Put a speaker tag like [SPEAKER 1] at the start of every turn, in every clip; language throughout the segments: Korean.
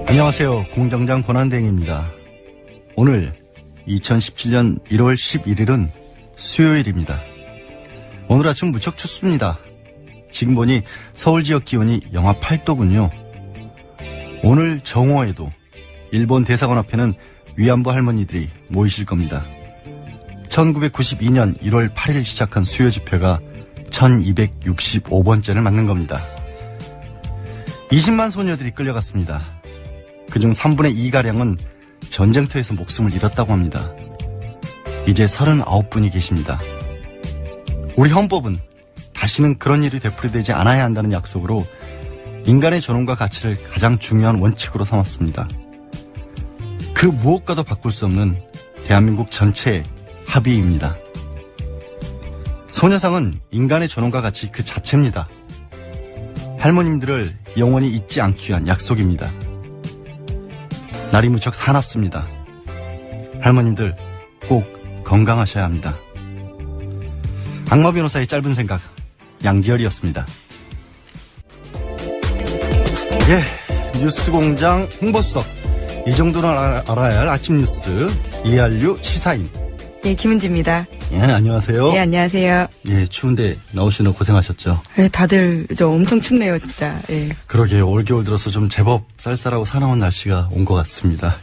[SPEAKER 1] 안녕하세요. 공장장 권한대행입니다. 오늘 2017년 1월 11일은 수요일입니다. 오늘 아침 무척 춥습니다. 지금 보니 서울 지역 기온이 영하 8도군요. 오늘 정오에도 일본 대사관 앞에는 위안부 할머니들이 모이실 겁니다. 1992년 1월 8일 시작한 수요 집회가 1265번째를 맞는 겁니다. 20만 소녀들이 끌려갔습니다. 그중 3분의 2가량은 전쟁터에서 목숨을 잃었다고 합니다. 이제 39분이 계십니다. 우리 헌법은 다시는 그런 일이 되풀이되지 않아야 한다는 약속으로 인간의 존엄과 가치를 가장 중요한 원칙으로 삼았습니다. 그 무엇과도 바꿀 수 없는 대한민국 전체의 합의입니다. 소녀상은 인간의 존엄과 가치 그 자체입니다. 할머님들을 영원히 잊지 않기 위한 약속입니다. 날이 무척 사납습니다. 할머님들 꼭 건강하셔야 합니다. 악마 변호사의 짧은 생각, 양기열이었습니다. 뉴스공장 홍보수석, 이 정도는 알아야 할 아침 뉴스 이한류 시사인.
[SPEAKER 2] 김은지입니다.
[SPEAKER 1] 안녕하세요.
[SPEAKER 2] 안녕하세요.
[SPEAKER 1] 추운데 나오시느라 고생하셨죠?
[SPEAKER 2] 다들 엄청 춥네요, 진짜.
[SPEAKER 1] 그러게요. 올겨울 들어서 좀 제법 쌀쌀하고 사나운 날씨가 온 것 같습니다.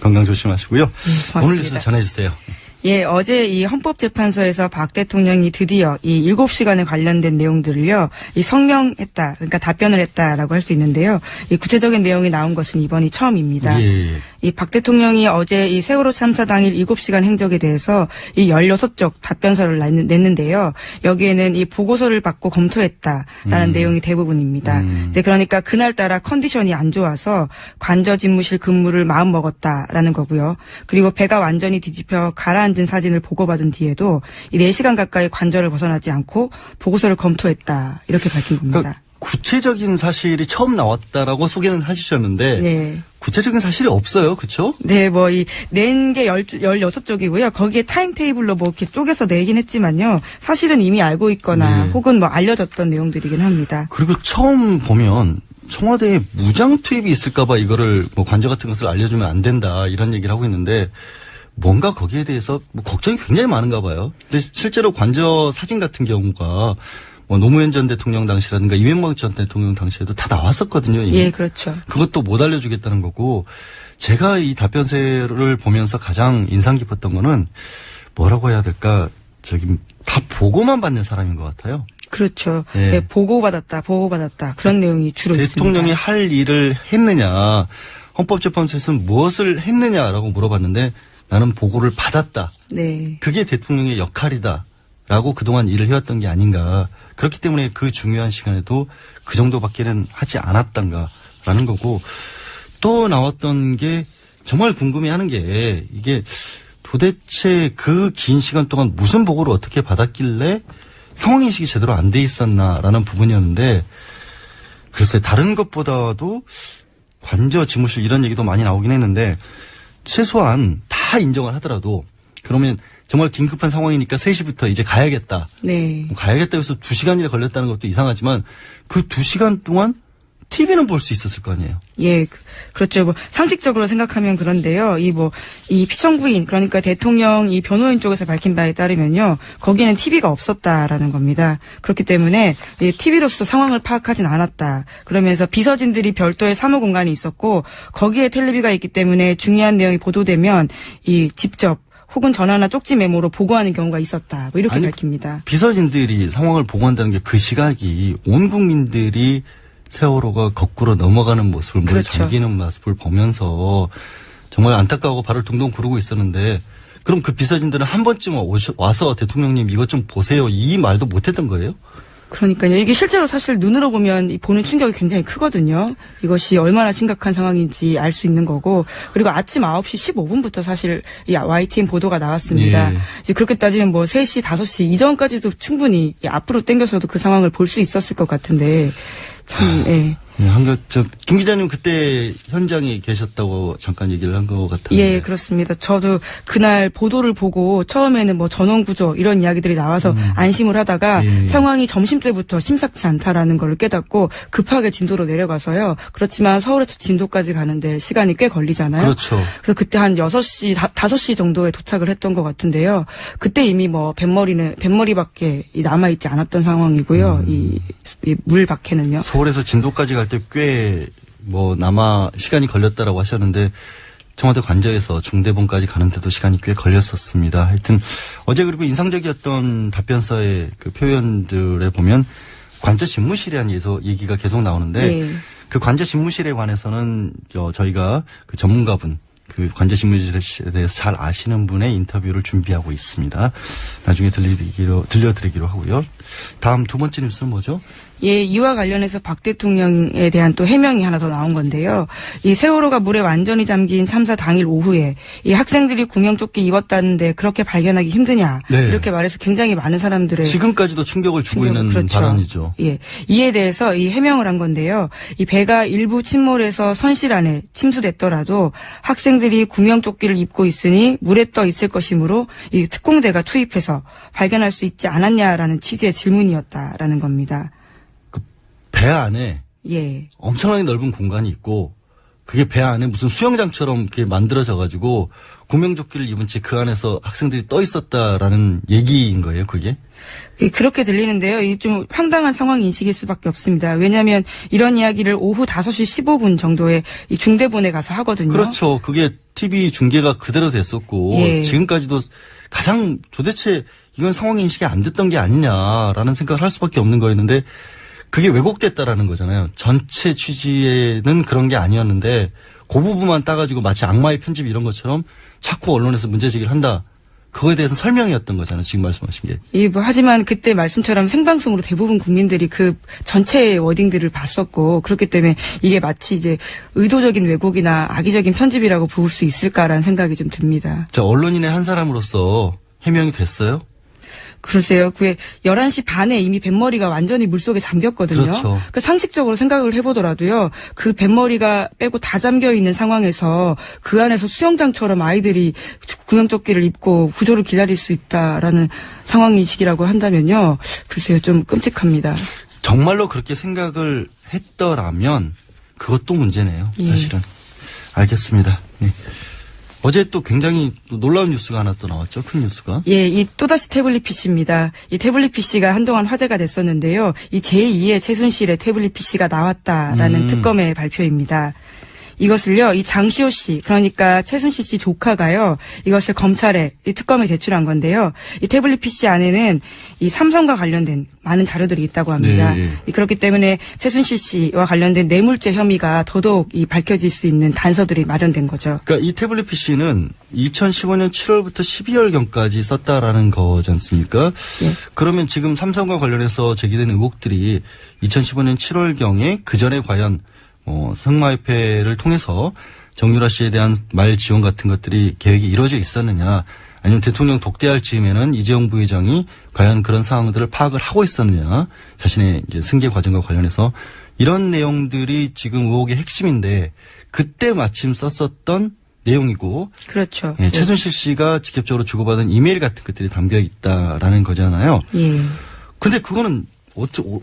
[SPEAKER 1] 건강 조심하시고요. 오늘 뉴스 전해주세요.
[SPEAKER 2] 어제 이 헌법재판소에서 박 대통령이 드디어 이 7시간에 관련된 내용들을요, 이 성명했다, 그러니까 답변을 했다라고 할 수 있는데요. 이 구체적인 내용이 나온 것은 이번이 처음입니다. 이 박 대통령이 어제 이 세월호 참사 당일 7시간 행적에 대해서 이 16쪽 답변서를 냈는데요. 여기에는 이 보고서를 받고 검토했다라는 내용이 대부분입니다. 이제 그러니까 그날따라 컨디션이 안 좋아서 관저 집무실 근무를 마음먹었다라는 거고요. 그리고 배가 완전히 뒤집혀 가라앉은 사진을 보고받은 뒤에도 이 4시간 가까이 관저를 벗어나지 않고 보고서를 검토했다. 이렇게 밝힌 겁니다.
[SPEAKER 1] 그러니까 구체적인 사실이 처음 나왔다라고 소개는 하시셨는데 구체적인 사실이 없어요. 그렇죠?
[SPEAKER 2] 낸 게 16쪽이고요. 거기에 타임테이블로 이렇게 쪼개서 내긴 했지만요. 사실은 이미 알고 있거나 혹은 알려졌던 내용들이긴 합니다.
[SPEAKER 1] 그리고 처음 보면 청와대에 무장 투입이 있을까봐 이거를 관저 같은 것을 알려주면 안 된다 이런 얘기를 하고 있는데 뭔가 거기에 대해서 걱정이 굉장히 많은가 봐요. 근데 실제로 관저 사진 같은 경우가 노무현 전 대통령 당시라든가 이명박 전 대통령 당시에도 다 나왔었거든요. 이미.
[SPEAKER 2] 그렇죠.
[SPEAKER 1] 그것도 못 알려주겠다는 거고, 제가 이 답변서를 보면서 가장 인상 깊었던 거는 뭐라고 해야 될까, 다 보고만 받는 사람인 것 같아요.
[SPEAKER 2] 그렇죠. 보고받았다 그런 내용이 주로 있습니다.
[SPEAKER 1] 대통령이 할 일을 했느냐, 헌법재판소에서는 무엇을 했느냐라고 물어봤는데 나는 보고를 받았다. 그게 대통령의 역할이다라고 그동안 일을 해왔던 게 아닌가. 그렇기 때문에 그 중요한 시간에도 그 정도밖에는 하지 않았던가라는 거고, 또 나왔던 게 정말 궁금해하는 게 이게 도대체 그 긴 시간 동안 무슨 보고를 어떻게 받았길래 상황인식이 제대로 안 돼 있었나라는 부분이었는데, 글쎄 다른 것보다도 관저 집무실 이런 얘기도 많이 나오긴 했는데 최소한 다 인정을 하더라도 그러면 정말 긴급한 상황이니까 3시부터 이제 가야겠다. 가야겠다 해서 2시간이나 걸렸다는 것도 이상하지만 그 2시간 동안 TV는 볼 수 있었을 거 아니에요.
[SPEAKER 2] 그렇죠. 상식적으로 생각하면 그런데요. 이 피청구인, 그러니까 대통령 이 변호인 쪽에서 밝힌 바에 따르면요. 거기에는 TV가 없었다라는 겁니다. 그렇기 때문에 TV로서 상황을 파악하진 않았다. 그러면서 비서진들이 별도의 사무 공간이 있었고 거기에 텔레비가 있기 때문에 중요한 내용이 보도되면 직접 혹은 전화나 쪽지 메모로 보고하는 경우가 있었다. 이렇게 밝힙니다.
[SPEAKER 1] 비서진들이 상황을 보고한다는 게 그 시각이 온 국민들이 세월호가 거꾸로 넘어가는 모습을, 물에 잠기는 모습을 보면서 정말 안타까워하고 발을 동동 구르고 있었는데, 그럼 그 비서진들은 한 번쯤 와서 대통령님 이것 좀 보세요, 이 말도 못했던 거예요?
[SPEAKER 2] 그러니까요. 이게 실제로 사실 눈으로 보면 보는 충격이 굉장히 크거든요. 이것이 얼마나 심각한 상황인지 알 수 있는 거고, 그리고 아침 9시 15분부터 사실 이 YTN 보도가 나왔습니다. 이제 그렇게 따지면 3시, 5시 이전까지도 충분히 앞으로 당겨서도 그 상황을 볼 수 있었을 것 같은데 참
[SPEAKER 1] 네, 김 기자님 그때 현장에 계셨다고 잠깐 얘기를 한 것 같아요.
[SPEAKER 2] 예, 그렇습니다. 저도 그날 보도를 보고 처음에는 뭐 전원구조 이런 이야기들이 나와서 안심을 하다가 상황이 점심때부터 심상치 않다라는 걸 깨닫고 급하게 진도로 내려가서요. 그렇지만 서울에서 진도까지 가는데 시간이 꽤 걸리잖아요.
[SPEAKER 1] 그렇죠.
[SPEAKER 2] 그래서 그때 한 6시, 5시 정도에 도착을 했던 것 같은데요. 그때 이미 뭐 뱃머리밖에 남아있지 않았던 상황이고요. 이 물 밖에는요.
[SPEAKER 1] 서울에서 진도까지 갈 때 꽤 시간이 걸렸다라고 하셨는데 청와대 관저에서 중대본까지 가는데도 시간이 꽤 걸렸었습니다. 하여튼 어제 그리고 인상적이었던 답변서의 그 표현들에 보면 관저 집무실이라는 얘기가 계속 나오는데
[SPEAKER 2] 네.
[SPEAKER 1] 그 관저 집무실에 관해서는 저희가 그 전문가분 그 관저 집무실에 대해서 잘 아시는 분의 인터뷰를 준비하고 있습니다. 나중에 들려드리기로 하고요. 다음 두 번째 뉴스는 뭐죠?
[SPEAKER 2] 예, 이와 관련해서 박 대통령에 대한 또 해명이 하나 더 나온 건데요. 이 세월호가 물에 완전히 잠긴 참사 당일 오후에 이 학생들이 구명조끼 입었다는데 그렇게 발견하기 힘드냐.
[SPEAKER 1] 네.
[SPEAKER 2] 이렇게 말해서 굉장히 많은 사람들의
[SPEAKER 1] 지금까지도 충격을 주고 있는
[SPEAKER 2] 그렇죠.
[SPEAKER 1] 발언이죠.
[SPEAKER 2] 예, 이에 대해서 이 해명을 한 건데요. 이 배가 일부 침몰해서 선실 안에 침수됐더라도 학생들이 구명조끼를 입고 있으니 물에 떠 있을 것이므로 이 특공대가 투입해서 발견할 수 있지 않았냐라는 취지의 질문이었다라는 겁니다.
[SPEAKER 1] 배 안에
[SPEAKER 2] 예.
[SPEAKER 1] 엄청나게 넓은 공간이 있고 그게 배 안에 무슨 수영장처럼 그게 만들어져 가지고 구명조끼를 입은 채 그 안에서 학생들이 떠 있었다라는 얘기인 거예요, 그게?
[SPEAKER 2] 그렇게 들리는데요. 이 좀 황당한 상황 인식일 수밖에 없습니다. 왜냐하면 이런 이야기를 오후 5시 15분 정도에 이 중대본에 가서 하거든요.
[SPEAKER 1] 그렇죠. 그게 TV 중계가 그대로 됐었고
[SPEAKER 2] 예.
[SPEAKER 1] 지금까지도 가장 도대체 이건 상황 인식이 안 됐던 게 아니냐라는 생각을 할 수밖에 없는 거였는데 그게 왜곡됐다라는 거잖아요. 전체 취지에는 그런 게 아니었는데 그 부분만 따가지고 마치 악마의 편집 이런 것처럼 자꾸 언론에서 문제제기를 한다. 그거에 대해서 설명이었던 거잖아요. 지금 말씀하신 게.
[SPEAKER 2] 예, 하지만 그때 말씀처럼 생방송으로 대부분 국민들이 그 전체의 워딩들을 봤었고 그렇기 때문에 이게 마치 이제 의도적인 왜곡이나 악의적인 편집이라고 볼 수 있을까라는 생각이 좀 듭니다.
[SPEAKER 1] 자, 언론인의 한 사람으로서 해명이 됐어요?
[SPEAKER 2] 글쎄요. 그게 11시 반에 이미 뱃머리가 완전히 물속에 잠겼거든요.
[SPEAKER 1] 그렇죠.
[SPEAKER 2] 그러니까 상식적으로 생각을 해보더라도요. 그 뱃머리가 빼고 다 잠겨있는 상황에서 그 안에서 수영장처럼 아이들이 구명조끼를 입고 구조를 기다릴 수 있다라는 상황인식이라고 한다면요. 글쎄요. 좀 끔찍합니다.
[SPEAKER 1] 정말로 그렇게 생각을 했더라면 그것도 문제네요. 사실은. 예. 알겠습니다. 네. 어제 또 굉장히 놀라운 뉴스가 하나 또 나왔죠. 큰 뉴스가.
[SPEAKER 2] 예, 이 또다시 태블릿 PC입니다. 이 태블릿 PC가 한동안 화제가 됐었는데요. 이 제2의 최순실의 태블릿 PC가 나왔다라는 특검의 발표입니다. 이것을요, 이 장시호 씨, 그러니까 최순실 씨 조카가요, 이것을 검찰에, 이 특검에 제출한 건데요. 이 태블릿 PC 안에는 이 삼성과 관련된 많은 자료들이 있다고 합니다.
[SPEAKER 1] 네.
[SPEAKER 2] 그렇기 때문에 최순실 씨와 관련된 뇌물죄 혐의가 더더욱 이 밝혀질 수 있는 단서들이 마련된 거죠.
[SPEAKER 1] 그러니까 이 태블릿 PC는 2015년 7월부터 12월경까지 썼다라는 거지 않습니까?
[SPEAKER 2] 예.
[SPEAKER 1] 그러면 지금 삼성과 관련해서 제기된 의혹들이 2015년 7월경에 그 전에 과연 승마협회를 통해서 정유라 씨에 대한 말 지원 같은 것들이 계획이 이루어져 있었느냐, 아니면 대통령 독대할 즈음에는 이재용 부회장이 과연 그런 상황들을 파악을 하고 있었느냐, 자신의 이제 승계 과정과 관련해서 이런 내용들이 지금 의혹의 핵심인데 그때 마침 썼었던 내용이고,
[SPEAKER 2] 그렇죠.
[SPEAKER 1] 예, 최순실 씨가 직접적으로 주고받은 이메일 같은 것들이 담겨 있다라는 거잖아요.
[SPEAKER 2] 예.
[SPEAKER 1] 근데 그거는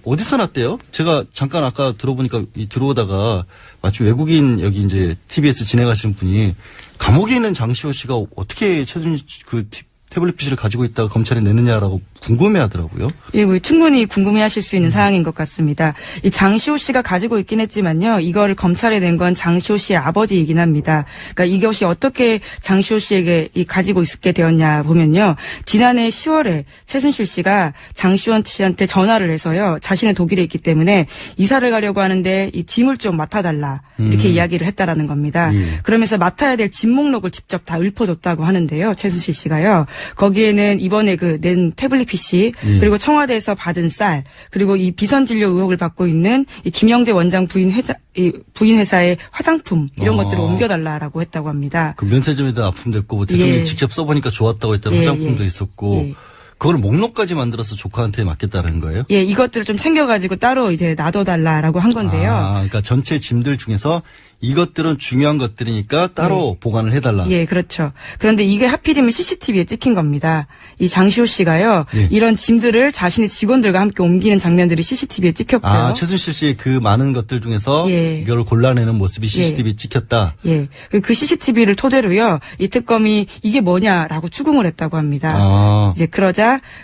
[SPEAKER 1] 어디서 났대요? 제가 잠깐 아까 들어보니까 들어오다가 마치 외국인 여기 이제 TBS 진행하시는 분이 감옥에 있는 장시호 씨가 어떻게 최순실 그 태블릿 PC를 가지고 있다가 검찰에 내느냐라고 궁금해하더라고요.
[SPEAKER 2] 예, 충분히 궁금해하실 수 있는 사항인 것 같습니다. 이 장시호 씨가 가지고 있긴 했지만요, 이거를 검찰에 낸 건 장시호 씨의 아버지이긴 합니다. 그러니까 이것이 어떻게 장시호 씨에게 가지고 있게 되었냐 보면요, 지난해 10월에 최순실 씨가 장시호 씨한테 전화를 해서요, 자신은 독일에 있기 때문에 이사를 가려고 하는데 이 짐을 좀 맡아달라 이렇게 이야기를 했다라는 겁니다. 그러면서 맡아야 될 짐 목록을 직접 다 읊어줬다고 하는데요, 최순실 씨가요. 거기에는 이번에 낸 태블릿 PC, 그리고 청와대에서 받은 쌀, 그리고 이 비선진료 의혹을 받고 있는 이 김영재 원장 부인 회사의 화장품 이런 것들을 옮겨달라라고 했다고 합니다.
[SPEAKER 1] 그 면세점에다 납품됐고 대통령이 직접 써보니까 좋았다고 했다는 화장품도 있었고 그걸 목록까지 만들어서 조카한테 맡겼다는 거예요?
[SPEAKER 2] 예, 이것들을 좀 챙겨가지고 따로 이제 놔둬달라라고 한 건데요.
[SPEAKER 1] 그러니까 전체 짐들 중에서 이것들은 중요한 것들이니까 따로 보관을 해달라.
[SPEAKER 2] 예, 그렇죠. 그런데 이게 하필이면 CCTV에 찍힌 겁니다. 이 장시호 씨가요, 이런 짐들을 자신의 직원들과 함께 옮기는 장면들이 CCTV에 찍혔고요.
[SPEAKER 1] 최순실 씨의 그 많은 것들 중에서 이걸 골라내는 모습이 CCTV에 찍혔다.
[SPEAKER 2] 예. 그 CCTV를 토대로요, 이 특검이 이게 뭐냐라고 추궁을 했다고 합니다. 이제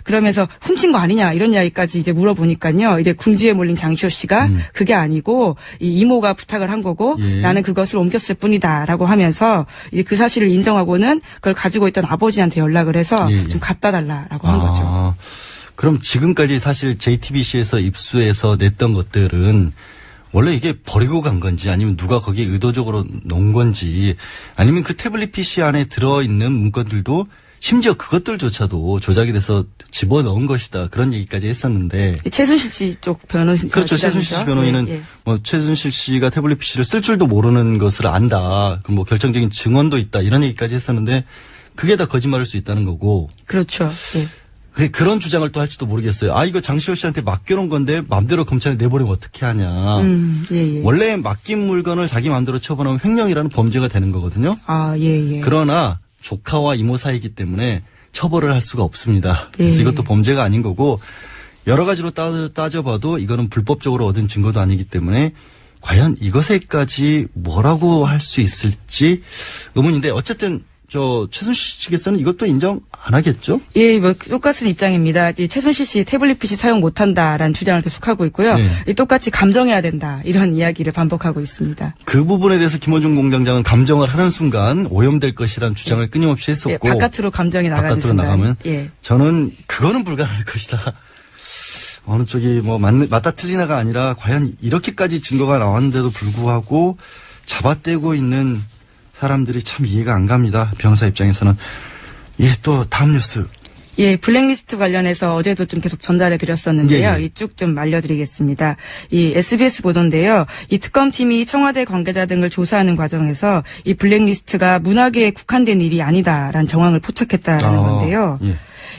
[SPEAKER 2] 그러면서 훔친 거 아니냐 이런 이야기까지 이제 물어보니까요, 이제 궁지에 몰린 장시호 씨가 그게 아니고 이 이모가 부탁을 한 거고. 나는 그것을 옮겼을 뿐이다라고 하면서 이제 그 사실을 인정하고는 그걸 가지고 있던 아버지한테 연락을 해서 좀 갖다 달라라고 한 거죠.
[SPEAKER 1] 그럼 지금까지 사실 JTBC에서 입수해서 냈던 것들은 원래 이게 버리고 간 건지 아니면 누가 거기에 의도적으로 놓은 건지 아니면 그 태블릿 PC 안에 들어있는 문건들도 심지어 그것들조차도 조작이 돼서 집어넣은 것이다. 그런 얘기까지 했었는데.
[SPEAKER 2] 최순실 씨 쪽 변호인.
[SPEAKER 1] 그렇죠. 최순실 씨 변호인은 뭐 최순실 씨가 태블릿 PC를 쓸 줄도 모르는 것을 안다. 그 뭐 결정적인 증언도 있다. 이런 얘기까지 했었는데 그게 다 거짓말일 수 있다는 거고.
[SPEAKER 2] 그렇죠. 예.
[SPEAKER 1] 그런 주장을 또 할지도 모르겠어요. 이거 장시호 씨한테 맡겨놓은 건데 마음대로 검찰에 내버리면 어떻게 하냐. 원래 맡긴 물건을 자기 마음대로 처분하면 횡령이라는 범죄가 되는 거거든요. 그러나 조카와 이모 사이이기 때문에 처벌을 할 수가 없습니다. 그래서 이것도 범죄가 아닌 거고 여러 가지로 따져봐도 이거는 불법적으로 얻은 증거도 아니기 때문에 과연 이것에까지 뭐라고 할 수 있을지 의문인데 어쨌든 최순실 측에서는 이것도 인정 안 하겠죠?
[SPEAKER 2] 예, 뭐 똑같은 입장입니다. 최순실 씨 태블릿 PC 사용 못한다라는 주장을 계속하고 있고요. 똑같이 감정해야 된다 이런 이야기를 반복하고 있습니다.
[SPEAKER 1] 그 부분에 대해서 김원중 공장장은 감정을 하는 순간 오염될 것이라는 주장을 끊임없이 했었고
[SPEAKER 2] 바깥으로 감정이 나가는
[SPEAKER 1] 바깥으로
[SPEAKER 2] 순간.
[SPEAKER 1] 나가면 저는 그거는 불가능할 것이다. 어느 쪽이 뭐 맞다 틀리나가 아니라 과연 이렇게까지 증거가 나왔는데도 불구하고 잡아떼고 있는 사람들이 참 이해가 안 갑니다. 변호사 입장에서는. 또 다음 뉴스.
[SPEAKER 2] 블랙리스트 관련해서 어제도 좀 계속 전달해 드렸었는데요. 쭉 좀 알려드리겠습니다. 이 SBS 보도인데요. 이 특검팀이 청와대 관계자 등을 조사하는 과정에서 이 블랙리스트가 문화계에 국한된 일이 아니다라는 정황을 포착했다라는 건데요.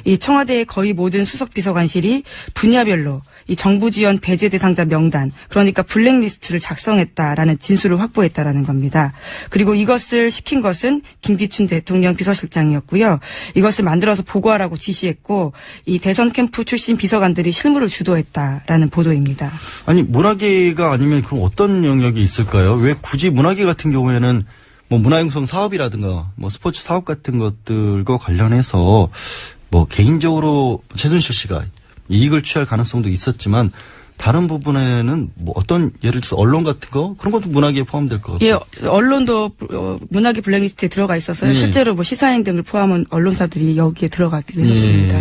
[SPEAKER 2] 이 청와대의 거의 모든 수석 비서관실이 분야별로 이 정부 지원 배제 대상자 명단, 그러니까 블랙리스트를 작성했다라는 진술을 확보했다라는 겁니다. 그리고 이것을 시킨 것은 김기춘 대통령 비서실장이었고요. 이것을 만들어서 보고하라고 지시했고 이 대선 캠프 출신 비서관들이 실무를 주도했다라는 보도입니다.
[SPEAKER 1] 아니 문화계가 아니면 그럼 어떤 영역이 있을까요? 왜 굳이 문화계 같은 경우에는 뭐 문화융성 사업이라든가 뭐 스포츠 사업 같은 것들과 관련해서 뭐 개인적으로 최순실 씨가 이익을 취할 가능성도 있었지만 다른 부분에는 뭐 어떤 예를 들어서 언론 같은 거 그런 것도 문화계에 포함될 것 같아요.
[SPEAKER 2] 언론도 문화계 블랙리스트에 들어가 있어서요. 실제로 뭐 시사인 등을 포함한 언론사들이 여기에 들어가기도 했습니다.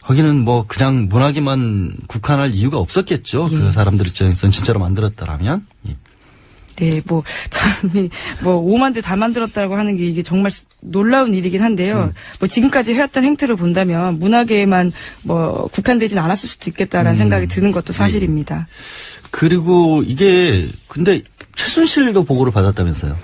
[SPEAKER 1] 거기는 뭐 그냥 문화계만 국한할 이유가 없었겠죠. 그 사람들 입장에서는 진짜로 만들었다라면.
[SPEAKER 2] 오만 대 다 만들었다고 하는 게 이게 정말 놀라운 일이긴 한데요. 뭐 지금까지 해왔던 행태를 본다면 문화계에만 뭐 국한되진 않았을 수도 있겠다라는 생각이 드는 것도 사실입니다.
[SPEAKER 1] 그리고 이게 근데 최순실도 보고를 받았다면서요?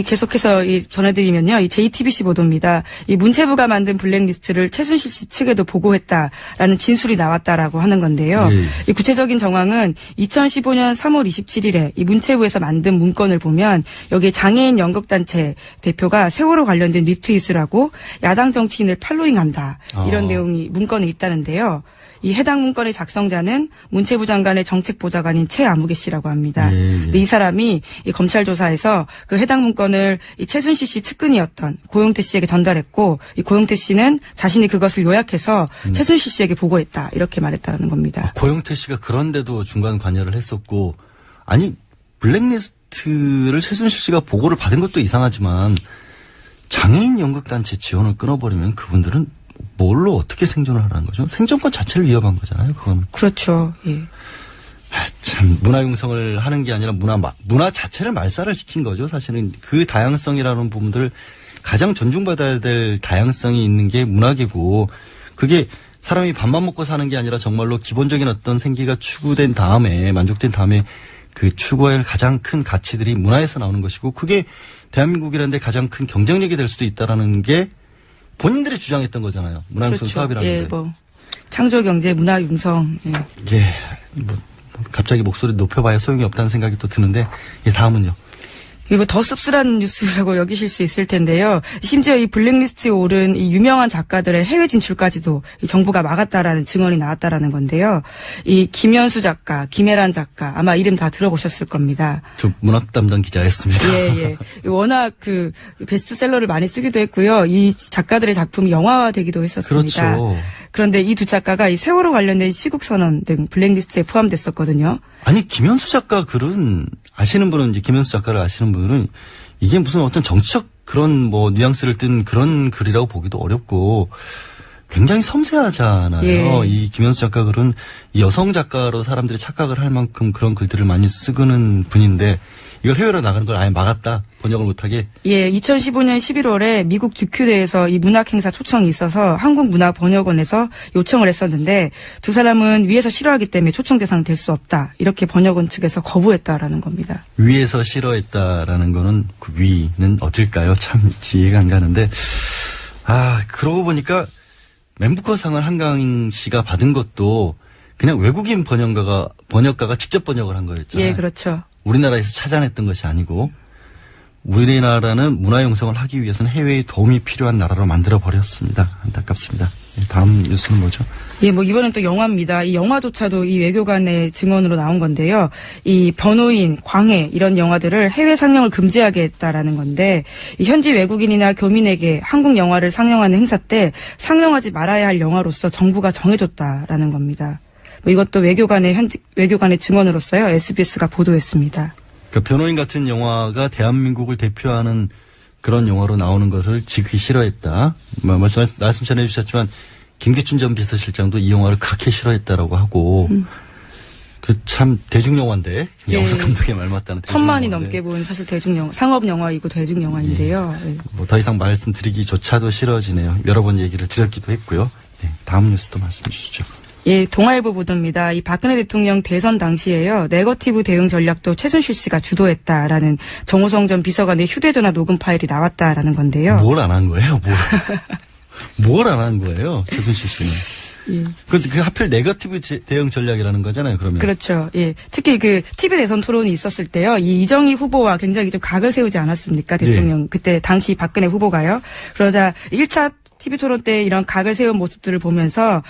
[SPEAKER 2] 계속해서 전해드리면요. 이 JTBC 보도입니다. 이 문체부가 만든 블랙리스트를 최순실 씨 측에도 보고했다라는 진술이 나왔다라고 하는 건데요. 이 구체적인 정황은 2015년 3월 27일에 이 문체부에서 만든 문건을 보면 여기에 장애인 연극단체 대표가 세월호 관련된 리트윗을 하고 야당 정치인을 팔로잉한다. 이런 내용이 문건에 있다는데요. 이 해당 문건의 작성자는 문체부 장관의 정책보좌관인 최아무개 씨라고 합니다. 근데 이 사람이 이 검찰 조사에서 그 해당 문건을 이 최순실 씨 측근이었던 고용태 씨에게 전달했고 이 고용태 씨는 자신이 그것을 요약해서 최순실 씨에게 보고했다 이렇게 말했다는 겁니다.
[SPEAKER 1] 고용태 씨가 그런데도 중간 관여를 했었고 아니 블랙리스트를 최순실 씨가 보고를 받은 것도 이상하지만 장애인 연극단체 지원을 끊어버리면 그분들은 뭘로 어떻게 생존을 하라는 거죠? 생존권 자체를 위협한 거잖아요, 그건.
[SPEAKER 2] 그렇죠.
[SPEAKER 1] 참, 문화융성을 하는 게 아니라 문화 자체를 말살을 시킨 거죠, 사실은. 그 다양성이라는 부분들을 가장 존중받아야 될 다양성이 있는 게 문화계고, 그게 사람이 밥만 먹고 사는 게 아니라 정말로 기본적인 어떤 생계가 추구된 다음에, 만족된 다음에 그 추구할 가장 큰 가치들이 문화에서 나오는 것이고, 그게 대한민국이라는 데 가장 큰 경쟁력이 될 수도 있다라는 게 본인들이 주장했던 거잖아요. 문화융성
[SPEAKER 2] 그렇죠.
[SPEAKER 1] 사업이라는
[SPEAKER 2] 예,
[SPEAKER 1] 게.
[SPEAKER 2] 뭐 창조경제, 문화융성. 예.
[SPEAKER 1] 이게 뭐 갑자기 목소리 높여봐야 소용이 없다는 생각이 또 드는데 다음은요.
[SPEAKER 2] 이거 더 씁쓸한 뉴스라고 여기실 수 있을 텐데요. 심지어 이 블랙리스트에 오른 이 유명한 작가들의 해외 진출까지도 이 정부가 막았다라는 증언이 나왔다라는 건데요. 이 김현수 작가, 김혜란 작가 아마 이름 다 들어보셨을 겁니다.
[SPEAKER 1] 저 문학 담당 기자였습니다.
[SPEAKER 2] 예. 워낙 그 베스트셀러를 많이 쓰기도 했고요. 이 작가들의 작품이 영화화되기도 했었습니다.
[SPEAKER 1] 그렇죠.
[SPEAKER 2] 그런데 이 두 작가가 이 세월호 관련된 시국선언 등 블랙리스트에 포함됐었거든요.
[SPEAKER 1] 아니 김현수 작가 글은 아시는 분은 이제 김현수 작가를 아시는 분은 이게 무슨 어떤 정치적 그런 뭐 뉘앙스를 띤 그런 글이라고 보기도 어렵고 굉장히 섬세하잖아요.
[SPEAKER 2] 예.
[SPEAKER 1] 이 김현수 작가 글은 이 여성 작가로 사람들이 착각을 할 만큼 그런 글들을 많이 쓰는 분인데 이걸 해외로 나가는 걸 아예 막았다. 번역을 못하게.
[SPEAKER 2] 예, 2015년 11월에 미국 듀큐대에서 이 문학 행사 초청이 있어서 한국문화번역원에서 요청을 했었는데 두 사람은 위에서 싫어하기 때문에 초청 대상 될 수 없다. 이렇게 번역원 측에서 거부했다라는 겁니다.
[SPEAKER 1] 위에서 싫어했다라는 거는 그 위는 어딜까요? 참 이해가 안 가는데 그러고 보니까 멘부커상을 한강 씨가 받은 것도 그냥 외국인 번역가가 직접 번역을 한 거였잖아요.
[SPEAKER 2] 예, 그렇죠.
[SPEAKER 1] 우리나라에서 찾아냈던 것이 아니고 우리나라는 문화융성을 하기 위해서는 해외의 도움이 필요한 나라로 만들어버렸습니다. 안타깝습니다. 다음 뉴스는 뭐죠?
[SPEAKER 2] 예, 뭐 이번엔 또 영화입니다. 이 영화조차도 이 외교관의 증언으로 나온 건데요. 이 변호인, 광해 이런 영화들을 해외 상영을 금지하겠다라는 건데 이 현지 외국인이나 교민에게 한국 영화를 상영하는 행사 때 상영하지 말아야 할 영화로서 정부가 정해줬다라는 겁니다. 뭐 이것도 외교관의 증언으로서요. SBS가 보도했습니다.
[SPEAKER 1] 그러니까 변호인 같은 영화가 대한민국을 대표하는 그런 영화로 나오는 것을 지극히 싫어했다. 말씀 전해 주셨지만 김기춘 전 비서실장도 이 영화를 그렇게 싫어했다라고 하고 그 참 대중영화인데 영수 감독의 말 맞다는
[SPEAKER 2] 1000만이 넘게 본 사실 대중영화 상업영화이고 대중영화인데요.
[SPEAKER 1] 예. 뭐 더 이상 말씀드리기조차도 싫어지네요. 여러 번 얘기를 드렸기도 했고요. 네, 다음 뉴스도 말씀 주시죠.
[SPEAKER 2] 예, 동아일보 보도입니다. 이 박근혜 대통령 대선 당시에요. 네거티브 대응 전략도 최순실 씨가 주도했다라는 정호성 전 비서관의 휴대전화 녹음 파일이 나왔다라는 건데요.
[SPEAKER 1] 뭘 안 한 거예요? 뭘 안 한 거예요? 최순실 씨는. 예. 그 하필 네거티브 대응 전략이라는 거잖아요, 그러면.
[SPEAKER 2] 그렇죠. 예. 특히 그 TV 대선 토론이 있었을 때요. 이 이정희 후보와 굉장히 좀 각을 세우지 않았습니까? 대통령. 예. 그때 당시 박근혜 후보가요. 그러자 1차 TV 토론 때 이런 각을 세운 모습들을 보면서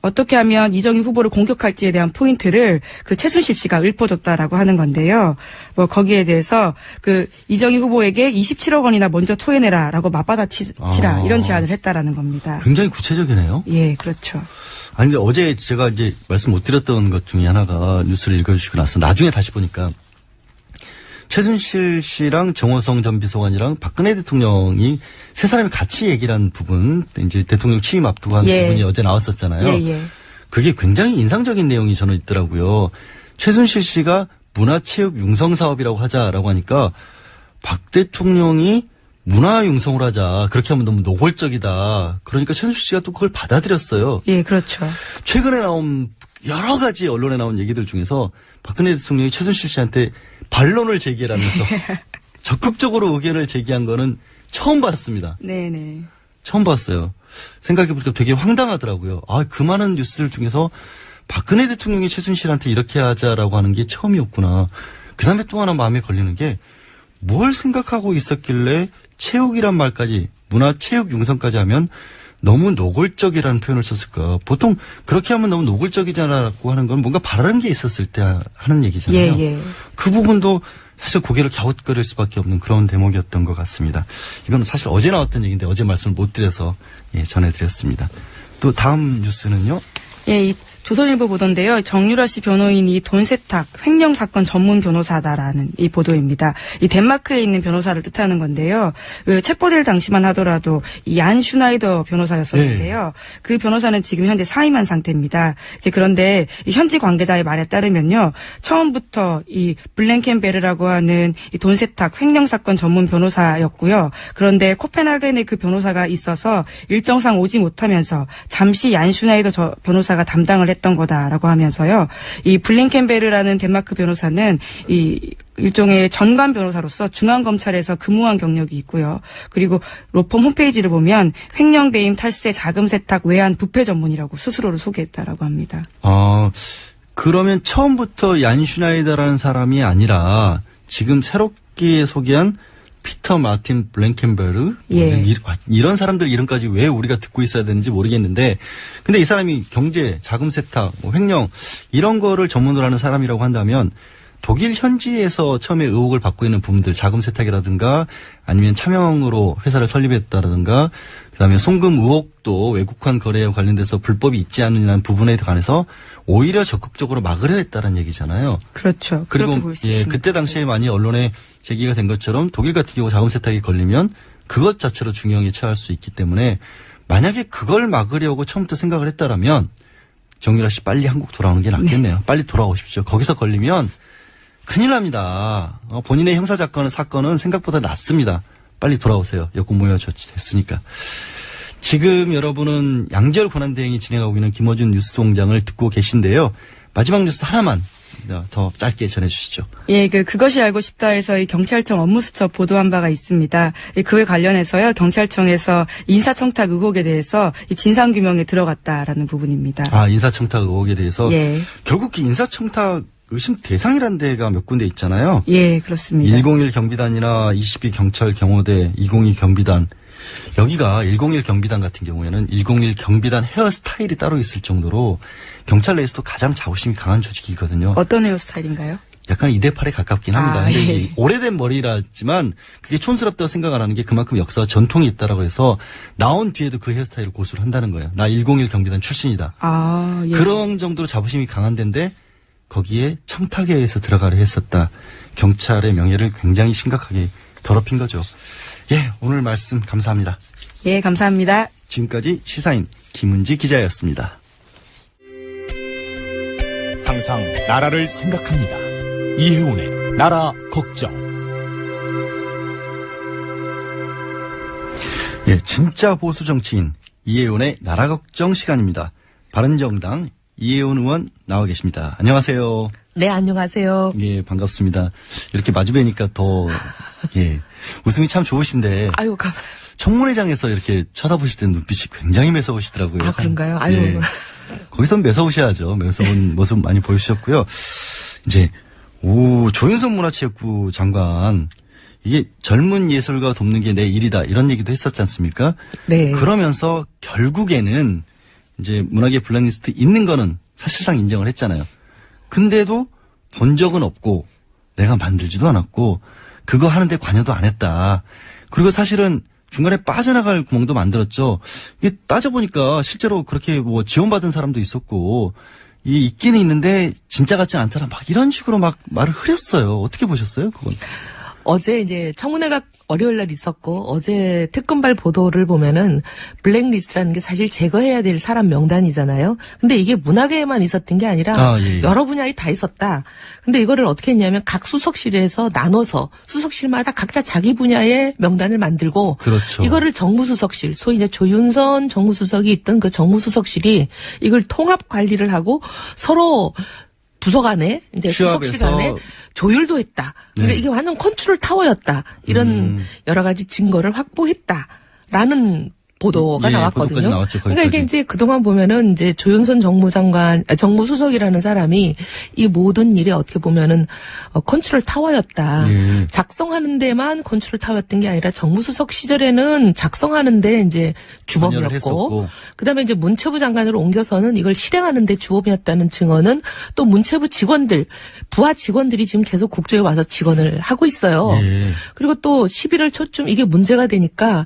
[SPEAKER 2] 어떻게 하면 이정희 후보를 공격할지에 대한 포인트를 그 최순실 씨가 읊어줬다라고 하는 건데요. 뭐 거기에 대해서 그 이정희 후보에게 27억 원이나 먼저 토해내라라고 맞받아치라 이런 제안을 했다라는 겁니다.
[SPEAKER 1] 굉장히 구체적이네요.
[SPEAKER 2] 예, 그렇죠.
[SPEAKER 1] 아니 근데 어제 제가 이제 말씀 못 드렸던 것 중에 하나가 뉴스를 읽어주시고 나서 나중에 다시 보니까 최순실 씨랑 정호성 전 비서관이랑 박근혜 대통령이 세 사람이 같이 얘기를 한 부분, 이제 대통령 취임 앞두고 한 부분이 어제 나왔었잖아요.
[SPEAKER 2] 예.
[SPEAKER 1] 그게 굉장히 인상적인 내용이 저는 있더라고요. 최순실 씨가 문화체육 융성 사업이라고 하자라고 하니까 박 대통령이 문화융성을 하자. 그렇게 하면 너무 노골적이다. 그러니까 최순실 씨가 또 그걸 받아들였어요.
[SPEAKER 2] 예, 그렇죠.
[SPEAKER 1] 최근에 나온 여러 가지 언론에 나온 얘기들 중에서 박근혜 대통령이 최순실 씨한테 반론을 제기하면서 적극적으로 의견을 제기한 거는 처음 봤습니다.
[SPEAKER 2] 네네.
[SPEAKER 1] 처음 봤어요. 생각해보니까 되게 황당하더라고요. 그 많은 뉴스들 중에서 박근혜 대통령이 최순실한테 이렇게 하자라고 하는 게 처음이었구나. 그 다음에 또 하나 마음에 걸리는 게 뭘 생각하고 있었길래 체육이란 말까지 문화체육 융성까지 하면 너무 노골적이라는 표현을 썼을까. 보통 그렇게 하면 너무 노골적이잖아라고 하는 건 뭔가 바라는 게 있었을 때 하는 얘기잖아요.
[SPEAKER 2] 예.
[SPEAKER 1] 그 부분도 사실 고개를 갸웃거릴 수밖에 없는 그런 대목이었던 것 같습니다. 이건 사실 어제 나왔던 얘기인데 어제 말씀을 못 드려서 전해드렸습니다. 또 다음 뉴스는요.
[SPEAKER 2] 예, 이 조선일보 보도인데요. 정유라 씨 변호인이 돈 세탁, 횡령 사건 전문 변호사다라는 이 보도입니다. 이 덴마크에 있는 변호사를 뜻하는 건데요. 그 체포될 당시만 하더라도 이 얀 슈나이더 변호사였었는데요. 네. 그 변호사는 지금 현재 사임한 상태입니다. 이제 그런데 이 현지 관계자의 말에 따르면요, 처음부터 이 블랭켄베르라고 하는 이 돈 세탁, 횡령 사건 전문 변호사였고요. 그런데 코펜하겐에 그 변호사가 있어서 일정상 오지 못하면서 잠시 얀 슈나이더 변호사가 담당을 했던 거다라고 하면서요. 이 블링켄베르라는 덴마크 변호사는 이 일종의 전관 변호사로서 중앙검찰에서 근무한 경력이 있고요. 그리고 로펌 홈페이지를 보면 횡령, 배임, 탈세, 자금 세탁, 외환, 부패 전문이라고 스스로를 소개했다라고 합니다.
[SPEAKER 1] 그러면 처음부터 얀 슈나이더라는 사람이 아니라 지금 새롭게 소개한 피터 마틴 블랭켄베르
[SPEAKER 2] 예.
[SPEAKER 1] 이런 사람들 이름까지 왜 우리가 듣고 있어야 되는지 모르겠는데 근데 이 사람이 경제, 자금 세탁, 횡령 이런 거를 전문으로 하는 사람이라고 한다면 독일 현지에서 처음에 의혹을 받고 있는 부분들 자금 세탁이라든가 아니면 차명으로 회사를 설립했다라든가 그다음에 송금 의혹도 외국환 거래에 관련돼서 불법이 있지 않느냐는 부분에 관해서 오히려 적극적으로 막으려 했다는 얘기잖아요.
[SPEAKER 2] 그렇죠.
[SPEAKER 1] 그리고 그때 당시에 많이 언론에 제기가 된 것처럼 독일 같은 경우 자금 세탁이 걸리면 그것 자체로 중형에 처할 수 있기 때문에 만약에 그걸 막으려고 처음부터 생각을 했다라면 정유라 씨 빨리 한국 돌아오는 게 낫겠네요. 네. 빨리 돌아오십시오. 거기서 걸리면 큰일 납니다. 본인의 사건은 생각보다 낫습니다. 빨리 돌아오세요. 여권 무효 조치됐으니까. 지금 여러분은 양지열 권한대행이 진행하고 있는 김어준 뉴스공장을 듣고 계신데요. 마지막 뉴스 하나만 더 짧게 전해주시죠.
[SPEAKER 2] 예, 그것이 알고 싶다에서 이 경찰청 업무수첩 보도한 바가 있습니다. 그에 관련해서요, 경찰청에서 인사청탁 의혹에 대해서 이 진상규명에 들어갔다라는 부분입니다.
[SPEAKER 1] 인사청탁 의혹에 대해서?
[SPEAKER 2] 예.
[SPEAKER 1] 결국 이 인사청탁 의심 대상이라는 데가 몇 군데 있잖아요.
[SPEAKER 2] 예, 그렇습니다.
[SPEAKER 1] 101 경비단이나 22 경찰 경호대, 202 경비단. 여기가 101 경비단 같은 경우에는 101 경비단 헤어스타일이 따로 있을 정도로 경찰 내에서도 가장 자부심이 강한 조직이거든요.
[SPEAKER 2] 어떤 헤어스타일인가요?
[SPEAKER 1] 약간 2대8에 가깝긴 합니다. 근데 예. 오래된 머리라지만 그게 촌스럽다고 생각 안 하는 게 그만큼 역사와 전통이 있다라고 해서 나온 뒤에도 그 헤어스타일을 고수를 한다는 거예요. 나 101 경비단 출신이다.
[SPEAKER 2] 예.
[SPEAKER 1] 그런 정도로 자부심이 강한 데인데 거기에 청탁에 의해서 들어가려 했었다. 경찰의 명예를 굉장히 심각하게 더럽힌 거죠. 예, 오늘 말씀 감사합니다.
[SPEAKER 2] 예, 감사합니다.
[SPEAKER 1] 지금까지 시사인 김은지 기자였습니다.
[SPEAKER 3] 항상 나라를 생각합니다. 이혜훈의 나라 걱정.
[SPEAKER 1] 예, 진짜 보수 정치인 이혜훈의 나라 걱정 시간입니다. 바른정당 이혜훈 의원 나와 계십니다. 안녕하세요.
[SPEAKER 4] 네, 안녕하세요.
[SPEAKER 1] 예, 반갑습니다. 이렇게 마주뵈니까 더, 예, 웃음이 참 좋으신데.
[SPEAKER 4] 아유,
[SPEAKER 1] 청문회장에서 이렇게 쳐다보실 때 눈빛이 굉장히 매서우시더라고요.
[SPEAKER 4] 그런가요? 아유.
[SPEAKER 1] 예, 거기선 매서우셔야죠. 매서운 모습 많이 보여주셨고요. 이제, 조윤선 문화체육부 장관, 이게 젊은 예술가 돕는 게 내 일이다. 이런 얘기도 했었지 않습니까?
[SPEAKER 4] 네.
[SPEAKER 1] 그러면서 결국에는 이제 문화계 블랙리스트 있는 거는 사실상 인정을 했잖아요. 근데도 본 적은 없고 내가 만들지도 않았고 그거 하는데 관여도 안 했다. 그리고 사실은 중간에 빠져나갈 구멍도 만들었죠. 이게 따져보니까 실제로 그렇게 지원받은 사람도 있었고 이게 있기는 있는데 진짜 같지 않더라. 막 이런 식으로 막 말을 흐렸어요. 어떻게 보셨어요? 그건?
[SPEAKER 4] 어제 이제 청문회가 월요일 날 있었고 어제 특검발 보도를 보면은 블랙리스트라는 게 사실 제거해야 될 사람 명단이잖아요. 근데 이게 문화계에만 있었던 게 아니라
[SPEAKER 1] 예.
[SPEAKER 4] 여러 분야에 다 있었다. 근데 이거를 어떻게 했냐면 각 수석실에서 나눠서 수석실마다 각자 자기 분야의 명단을 만들고
[SPEAKER 1] 그렇죠.
[SPEAKER 4] 이거를 정무수석실, 소위 이제 조윤선 정무수석이 있던 그 정무수석실이 이걸 통합 관리를 하고 서로 부서 간에, 이제 수석실 간에 조율도 했다. 그러니까 이게 완전 컨트롤 타워였다. 이런 여러 가지 증거를 확보했다라는 보도가 나왔거든요.
[SPEAKER 1] 나왔죠,
[SPEAKER 4] 그러니까 이게 이제 그동안 보면은 이제 조윤선 정무수석이라는 사람이 이 모든 일에 어떻게 보면은 컨트롤 타워였다. 작성하는 데만 컨트롤 타워였던 게 아니라 정무수석 시절에는 작성하는데 이제 주범이었고, 그다음에 이제 문체부 장관으로 옮겨서는 이걸 실행하는데 주범이었다는 증언은 또 문체부 직원들, 부하 직원들이 지금 계속 국조에 와서 직원을 하고 있어요. 그리고 또 11월 초쯤 이게 문제가 되니까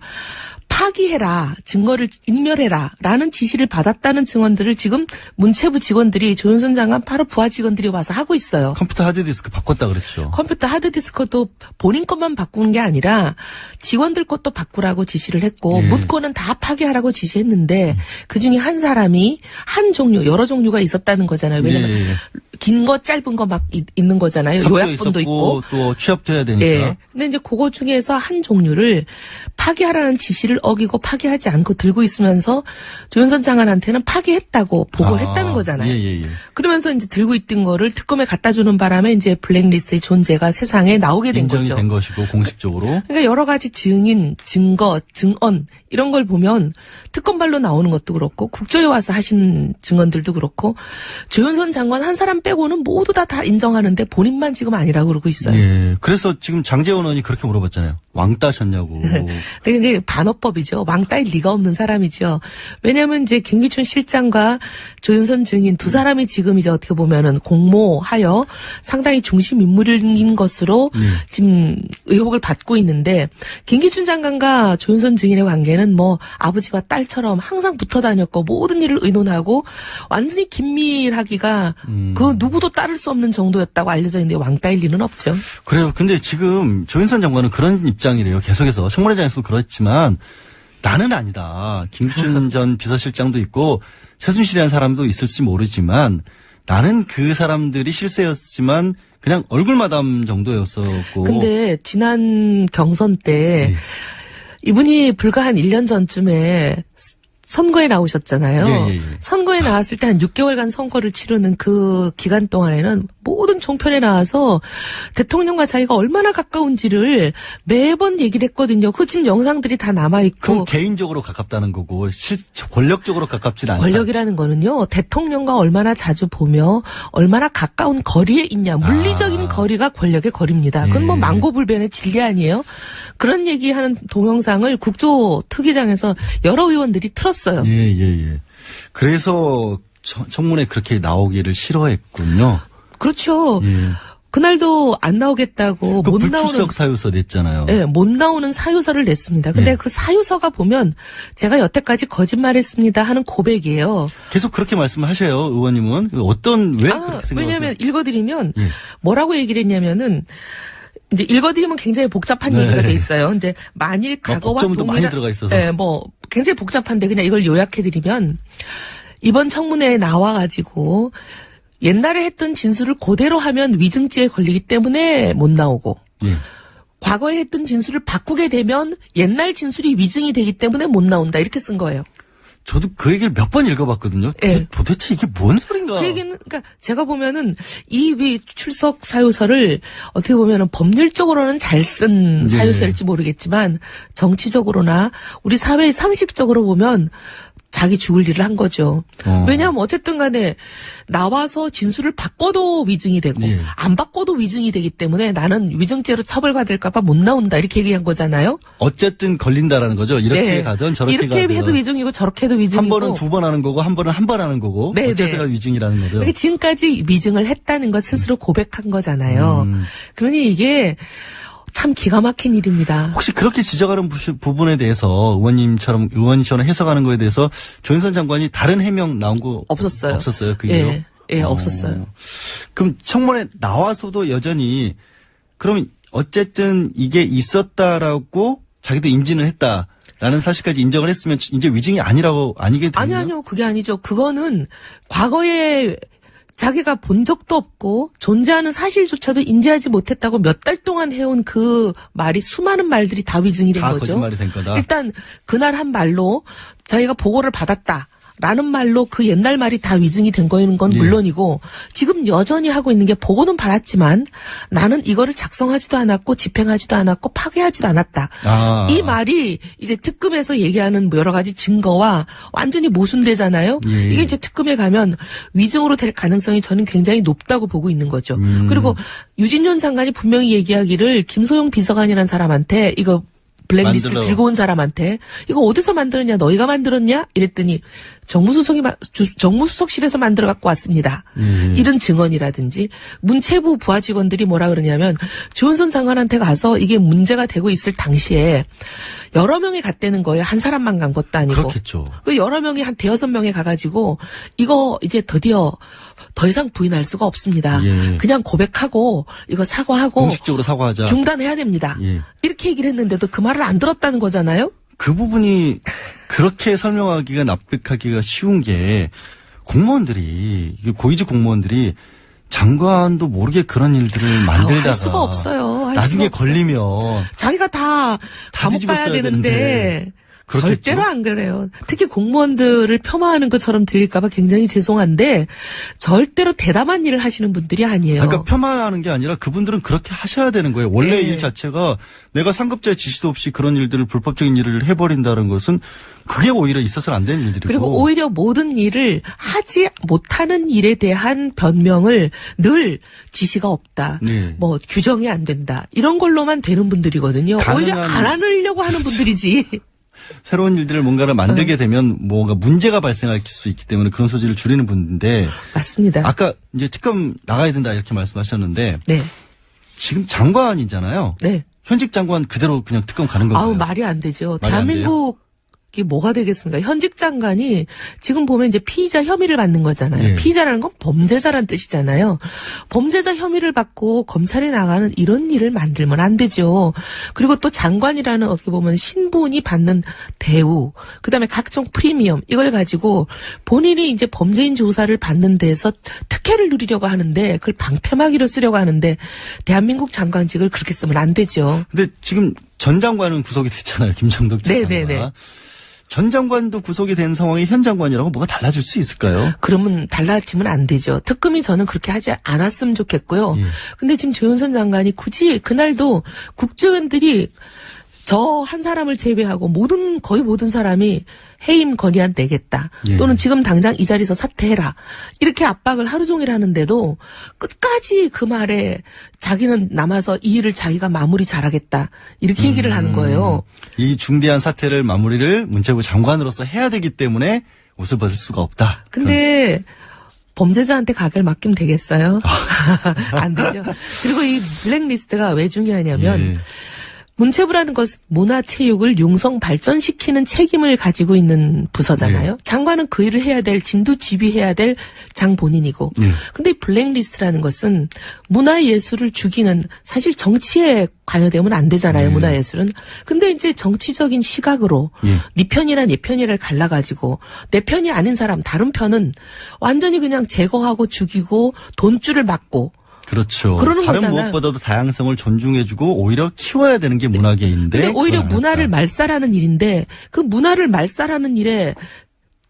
[SPEAKER 4] 파기해라, 증거를 인멸해라 라는 지시를 받았다는 증언들을 지금 문체부 직원들이 조윤선 장관 바로 부하 직원들이 와서 하고 있어요.
[SPEAKER 1] 컴퓨터 하드디스크 바꿨다 그랬죠.
[SPEAKER 4] 컴퓨터 하드디스크도 본인 것만 바꾸는 게 아니라 직원들 것도 바꾸라고 지시를 했고 문건은 다 파기하라고 지시했는데 그중에 한 사람이 한 종류, 여러 종류가 있었다는 거잖아요. 왜냐하면 긴 거 짧은 거 막 있는 거잖아요. 요약본도 있고
[SPEAKER 1] 또 취업돼야 되니까.
[SPEAKER 4] 예. 근데 이제 그거 중에서 한 종류를 파기하라는 지시를 어기고 파기하지 않고 들고 있으면서 조윤선 장관한테는 파기했다고 보고를 했다는 거잖아요.
[SPEAKER 1] 예.
[SPEAKER 4] 그러면서 이제 들고 있던 거를 특검에 갖다 주는 바람에 이제 블랙리스트의 존재가 세상에 나오게 된
[SPEAKER 1] 인정이
[SPEAKER 4] 거죠.
[SPEAKER 1] 된 것이고 공식적으로.
[SPEAKER 4] 그러니까 여러 가지 증인, 증거, 증언 이런 걸 보면 특검발로 나오는 것도 그렇고 국조에 와서 하신 증언들도 그렇고 조윤선 장관 한 사람 빼고는 모두 다 인정하는데 본인만 지금 아니라고 그러고 있어요.
[SPEAKER 1] 예. 그래서 지금 장제원 의원이 그렇게 물어봤잖아요. 왕따셨냐고.
[SPEAKER 4] 근데 이제 반어법이죠. 왕따일 리가 없는 사람이죠. 왜냐하면 이제 김기춘 실장과 조윤선 증인 두 사람이 지금 이제 어떻게 보면은 공모하여 상당히 중심 인물인 것으로 지금 의혹을 받고 있는데 김기춘 장관과 조윤선 증인의 관계는 뭐 아버지와 딸처럼 항상 붙어 다녔고 모든 일을 의논하고 완전히 긴밀하기가 그 누구도 따를 수 없는 정도였다고 알려져 있는데 왕따일 리는 없죠.
[SPEAKER 1] 그래요. 근데 지금 조윤선 장관은 그런 입장이래요. 계속해서 청문회장에서도 그렇지만 나는 아니다. 김기춘 전 비서실장도 있고 최순실이라는 사람도 있을지 모르지만 나는 그 사람들이 실세였지만 그냥 얼굴 마담 정도였었고.
[SPEAKER 4] 근데 지난 경선 때 이분이 불과 한 1년 전쯤에 선거에 나오셨잖아요.
[SPEAKER 1] 예.
[SPEAKER 4] 선거에 나왔을 때 한 6개월간 선거를 치르는 그 기간 동안에는 모든 종편에 나와서 대통령과 자기가 얼마나 가까운지를 매번 얘기를 했거든요. 그 지금 영상들이 다 남아있고.
[SPEAKER 1] 그건 개인적으로 가깝다는 거고 권력적으로 가깝지는 않다.
[SPEAKER 4] 권력이라는 거는요. 대통령과 얼마나 자주 보며 얼마나 가까운 거리에 있냐. 물리적인 거리가 권력의 거리입니다. 그건 뭐 망고불변의 진리 아니에요. 그런 얘기하는 동영상을 국조특위장에서 여러 의원들이 틀었어요.
[SPEAKER 1] 예. 그래서 청문회 그렇게 나오기를 싫어했군요.
[SPEAKER 4] 그렇죠. 그날도 안 나오겠다고
[SPEAKER 1] 그
[SPEAKER 4] 못
[SPEAKER 1] 불출석
[SPEAKER 4] 나오는
[SPEAKER 1] 사유서 냈잖아요.
[SPEAKER 4] 네, 못 나오는 사유서를 냈습니다. 근데 그 사유서가 보면 제가 여태까지 거짓말했습니다 하는 고백이에요.
[SPEAKER 1] 계속 그렇게 말씀하셔요, 의원님은. 왜 그렇게 생각하세요?
[SPEAKER 4] 왜냐하면 읽어드리면 뭐라고 얘기를 했냐면은 이제 읽어드리면 굉장히 복잡한 얘기가 돼 있어요. 이제 만일 과거와
[SPEAKER 1] 법점도 많이 들어가 있어서.
[SPEAKER 4] 네, 뭐 굉장히 복잡한데 그냥 이걸 요약해드리면 이번 청문회에 나와가지고 옛날에 했던 진술을 그대로 하면 위증죄에 걸리기 때문에 못 나오고 과거에 했던 진술을 바꾸게 되면 옛날 진술이 위증이 되기 때문에 못 나온다 이렇게 쓴 거예요.
[SPEAKER 1] 저도 그 얘기를 몇 번 읽어봤거든요. 도대체 이게 뭔 소린가?
[SPEAKER 4] 그 얘기는, 그러니까 제가 보면은 이 출석 사유서를 어떻게 보면은 법률적으로는 잘 쓴 사유서일지 모르겠지만 정치적으로나 우리 사회의 상식적으로 보면 자기 죽을 일을 한 거죠. 왜냐하면 어쨌든 간에 나와서 진술을 바꿔도 위증이 되고 안 바꿔도 위증이 되기 때문에 나는 위증죄로 처벌받을까 봐 못 나온다 이렇게 얘기한 거잖아요.
[SPEAKER 1] 어쨌든 걸린다라는 거죠. 이렇게 가든 저렇게 가든.
[SPEAKER 4] 이렇게 해도 위증이고 저렇게 해도 위증이고.
[SPEAKER 1] 한 번은 2번 하는 거고 한 번은 한 번 하는 거고. 어쨌든 위증이라는 거죠.
[SPEAKER 4] 그러니까 지금까지 위증을 했다는 것 스스로 고백한 거잖아요. 그러니 이게 참 기가 막힌 일입니다.
[SPEAKER 1] 혹시 그렇게 지적하는 부분에 대해서 의원님처럼 해석하는 거에 대해서 조윤선 장관이 다른 해명 나온 거
[SPEAKER 4] 없었어요.
[SPEAKER 1] 없었어요. 그 이후로?
[SPEAKER 4] 없었어요.
[SPEAKER 1] 그럼 청문회 나와서도 여전히 그러면 어쨌든 이게 있었다라고 자기도 인지는 했다라는 사실까지 인정을 했으면 이제 위증이 아니게 되나요?
[SPEAKER 4] 아니요. 그게 아니죠. 그거는 과거에 자기가 본 적도 없고 존재하는 사실조차도 인지하지 못했다고 몇 달 동안 해온 그 말이 수많은 말들이 다 위증이 된
[SPEAKER 1] 다
[SPEAKER 4] 거죠.
[SPEAKER 1] 거짓말이 된 거다.
[SPEAKER 4] 일단 그날 한 말로 자기가 보고를 받았다. 라는 말로 그 옛날 말이 다 위증이 된 거인 건 물론이고 지금 여전히 하고 있는 게 보고는 받았지만 나는 이거를 작성하지도 않았고 집행하지도 않았고 파괴하지도 않았다. 이 말이 이제 특검에서 얘기하는 여러 가지 증거와 완전히 모순되잖아요. 이게 이제 특검에 가면 위증으로 될 가능성이 저는 굉장히 높다고 보고 있는 거죠. 그리고 유진윤 장관이 분명히 얘기하기를 김소영 비서관이라는 사람한테 이거 블랙리스트 들고 온 사람한테 이거 어디서 만들었냐 너희가 만들었냐 이랬더니 정무수석실에서 만들어 갖고 왔습니다. 이런 증언이라든지 문체부 부하 직원들이 뭐라 그러냐면 조윤선 장관한테 가서 이게 문제가 되고 있을 당시에 여러 명이 갔다는 거예요. 한 사람만 간 것도 아니고.
[SPEAKER 1] 그렇겠죠.
[SPEAKER 4] 여러 명이 한 5-6명이 가가지고 이거 이제 드디어 더 이상 부인할 수가 없습니다. 그냥 고백하고 이거 사과하고
[SPEAKER 1] 공식적으로 사과하자.
[SPEAKER 4] 중단해야 됩니다. 이렇게 얘기를 했는데도 그 말을 안 들었다는 거잖아요.
[SPEAKER 1] 그 부분이 그렇게 설명하기가 납득하기가 쉬운 게 공무원들이 고위직 공무원들이 장관도 모르게 그런 일들을 만들다가
[SPEAKER 4] 할 수가 없어요.
[SPEAKER 1] 나중에
[SPEAKER 4] 수가
[SPEAKER 1] 걸리면
[SPEAKER 4] 자기가 다 감옥
[SPEAKER 1] 뒤집어
[SPEAKER 4] 가야 되는데
[SPEAKER 1] 그렇겠죠?
[SPEAKER 4] 절대로 안 그래요. 특히 공무원들을 폄하하는 것처럼 들릴까봐 굉장히 죄송한데 절대로 대담한 일을 하시는 분들이 아니에요.
[SPEAKER 1] 그러니까 폄하하는 게 아니라 그분들은 그렇게 하셔야 되는 거예요. 원래
[SPEAKER 4] 네.
[SPEAKER 1] 일 자체가 내가 상급자의 지시도 없이 그런 일들을 불법적인 일을 해버린다는 것은 그게 오히려 있어서는 안 되는 일들이고.
[SPEAKER 4] 그리고 오히려 모든 일을 하지 못하는 일에 대한 변명을 늘 지시가 없다.
[SPEAKER 1] 네.
[SPEAKER 4] 뭐 규정이 안 된다. 이런 걸로만 되는 분들이거든요. 오히려 안 하려고 하는 분들이지.
[SPEAKER 1] 새로운 일들을 뭔가를 만들게 되면 뭔가 문제가 발생할 수 있기 때문에 그런 소지를 줄이는 분인데.
[SPEAKER 4] 맞습니다.
[SPEAKER 1] 아까 이제 특검 나가야 된다 이렇게 말씀하셨는데.
[SPEAKER 4] 네.
[SPEAKER 1] 지금 장관이잖아요.
[SPEAKER 4] 네.
[SPEAKER 1] 현직 장관 그대로 그냥 특검 가는 건가요?
[SPEAKER 4] 아우, 말이 안 되죠.
[SPEAKER 1] 말이 안
[SPEAKER 4] 대한민국이 뭐가 되겠습니까? 현직 장관이 지금 보면 이제 피의자 혐의를 받는 거잖아요.
[SPEAKER 1] 예.
[SPEAKER 4] 피의자라는 건 범죄자란 뜻이잖아요. 범죄자 혐의를 받고 검찰에 나가는 이런 일을 만들면 안 되죠. 그리고 또 장관이라는 어떻게 보면 신분이 받는 대우, 그다음에 각종 프리미엄 이걸 가지고 본인이 이제 범죄인 조사를 받는 데서 특혜를 누리려고 하는데 그걸 방패막이로 쓰려고 하는데 대한민국 장관직을 그렇게 쓰면 안 되죠.
[SPEAKER 1] 근데 지금 전 장관은 구속이 됐잖아요. 김정덕 전 장관.
[SPEAKER 4] 네네네.
[SPEAKER 1] 전 장관도 구속이 된 상황이 현 장관이라고 뭐가 달라질 수 있을까요?
[SPEAKER 4] 그러면 달라지면 안 되죠. 특검이 저는 그렇게 하지 않았으면 좋겠고요.
[SPEAKER 1] 예.
[SPEAKER 4] 근데 지금 조윤선 장관이 굳이 그날도 국회의원들이 저 한 사람을 제외하고 거의 모든 사람이 해임 건의안 내겠다.
[SPEAKER 1] 예.
[SPEAKER 4] 또는 지금 당장 이 자리에서 사퇴해라. 이렇게 압박을 하루 종일 하는데도 끝까지 그 말에 자기는 남아서 이 일을 자기가 마무리 잘하겠다. 이렇게 얘기를 하는 거예요.
[SPEAKER 1] 이 중대한 사태를 마무리를 문체부 장관으로서 해야 되기 때문에 옷을 벗을 수가 없다.
[SPEAKER 4] 근데 범죄자한테 가게를 맡기면 되겠어요? 안 되죠. 그리고 이 블랙리스트가 왜 중요하냐면
[SPEAKER 1] 예.
[SPEAKER 4] 문체부라는 것은 문화체육을 융성 발전시키는 책임을 가지고 있는 부서잖아요.
[SPEAKER 1] 네.
[SPEAKER 4] 장관은 그 일을 해야 될 진두지휘해야 될 장 본인이고.
[SPEAKER 1] 네.
[SPEAKER 4] 근데 이 블랙리스트라는 것은 문화예술을 죽이는 사실 정치에 관여되면 안 되잖아요.
[SPEAKER 1] 네.
[SPEAKER 4] 문화예술은. 근데 이제 정치적인 시각으로
[SPEAKER 1] 예.
[SPEAKER 4] 네 편이나 내 편이를 갈라가지고 내 편이 아닌 사람 다른 편은 완전히 그냥 제거하고 죽이고 돈줄을 막고
[SPEAKER 1] 그렇죠.
[SPEAKER 4] 그러는
[SPEAKER 1] 다른
[SPEAKER 4] 거잖아요.
[SPEAKER 1] 무엇보다도 다양성을 존중해주고 오히려 키워야 되는 게 문화계인데.
[SPEAKER 4] 근데 오히려
[SPEAKER 1] 그건 안
[SPEAKER 4] 문화를
[SPEAKER 1] 했다.
[SPEAKER 4] 말살하는 일인데 그 문화를 말살하는 일에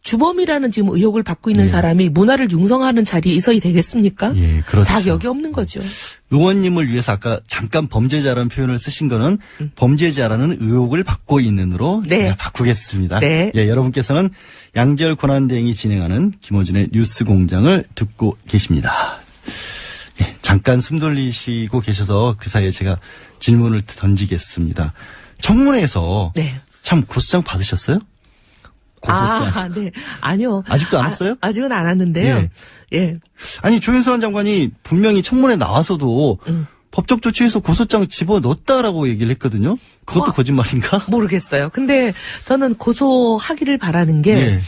[SPEAKER 4] 주범이라는 지금 의혹을 받고 있는
[SPEAKER 1] 예.
[SPEAKER 4] 사람이 문화를 융성하는 자리에 있어야 되겠습니까?
[SPEAKER 1] 예, 그렇죠.
[SPEAKER 4] 자격이 없는 거죠.
[SPEAKER 1] 의원님을 위해서 아까 잠깐 범죄자라는 표현을 쓰신 거는 범죄자라는 의혹을 받고 있는으로
[SPEAKER 4] 네.
[SPEAKER 1] 제가 바꾸겠습니다.
[SPEAKER 4] 네.
[SPEAKER 1] 예, 여러분께서는 양지열 권한대행이 진행하는 김호준의 뉴스공장을 듣고 계십니다. 예, 잠깐 숨 돌리시고 계셔서 그 사이에 제가 질문을 던지겠습니다. 청문회에서
[SPEAKER 4] 네.
[SPEAKER 1] 참 고소장 받으셨어요? 고소장.
[SPEAKER 4] 네. 아니요.
[SPEAKER 1] 아직도 안 왔어요?
[SPEAKER 4] 아직은 안 왔는데요. 예.
[SPEAKER 1] 아니 조윤선 장관이 분명히 청문회 나와서도 법적 조치에서 고소장 집어넣었다라고 얘기를 했거든요. 그것도 거짓말인가?
[SPEAKER 4] 모르겠어요. 근데 저는 고소하기를 바라는 게
[SPEAKER 1] 예.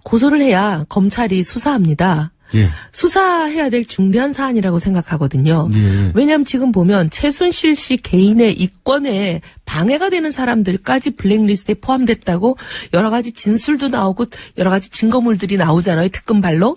[SPEAKER 4] 고소를 해야 검찰이 수사합니다.
[SPEAKER 1] 예.
[SPEAKER 4] 수사해야 될 중대한 사안이라고 생각하거든요.
[SPEAKER 1] 예.
[SPEAKER 4] 왜냐하면 지금 보면 최순실 씨 개인의 이권에 방해가 되는 사람들까지 블랙리스트에 포함됐다고 여러 가지 진술도 나오고 여러 가지 증거물들이 나오잖아요. 특검발로.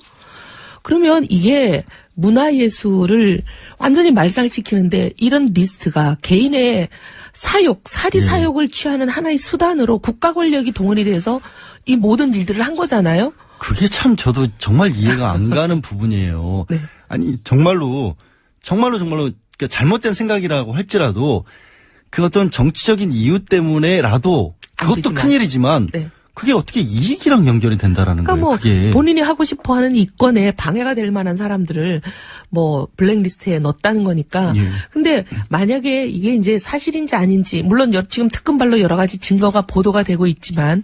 [SPEAKER 4] 그러면 이게 문화예술을 완전히 말살시키는데 이런 리스트가 개인의 사욕, 사리사욕을 취하는 하나의 수단으로 국가 권력이 동원이 돼서 이 모든 일들을 한 거잖아요.
[SPEAKER 1] 그게 참 저도 정말 이해가 안 가는 부분이에요.
[SPEAKER 4] 네.
[SPEAKER 1] 아니 정말로 그러니까 잘못된 생각이라고 할지라도 그 어떤 정치적인 이유 때문에라도
[SPEAKER 4] 안
[SPEAKER 1] 그것도
[SPEAKER 4] 되지만.
[SPEAKER 1] 큰일이지만
[SPEAKER 4] 네.
[SPEAKER 1] 그게 어떻게 이익이랑 연결이 된다라는
[SPEAKER 4] 그러니까
[SPEAKER 1] 거예요.
[SPEAKER 4] 뭐
[SPEAKER 1] 그게.
[SPEAKER 4] 본인이 하고 싶어하는 이권에 방해가 될 만한 사람들을 뭐 블랙리스트에 넣었다는 거니까.
[SPEAKER 1] 예.
[SPEAKER 4] 근데 만약에 이게 이제 사실인지 아닌지 물론 지금 특검발로 여러 가지 증거가 보도가 되고 있지만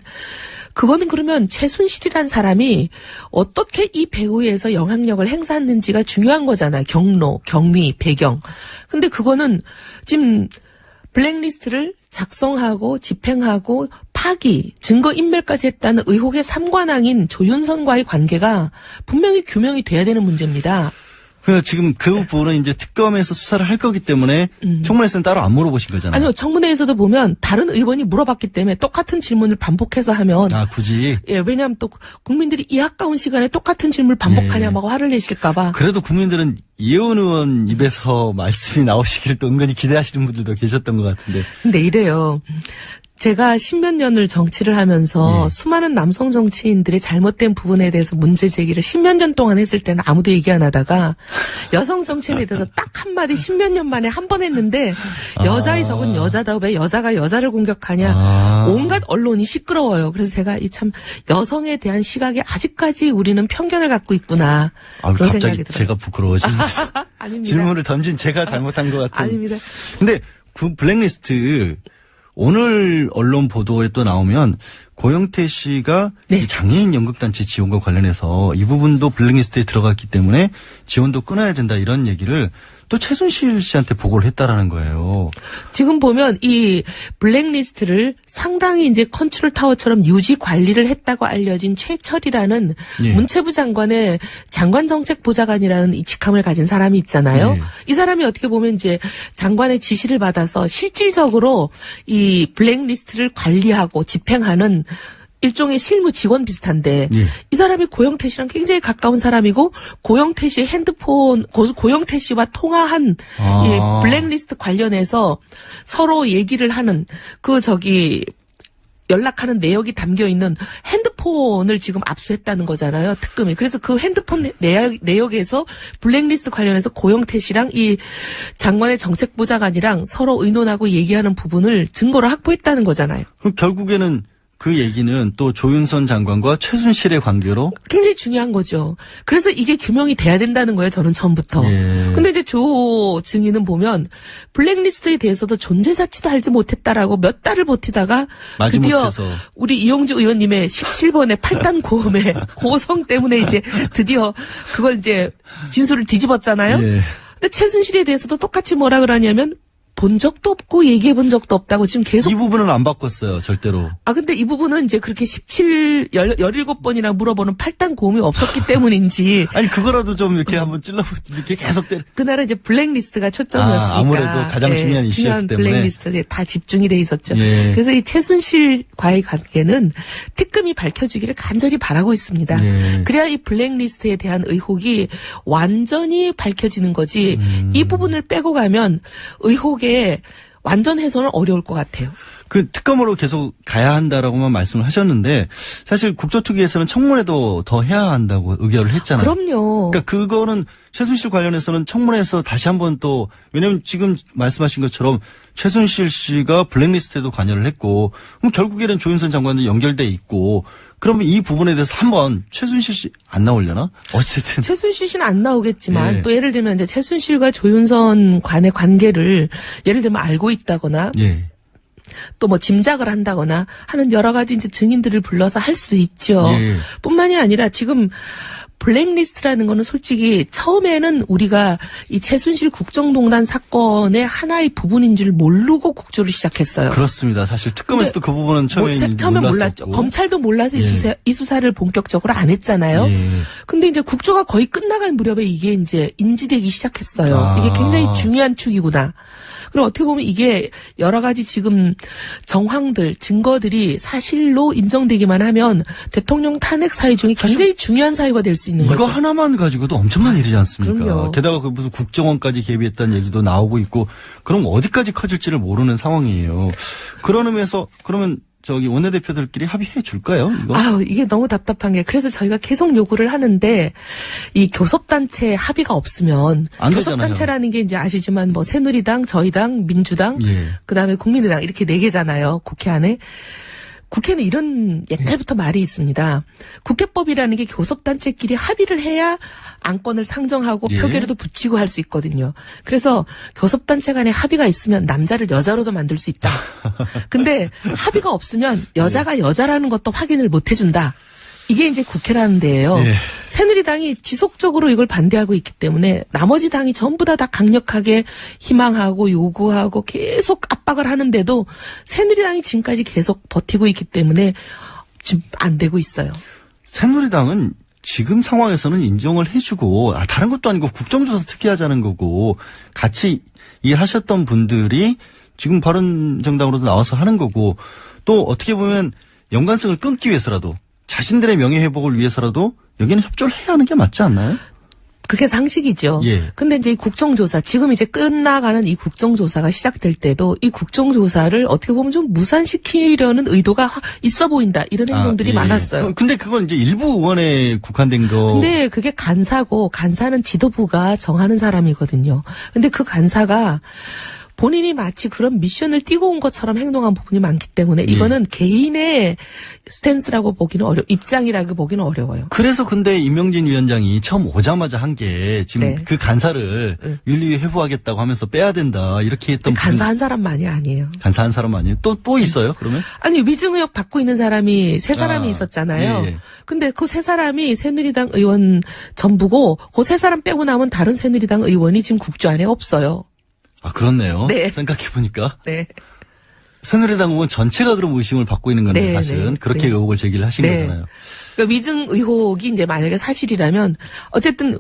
[SPEAKER 4] 그거는 그러면 최순실이란 사람이 어떻게 이 배후에서 영향력을 행사했는지가 중요한 거잖아요. 경로, 경위, 배경. 근데 그거는 지금 블랙리스트를 작성하고 집행하고 파기, 증거인멸까지 했다는 의혹의 삼관왕인 조윤선과의 관계가 분명히 규명이 돼야 되는 문제입니다.
[SPEAKER 1] 그래서 지금 그 부분은 이제 특검에서 수사를 할 거기 때문에 청문회에서는 따로 안 물어보신 거잖아요.
[SPEAKER 4] 아니요, 청문회에서도 보면 다른 의원이 물어봤기 때문에 똑같은 질문을 반복해서 하면.
[SPEAKER 1] 굳이?
[SPEAKER 4] 예, 왜냐하면 또 국민들이 이 아까운 시간에 똑같은 질문을 반복하냐 막 화를 내실까봐.
[SPEAKER 1] 그래도 국민들은 이혜원 의원 입에서 말씀이 나오시기를 또 은근히 기대하시는 분들도 계셨던 것 같은데.
[SPEAKER 4] 근데 이래요. 제가 십몇 년을 정치를 하면서 수많은 남성 정치인들의 잘못된 부분에 대해서 문제 제기를 십몇 년 동안 했을 때는 아무도 얘기 안 하다가 여성 정치인에 대해서 딱 한마디 십몇 년 만에 한 번 했는데 여자의 적은 여자다. 왜 여자가 여자를 공격하냐. 온갖 언론이 시끄러워요. 그래서 제가 이 참 여성에 대한 시각에 아직까지 우리는 편견을 갖고 있구나. 그런
[SPEAKER 1] 갑자기
[SPEAKER 4] 생각이 들어요.
[SPEAKER 1] 제가 부끄러워지는데.
[SPEAKER 4] 아닙니다.
[SPEAKER 1] 질문을 던진 제가 잘못한 것 같은.
[SPEAKER 4] 아닙니다.
[SPEAKER 1] 근데 그 블랙리스트 오늘 언론 보도에 또 나오면 고영태 씨가 이 장애인 연극단체 지원과 관련해서 이 부분도 블랙리스트에 들어갔기 때문에 지원도 끊어야 된다 이런 얘기를 또 최순실 씨한테 보고를 했다라는 거예요.
[SPEAKER 4] 지금 보면 이 블랙리스트를 상당히 이제 컨트롤 타워처럼 유지 관리를 했다고 알려진 최철이라는 문체부 장관의 장관정책보좌관이라는 이 직함을 가진 사람이 있잖아요. 이 사람이 어떻게 보면 이제 장관의 지시를 받아서 실질적으로 이 블랙리스트를 관리하고 집행하는 일종의 실무 직원 비슷한데 이 사람이 고영태 씨랑 굉장히 가까운 사람이고 고영태 씨의 핸드폰 고영태 씨와 통화한 이 블랙리스트 관련해서 서로 얘기를 하는 연락하는 내역이 담겨 있는 핸드폰을 지금 압수했다는 거잖아요. 특검이. 그래서 그 핸드폰 내역에서 블랙리스트 관련해서 고영태 씨랑 이 장관의 정책보좌관이랑 서로 의논하고 얘기하는 부분을 증거로 확보했다는 거잖아요.
[SPEAKER 1] 그럼 결국에는 그 얘기는 또 조윤선 장관과 최순실의 관계로
[SPEAKER 4] 굉장히 중요한 거죠. 그래서 이게 규명이 돼야 된다는 거예요. 저는 처음부터. 근데 이제 조 증인은 보면 블랙리스트에 대해서도 존재 자체도 알지 못했다라고 몇 달을 버티다가 드디어 우리 이용주 의원님의 17번의 8단 고음의 고성 때문에 이제 드디어 그걸 이제 진술을 뒤집었잖아요. 근데 최순실에 대해서도 똑같이 뭐라 그러냐면 본 적도 없고 얘기해 본 적도 없다고 지금 계속.
[SPEAKER 1] 이 부분은 안 바꿨어요, 절대로.
[SPEAKER 4] 근데 이 부분은 이제 그렇게 17번이나 물어보는 8단 고음이 없었기 때문인지.
[SPEAKER 1] 아니, 그거라도 좀 이렇게 한번 이렇게 계속
[SPEAKER 4] 그날은 이제 블랙리스트가 초점이었으니까.
[SPEAKER 1] 아무래도 가장 중요한 이슈였기 때문에.
[SPEAKER 4] 블랙리스트에 다 집중이 돼 있었죠. 그래서 이 최순실과의 관계는 특검이 밝혀주기를 간절히 바라고 있습니다. 그래야 이 블랙리스트에 대한 의혹이 완전히 밝혀지는 거지. 이 부분을 빼고 가면 의혹에 완전 해소는 어려울 것 같아요.
[SPEAKER 1] 그 특검으로 계속 가야 한다라고만 말씀을 하셨는데 사실 국조특위에서는 청문회도 더 해야 한다고 의결을 했잖아요.
[SPEAKER 4] 그럼요.
[SPEAKER 1] 그러니까 그거는 최순실 관련해서는 청문회에서 다시 한번 또 왜냐하면 지금 말씀하신 것처럼 최순실 씨가 블랙리스트에도 관여를 했고 그럼 결국에는 조윤선 장관도 연결돼 있고 그러면 이 부분에 대해서 한번 최순실 씨 안 나오려나? 어쨌든
[SPEAKER 4] 최순실 씨는 안 나오겠지만 또 예를 들면 이제 최순실과 조윤선 관의 관계를 예를 들면 알고 있다거나 또 뭐 짐작을 한다거나 하는 여러 가지 이제 증인들을 불러서 할 수도 있죠. 뿐만이 아니라 지금 블랙리스트라는 거는 솔직히 처음에는 우리가 이 최순실 국정농단 사건의 하나의 부분인 줄 모르고 국조를 시작했어요.
[SPEAKER 1] 그렇습니다. 사실 특검에서도 그 부분은 처음에
[SPEAKER 4] 몰랐죠. 검찰도 몰라서 이 수사를 본격적으로 안 했잖아요. 근데 이제 국조가 거의 끝나갈 무렵에 이게 이제 인지되기 시작했어요. 이게 굉장히 중요한 축이구나. 그리고 어떻게 보면 이게 여러 가지 지금 정황들, 증거들이 사실로 인정되기만 하면 대통령 탄핵 사유 중에 굉장히 중요한 사유가 될 수 있는 거죠.
[SPEAKER 1] 이거 하나만 가지고도 엄청난 일이지 않습니까?
[SPEAKER 4] 그럼요.
[SPEAKER 1] 게다가 그 무슨 국정원까지 개입했다는 얘기도 나오고 있고 그럼 어디까지 커질지를 모르는 상황이에요. 그런 의미에서 그러면 원내대표들끼리 합의해 줄까요?
[SPEAKER 4] 이게 너무 답답한 게 그래서 저희가 계속 요구를 하는데 이 교섭단체 합의가 없으면 교섭단체라는 게 이제 아시지만 뭐 새누리당, 저희당, 민주당, 그다음에 국민의당 이렇게 4개잖아요. 국회 안에. 국회는 이런 옛날부터 말이 있습니다. 국회법이라는 게 교섭단체끼리 합의를 해야 안건을 상정하고 표결에도 붙이고 할 수 있거든요. 그래서 교섭단체 간에 합의가 있으면 남자를 여자로도 만들 수 있다. 근데 합의가 없으면 여자가 여자라는 것도 확인을 못 해준다. 이게 이제 국회라는 데예요. 새누리당이 지속적으로 이걸 반대하고 있기 때문에 나머지 당이 전부 다 강력하게 희망하고 요구하고 계속 압박을 하는데도 새누리당이 지금까지 계속 버티고 있기 때문에 지금 안 되고 있어요.
[SPEAKER 1] 새누리당은 지금 상황에서는 인정을 해주고 다른 것도 아니고 국정조사 특위하자는 거고 같이 일하셨던 분들이 지금 바른정당으로도 나와서 하는 거고 또 어떻게 보면 연관성을 끊기 위해서라도 자신들의 명예회복을 위해서라도 여기는 협조를 해야 하는 게 맞지 않나요?
[SPEAKER 4] 그게 상식이죠.
[SPEAKER 1] 예.
[SPEAKER 4] 근데 이제 이 국정조사, 지금 이제 끝나가는 이 국정조사가 시작될 때도 이 국정조사를 어떻게 보면 좀 무산시키려는 의도가 있어 보인다. 이런 행동들이 많았어요.
[SPEAKER 1] 근데 그건 이제 일부 의원에 국한된 거.
[SPEAKER 4] 근데 그게 간사고, 간사는 지도부가 정하는 사람이거든요. 근데 그 간사가 본인이 마치 그런 미션을 띄고 온 것처럼 행동한 부분이 많기 때문에 이거는 개인의 스탠스라고 보기는 입장이라고 보기는 어려워요.
[SPEAKER 1] 그래서 근데 임명진 위원장이 처음 오자마자 한 게 지금 그 간사를 윤리 회부하겠다고 하면서 빼야 된다 이렇게 했던
[SPEAKER 4] 간사 한 사람만이 아니에요.
[SPEAKER 1] 간사 한 사람 아니에요? 또 있어요? 그러면?
[SPEAKER 4] 아니 위증 의혹 받고 있는 사람이 세 사람이 있었잖아요.
[SPEAKER 1] 예.
[SPEAKER 4] 근데 그 세 사람이 새누리당 의원 전부고 그 세 사람 빼고 나면 다른 새누리당 의원이 지금 국조 안에 없어요.
[SPEAKER 1] 아, 그렇네요.
[SPEAKER 4] 네.
[SPEAKER 1] 생각해보니까.
[SPEAKER 4] 네.
[SPEAKER 1] 새누리당 의원 전체가 그럼 의심을 받고 있는 건데,
[SPEAKER 4] 네,
[SPEAKER 1] 사실은.
[SPEAKER 4] 네,
[SPEAKER 1] 그렇게
[SPEAKER 4] 네.
[SPEAKER 1] 의혹을 제기를 하신
[SPEAKER 4] 네.
[SPEAKER 1] 거잖아요.
[SPEAKER 4] 그러니까 위증 의혹이 이제 만약에 사실이라면 어쨌든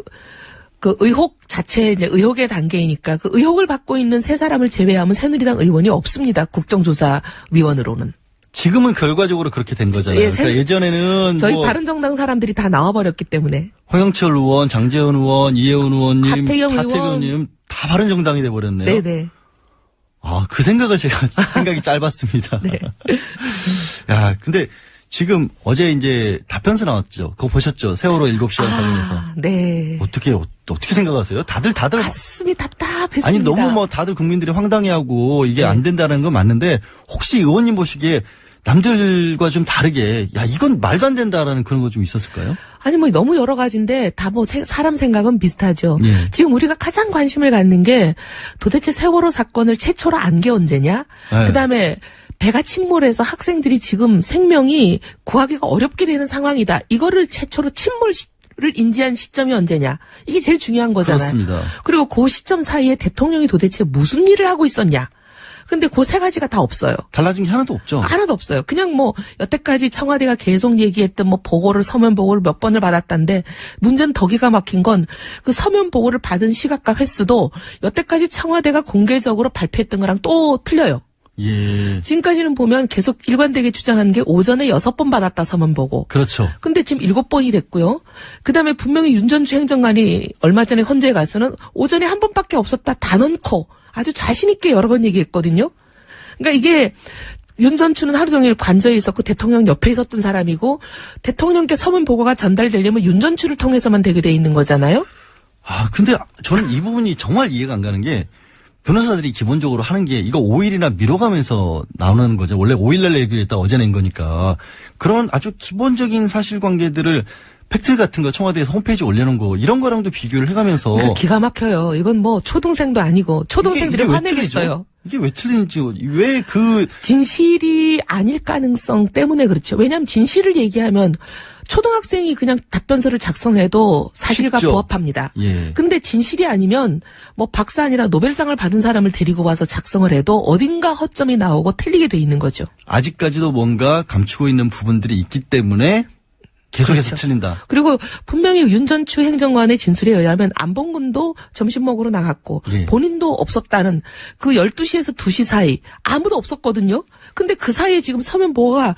[SPEAKER 4] 그 의혹 자체 이제 의혹의 단계이니까 그 의혹을 받고 있는 세 사람을 제외하면 새누리당 의원이 없습니다. 국정조사위원으로는.
[SPEAKER 1] 지금은 결과적으로 그렇게 된 거잖아요.
[SPEAKER 4] 예,
[SPEAKER 1] 그러니까 예전에는
[SPEAKER 4] 저희 바른정당 사람들이 다 나와버렸기 때문에.
[SPEAKER 1] 홍영철 의원, 장재원 의원, 이혜원 의원님,
[SPEAKER 4] 하태경
[SPEAKER 1] 의원님 다 바른정당이 돼버렸네요.
[SPEAKER 4] 네네.
[SPEAKER 1] 아, 그 생각을 제가 생각이 짧았습니다.
[SPEAKER 4] 네.
[SPEAKER 1] 야, 근데 지금 어제 이제 답변서 나왔죠. 그거 보셨죠? 세월호 7시간 관련해서.
[SPEAKER 4] 네.
[SPEAKER 1] 어떻게 생각하세요? 다들
[SPEAKER 4] 가슴이 답답했습니다.
[SPEAKER 1] 아니 너무 뭐 다들 국민들이 황당해하고 이게 안 된다는 건 맞는데 혹시 의원님 보시기에 남들과 좀 다르게 야 이건 말도 안 된다라는 그런 거 좀 있었을까요?
[SPEAKER 4] 아니 뭐 너무 여러 가지인데 다 뭐 사람 생각은 비슷하죠.
[SPEAKER 1] 예.
[SPEAKER 4] 지금 우리가 가장 관심을 갖는 게 도대체 세월호 사건을 최초로 안 게 언제냐?
[SPEAKER 1] 네.
[SPEAKER 4] 그다음에 배가 침몰해서 학생들이 지금 생명이 구하기가 어렵게 되는 상황이다. 이거를 최초로 침몰을 인지한 시점이 언제냐? 이게 제일 중요한 거잖아요.
[SPEAKER 1] 그렇습니다.
[SPEAKER 4] 그리고 그 시점 사이에 대통령이 도대체 무슨 일을 하고 있었냐? 근데 그 세 가지가 다 없어요.
[SPEAKER 1] 달라진 게 하나도 없죠.
[SPEAKER 4] 하나도 없어요. 그냥 뭐 여태까지 청와대가 계속 얘기했던 뭐 보고를 서면 보고를 몇 번을 받았다는데 문제는 더 기가 막힌 건 그 서면 보고를 받은 시각과 횟수도 여태까지 청와대가 공개적으로 발표했던 거랑 또 틀려요.
[SPEAKER 1] 예.
[SPEAKER 4] 지금까지는 보면 계속 일관되게 주장한 게 오전에 6번 받았다 서면 보고.
[SPEAKER 1] 그렇죠.
[SPEAKER 4] 근데 지금 7번이 됐고요. 그다음에 분명히 윤전추 행정관이 얼마 전에 헌재에 가서는 오전에 한 번밖에 없었다 다 넣고 아주 자신 있게 여러 번 얘기했거든요. 그러니까 이게 윤전추는 하루 종일 관저에 있었고 대통령 옆에 있었던 사람이고 대통령께 서면 보고가 전달되려면 윤전추를 통해서만 되게 돼 있는 거잖아요.
[SPEAKER 1] 아, 근데 저는 이 부분이 정말 이해가 안 가는 게 변호사들이 기본적으로 하는 게 이거 5일이나 미뤄가면서 나오는 거죠. 원래 5일날 얘기를 했다 어제 낸 거니까. 그런 아주 기본적인 사실관계들을 팩트 같은 거 청와대에서 홈페이지에 올려놓은 거 이런 거랑도 비교를 해가면서.
[SPEAKER 4] 그러니까 기가 막혀요. 이건 뭐 초등생도 아니고 초등생들이
[SPEAKER 1] 이게
[SPEAKER 4] 화내겠어요.
[SPEAKER 1] 이게 왜 틀린지 왜 그
[SPEAKER 4] 진실이 아닐 가능성 때문에 그렇죠. 왜냐하면 진실을 얘기하면 초등학생이 그냥 답변서를 작성해도 사실과
[SPEAKER 1] 쉽죠.
[SPEAKER 4] 부합합니다.
[SPEAKER 1] 예.
[SPEAKER 4] 근데 진실이 아니면 뭐 박사 아니라 노벨상을 받은 사람을 데리고 와서 작성을 해도 어딘가 허점이 나오고 틀리게 돼 있는 거죠.
[SPEAKER 1] 아직까지도 뭔가 감추고 있는 부분들이 있기 때문에 계속해서
[SPEAKER 4] 그렇죠.
[SPEAKER 1] 틀린다.
[SPEAKER 4] 그리고 분명히 윤전추 행정관의 진술에 의하면 안봉근도 점심 먹으러 나갔고
[SPEAKER 1] 예.
[SPEAKER 4] 본인도 없었다는 그 12시에서 2시 사이 아무도 없었거든요. 근데 그 사이에 지금 서면 보고가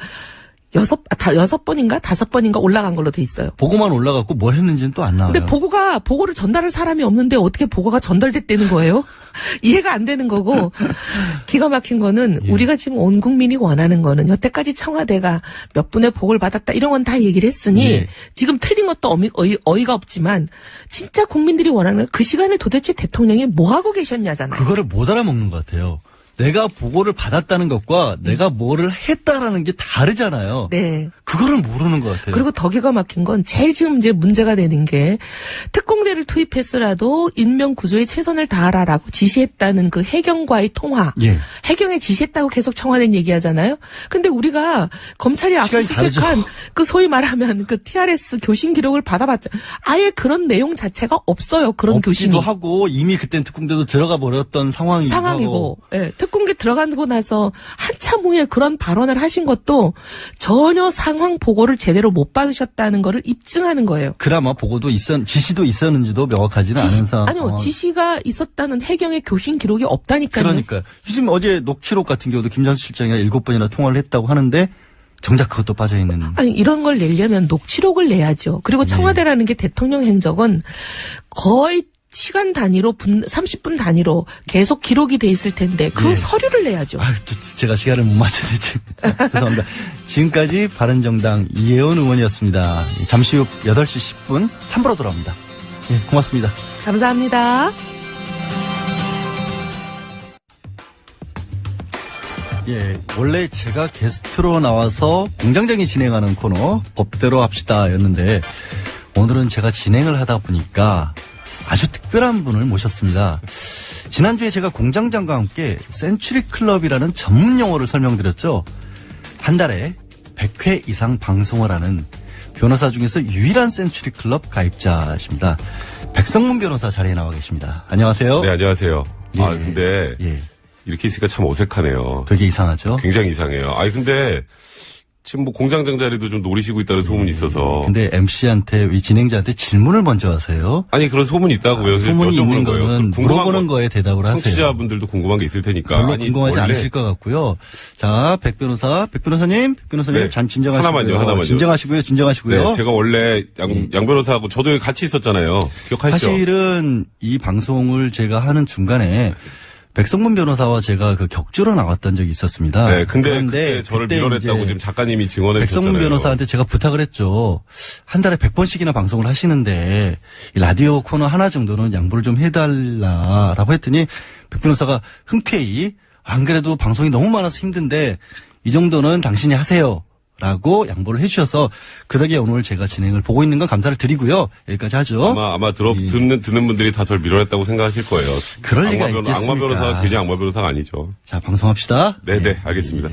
[SPEAKER 4] 6번인가 5번인가 올라간 걸로 돼 있어요.
[SPEAKER 1] 보고만 올라갔고 뭘 했는지는 또 안 나와요.
[SPEAKER 4] 근데 보고를 전달할 사람이 없는데 어떻게 보고가 전달됐다는 거예요? 이해가 안 되는 거고 기가 막힌 거는
[SPEAKER 1] 예.
[SPEAKER 4] 우리가 지금 온 국민이 원하는 거는 여태까지 청와대가 몇 분의 보고를 받았다 이런 건 다 얘기를 했으니
[SPEAKER 1] 예.
[SPEAKER 4] 지금 틀린 것도 어이가 없지만 진짜 국민들이 원하는 건 그 시간에 도대체 대통령이 뭐 하고 계셨냐잖아요.
[SPEAKER 1] 그거를 못 알아먹는 것 같아요. 내가 보고를 받았다는 것과 내가 뭐를 했다라는 게 다르잖아요.
[SPEAKER 4] 네.
[SPEAKER 1] 그거를 모르는 것 같아요.
[SPEAKER 4] 그리고 더 기가 막힌 건 제일 지금 이제 문제가 되는 게 특공대를 투입했으라도 인명 구조에 최선을 다하라라고 지시했다는 그 해경과의 통화.
[SPEAKER 1] 예.
[SPEAKER 4] 해경에 지시했다고 계속 청와대는 얘기하잖아요. 근데 우리가 검찰이 압수수색한 그 소위 말하면 그 TRS 교신 기록을 받아봤자 아예 그런 내용 자체가 없어요. 그런
[SPEAKER 1] 없기도
[SPEAKER 4] 교신이.
[SPEAKER 1] 하고 이미 그땐 특공대도 들어가 버렸던 상황이고.
[SPEAKER 4] 예. 특공대 들어가고 나서 한참 후에 그런 발언을 하신 것도 전혀 상황 보고를 제대로 못 받으셨다는 거를 입증하는 거예요.
[SPEAKER 1] 그나마 보고도 지시도 있었는지도 명확하지는 않은 상황.
[SPEAKER 4] 아니요, 지시가 있었다는 해경의 교신 기록이 없다니까요.
[SPEAKER 1] 그러니까 지금 어제 녹취록 같은 경우도 김장수 실장이랑 7번이나 통화를 했다고 하는데 정작 그것도 빠져있는.
[SPEAKER 4] 아니, 이런 걸 내려면 녹취록을 내야죠. 그리고 청와대라는 게 대통령 행적은 거의 시간 단위로 30분 단위로 계속 기록이 돼 있을 텐데 그 서류를 내야죠.
[SPEAKER 1] 제가 시간을 못 맞춰야 되지. 죄송합니다. 지금까지 바른정당 이혜원 의원이었습니다. 잠시 후 8시 10분 3부로 돌아옵니다. 예, 고맙습니다.
[SPEAKER 4] 감사합니다.
[SPEAKER 1] 예, 원래 제가 게스트로 나와서 공장장이 진행하는 코너 법대로 합시다였는데 오늘은 제가 진행을 하다 보니까 아주 특별한 분을 모셨습니다. 지난주에 제가 공장장과 함께 센츄리 클럽이라는 전문 용어를 설명드렸죠. 한 달에 100회 이상 방송을 하는 변호사 중에서 유일한 센츄리 클럽 가입자십니다. 백성문 변호사 자리에 나와 계십니다. 안녕하세요.
[SPEAKER 5] 네, 안녕하세요.
[SPEAKER 1] 예.
[SPEAKER 5] 근데 이렇게 있으니까 참 어색하네요.
[SPEAKER 1] 되게 이상하죠?
[SPEAKER 5] 굉장히 이상해요. 근데 지금 뭐 공장장 자리도 좀 노리시고 있다는 소문이 있어서.
[SPEAKER 1] 근데 MC한테, 이 진행자한테 질문을 먼저 하세요.
[SPEAKER 5] 아니, 그런 소문이 있다고요.
[SPEAKER 1] 소문이 있는 거는 물어보는 거에 대답을 하세요.
[SPEAKER 5] 청취자분들도 궁금한 게 있을 테니까.
[SPEAKER 1] 별로 궁금하지 않으실 것 같고요. 자, 백 변호사님
[SPEAKER 5] 네.
[SPEAKER 1] 진정하시고요.
[SPEAKER 5] 하나만요.
[SPEAKER 1] 진정하시고요.
[SPEAKER 5] 네, 제가 원래 양 변호사하고 저도 같이 있었잖아요. 기억하시죠?
[SPEAKER 1] 사실은 이 방송을 제가 하는 중간에 백성문 변호사와 제가 그 격주로 나왔던 적이 있었습니다.
[SPEAKER 5] 네, 근데 그때 저를 밀어냈다고 지금 작가님이 증언해 주셨잖아요.
[SPEAKER 1] 백성문 변호사한테 제가 부탁을 했죠. 한 달에 100번씩이나 방송을 하시는데 이 라디오 코너 하나 정도는 양보를 좀 해달라라고 했더니 백 변호사가 흔쾌히 안 그래도 방송이 너무 많아서 힘든데 이 정도는 당신이 하세요. 라고 양보를 해주셔서 그 덕에 오늘 제가 진행을 보고 있는 건 감사를 드리고요. 여기까지 하죠.
[SPEAKER 5] 아마 듣는 분들이 다 저를 밀어냈다고 생각하실 거예요.
[SPEAKER 1] 그럴 리가 있겠습니까?
[SPEAKER 5] 악마 변호사가 괜히 악마 변호사가 아니죠.
[SPEAKER 1] 자, 방송합시다.
[SPEAKER 5] 네, 알겠습니다.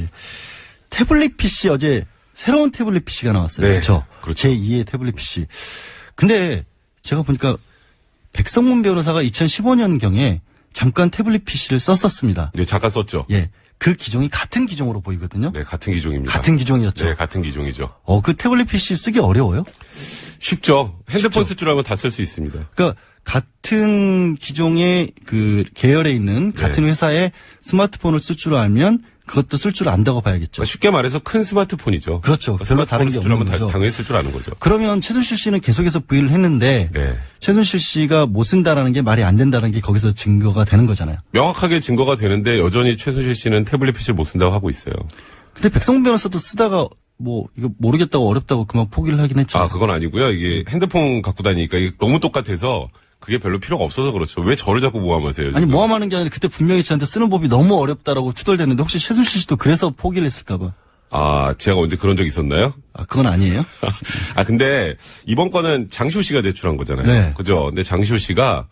[SPEAKER 1] 태블릿 PC 어제 새로운 태블릿 PC가 나왔어요.
[SPEAKER 5] 네,
[SPEAKER 1] 그렇죠?
[SPEAKER 5] 그렇죠.
[SPEAKER 1] 제2의 태블릿 PC. 근데 제가 보니까 백성문 변호사가 2015년경에 잠깐 태블릿 PC를 썼었습니다.
[SPEAKER 5] 네, 잠깐 썼죠.
[SPEAKER 1] 예. 그 기종이 같은 기종으로 보이거든요.
[SPEAKER 5] 네, 같은 기종입니다.
[SPEAKER 1] 같은 기종이었죠.
[SPEAKER 5] 네, 같은 기종이죠.
[SPEAKER 1] 그 태블릿 PC 쓰기 어려워요?
[SPEAKER 5] 쉽죠. 핸드폰 쓸 줄 알면 다 쓸 수 있습니다.
[SPEAKER 1] 그러니까 같은 기종의 그 계열에 있는 같은 회사의 스마트폰을 쓸 줄 알면 그것도 쓸 줄 안다고 봐야겠죠.
[SPEAKER 5] 쉽게 말해서 큰 스마트폰이죠.
[SPEAKER 1] 그렇죠. 별로 다른 게 없는 거죠.
[SPEAKER 5] 당연히 쓸 줄 아는 거죠.
[SPEAKER 1] 그러면 최순실 씨는 계속해서 부인을 했는데
[SPEAKER 5] 네.
[SPEAKER 1] 최순실 씨가 못 쓴다라는 게 말이 안 된다는 게 거기서 증거가 되는 거잖아요.
[SPEAKER 5] 명확하게 증거가 되는데 여전히 최순실 씨는 태블릿 PC를 못 쓴다고 하고 있어요.
[SPEAKER 1] 근데 백성문 변호사도 쓰다가 이거 모르겠다고 어렵다고 그만 포기를 하긴 했죠.
[SPEAKER 5] 그건 아니고요. 이게 핸드폰 갖고 다니니까 이게 너무 똑같아서 그게 별로 필요가 없어서 그렇죠. 왜 저를 자꾸 모함하세요?
[SPEAKER 1] 아니 모함하는 게 아니라 그때 분명히 저한테 쓰는 법이 너무 어렵다라고 투덜댔는데 혹시 최순실 씨도 그래서 포기를 했을까 봐.
[SPEAKER 5] 제가 언제 그런 적 있었나요?
[SPEAKER 1] 그건 아니에요.
[SPEAKER 5] 근데 이번 거는 장시호 씨가 제출한 거잖아요.
[SPEAKER 1] 네.
[SPEAKER 5] 그죠? 근데 장시호 씨가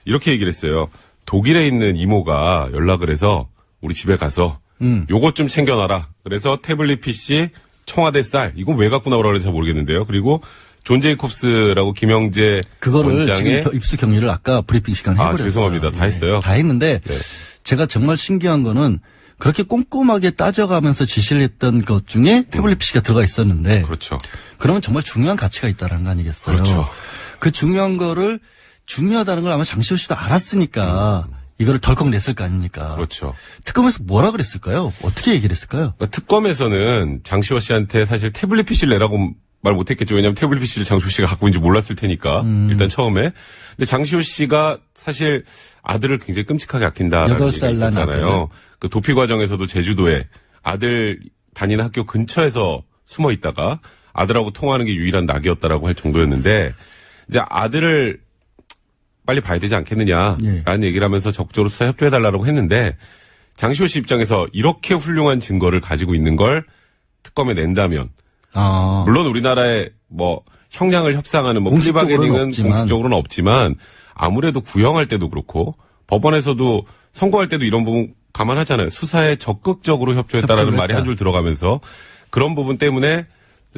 [SPEAKER 5] 이렇게 얘기를 했어요. 독일에 있는 이모가 연락을 해서 우리 집에 가서 요것 좀 챙겨놔라. 그래서 태블릿 PC, 청와대 쌀 이건 왜 갖고 나오라고 그런지 잘 모르겠는데요. 그리고 존 제이콥스라고 김영재
[SPEAKER 1] 그거를
[SPEAKER 5] 원장의
[SPEAKER 1] 지금 입수 격리를 아까 브리핑 시간에 해버렸어요.
[SPEAKER 5] 죄송합니다. 다 했어요.
[SPEAKER 1] 다 했는데
[SPEAKER 5] 네.
[SPEAKER 1] 제가 정말 신기한 거는 그렇게 꼼꼼하게 따져가면서 지시를 했던 것 중에 태블릿 PC가 들어가 있었는데
[SPEAKER 5] 그렇죠.
[SPEAKER 1] 그러면 정말 중요한 가치가 있다는 거 아니겠어요?
[SPEAKER 5] 그렇죠.
[SPEAKER 1] 그 중요한 거를 중요하다는 걸 아마 장시호 씨도 알았으니까 이거를 덜컥 냈을 거 아닙니까?
[SPEAKER 5] 그렇죠.
[SPEAKER 1] 특검에서 뭐라 그랬을까요? 어떻게 얘기를 했을까요?
[SPEAKER 5] 그러니까 특검에서는 장시호 씨한테 사실 태블릿 PC를 내라고 말 못했겠죠. 왜냐하면 태블릿 PC를 장시호 씨가 갖고 있는지 몰랐을 테니까. 일단 처음에. 근데 장시호 씨가 사실 아들을 굉장히 끔찍하게 아낀다라는 얘기가 있었잖아요. 그 도피 과정에서도 제주도에 아들 다니는 학교 근처에서 숨어 있다가 아들하고 통화하는 게 유일한 낙이었다라고 할 정도였는데 이제 아들을 빨리 봐야 되지 않겠느냐라는 얘기를 하면서 적극적으로 수사 협조해달라고 했는데 장시호 씨 입장에서 이렇게 훌륭한 증거를 가지고 있는 걸 특검에 낸다면 물론 우리나라에 형량을 협상하는 플리바게닝은 공식적으로는 없지만 아무래도 구형할 때도 그렇고 법원에서도 선고할 때도 이런 부분 감안하잖아요. 수사에 적극적으로 협조했다라는 말이 한 줄 들어가면서 그런 부분 때문에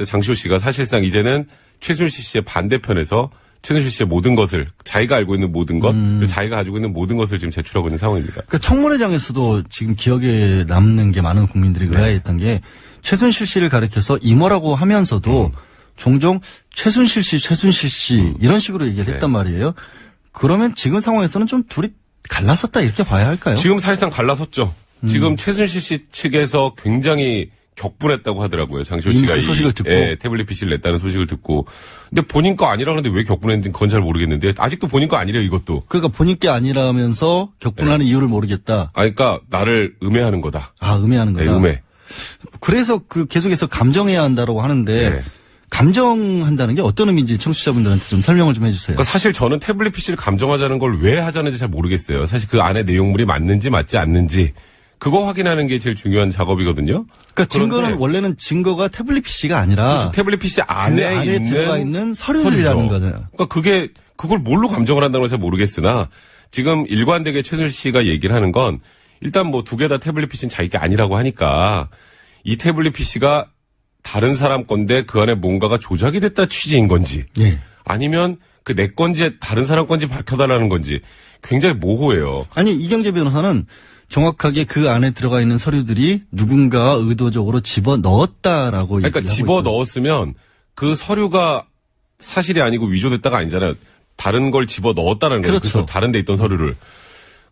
[SPEAKER 5] 장시호 씨가 사실상 이제는 최순실 씨의 반대편에서 최순실 씨의 모든 것을 자기가 알고 있는 모든 것, 그리고 자기가 가지고 있는 모든 것을 지금 제출하고 있는 상황입니다.
[SPEAKER 1] 그러니까 청문회장에서도 지금 기억에 남는 게 많은 국민들이 의아했던 게 최순실 씨를 가리켜서 이모라고 하면서도 종종 최순실 씨 이런 식으로 얘기를 했단 말이에요. 그러면 지금 상황에서는 좀 둘이 갈라섰다 이렇게 봐야 할까요?
[SPEAKER 5] 지금 사실상 갈라섰죠. 지금 최순실 씨 측에서 굉장히 격분했다고 하더라고요. 장시호 씨가
[SPEAKER 1] 그 소식을 듣고
[SPEAKER 5] 태블릿 PC를 냈다는 소식을 듣고. 근데 본인 거 아니라 그러는데 왜 격분했는지 그건 잘 모르겠는데 아직도 본인 거 아니래요, 이것도.
[SPEAKER 1] 그러니까 본인 게 아니라면서 격분하는 이유를 모르겠다.
[SPEAKER 5] 그러니까 나를 음해하는 거다.
[SPEAKER 1] 음해하는 거다.
[SPEAKER 5] 네, 음해.
[SPEAKER 1] 그래서 계속해서 감정해야 한다라고 하는데 감정한다는 게 어떤 의미인지 청취자분들한테 좀 설명을 좀 해주세요.
[SPEAKER 5] 그러니까 사실 저는 태블릿 PC를 감정하자는 걸 왜 하자는지 잘 모르겠어요. 사실 그 안에 내용물이 맞는지 맞지 않는지 그거 확인하는 게 제일 중요한 작업이거든요.
[SPEAKER 1] 그러니까 증거는 원래는 증거가 태블릿 PC가 아니라
[SPEAKER 5] 그렇죠. 태블릿 PC 안에
[SPEAKER 1] 들어가 있는 서류들이라는 거잖아요.
[SPEAKER 5] 그러니까 그걸 뭘로 감정을 한다는 건 잘 모르겠으나 지금 일관되게 최순실 씨가 얘기를 하는 건 일단 뭐 두 개 다 태블릿 PC는 자기가 아니라고 하니까 이 태블릿 PC가 다른 사람 건데 그 안에 뭔가가 조작이 됐다 취지인 건지 아니면 그 내 건지 다른 사람 건지 밝혀달라는 건지 굉장히 모호해요.
[SPEAKER 1] 아니 이경재 변호사는 정확하게 그 안에 들어가 있는 서류들이 누군가 의도적으로 집어넣었다라고
[SPEAKER 5] 그러니까 집어넣었으면 그 서류가 사실이 아니고 위조됐다가 아니잖아요. 다른 걸 집어넣었다는 거예요.
[SPEAKER 1] 그렇죠.
[SPEAKER 5] 다른 데 있던 서류를.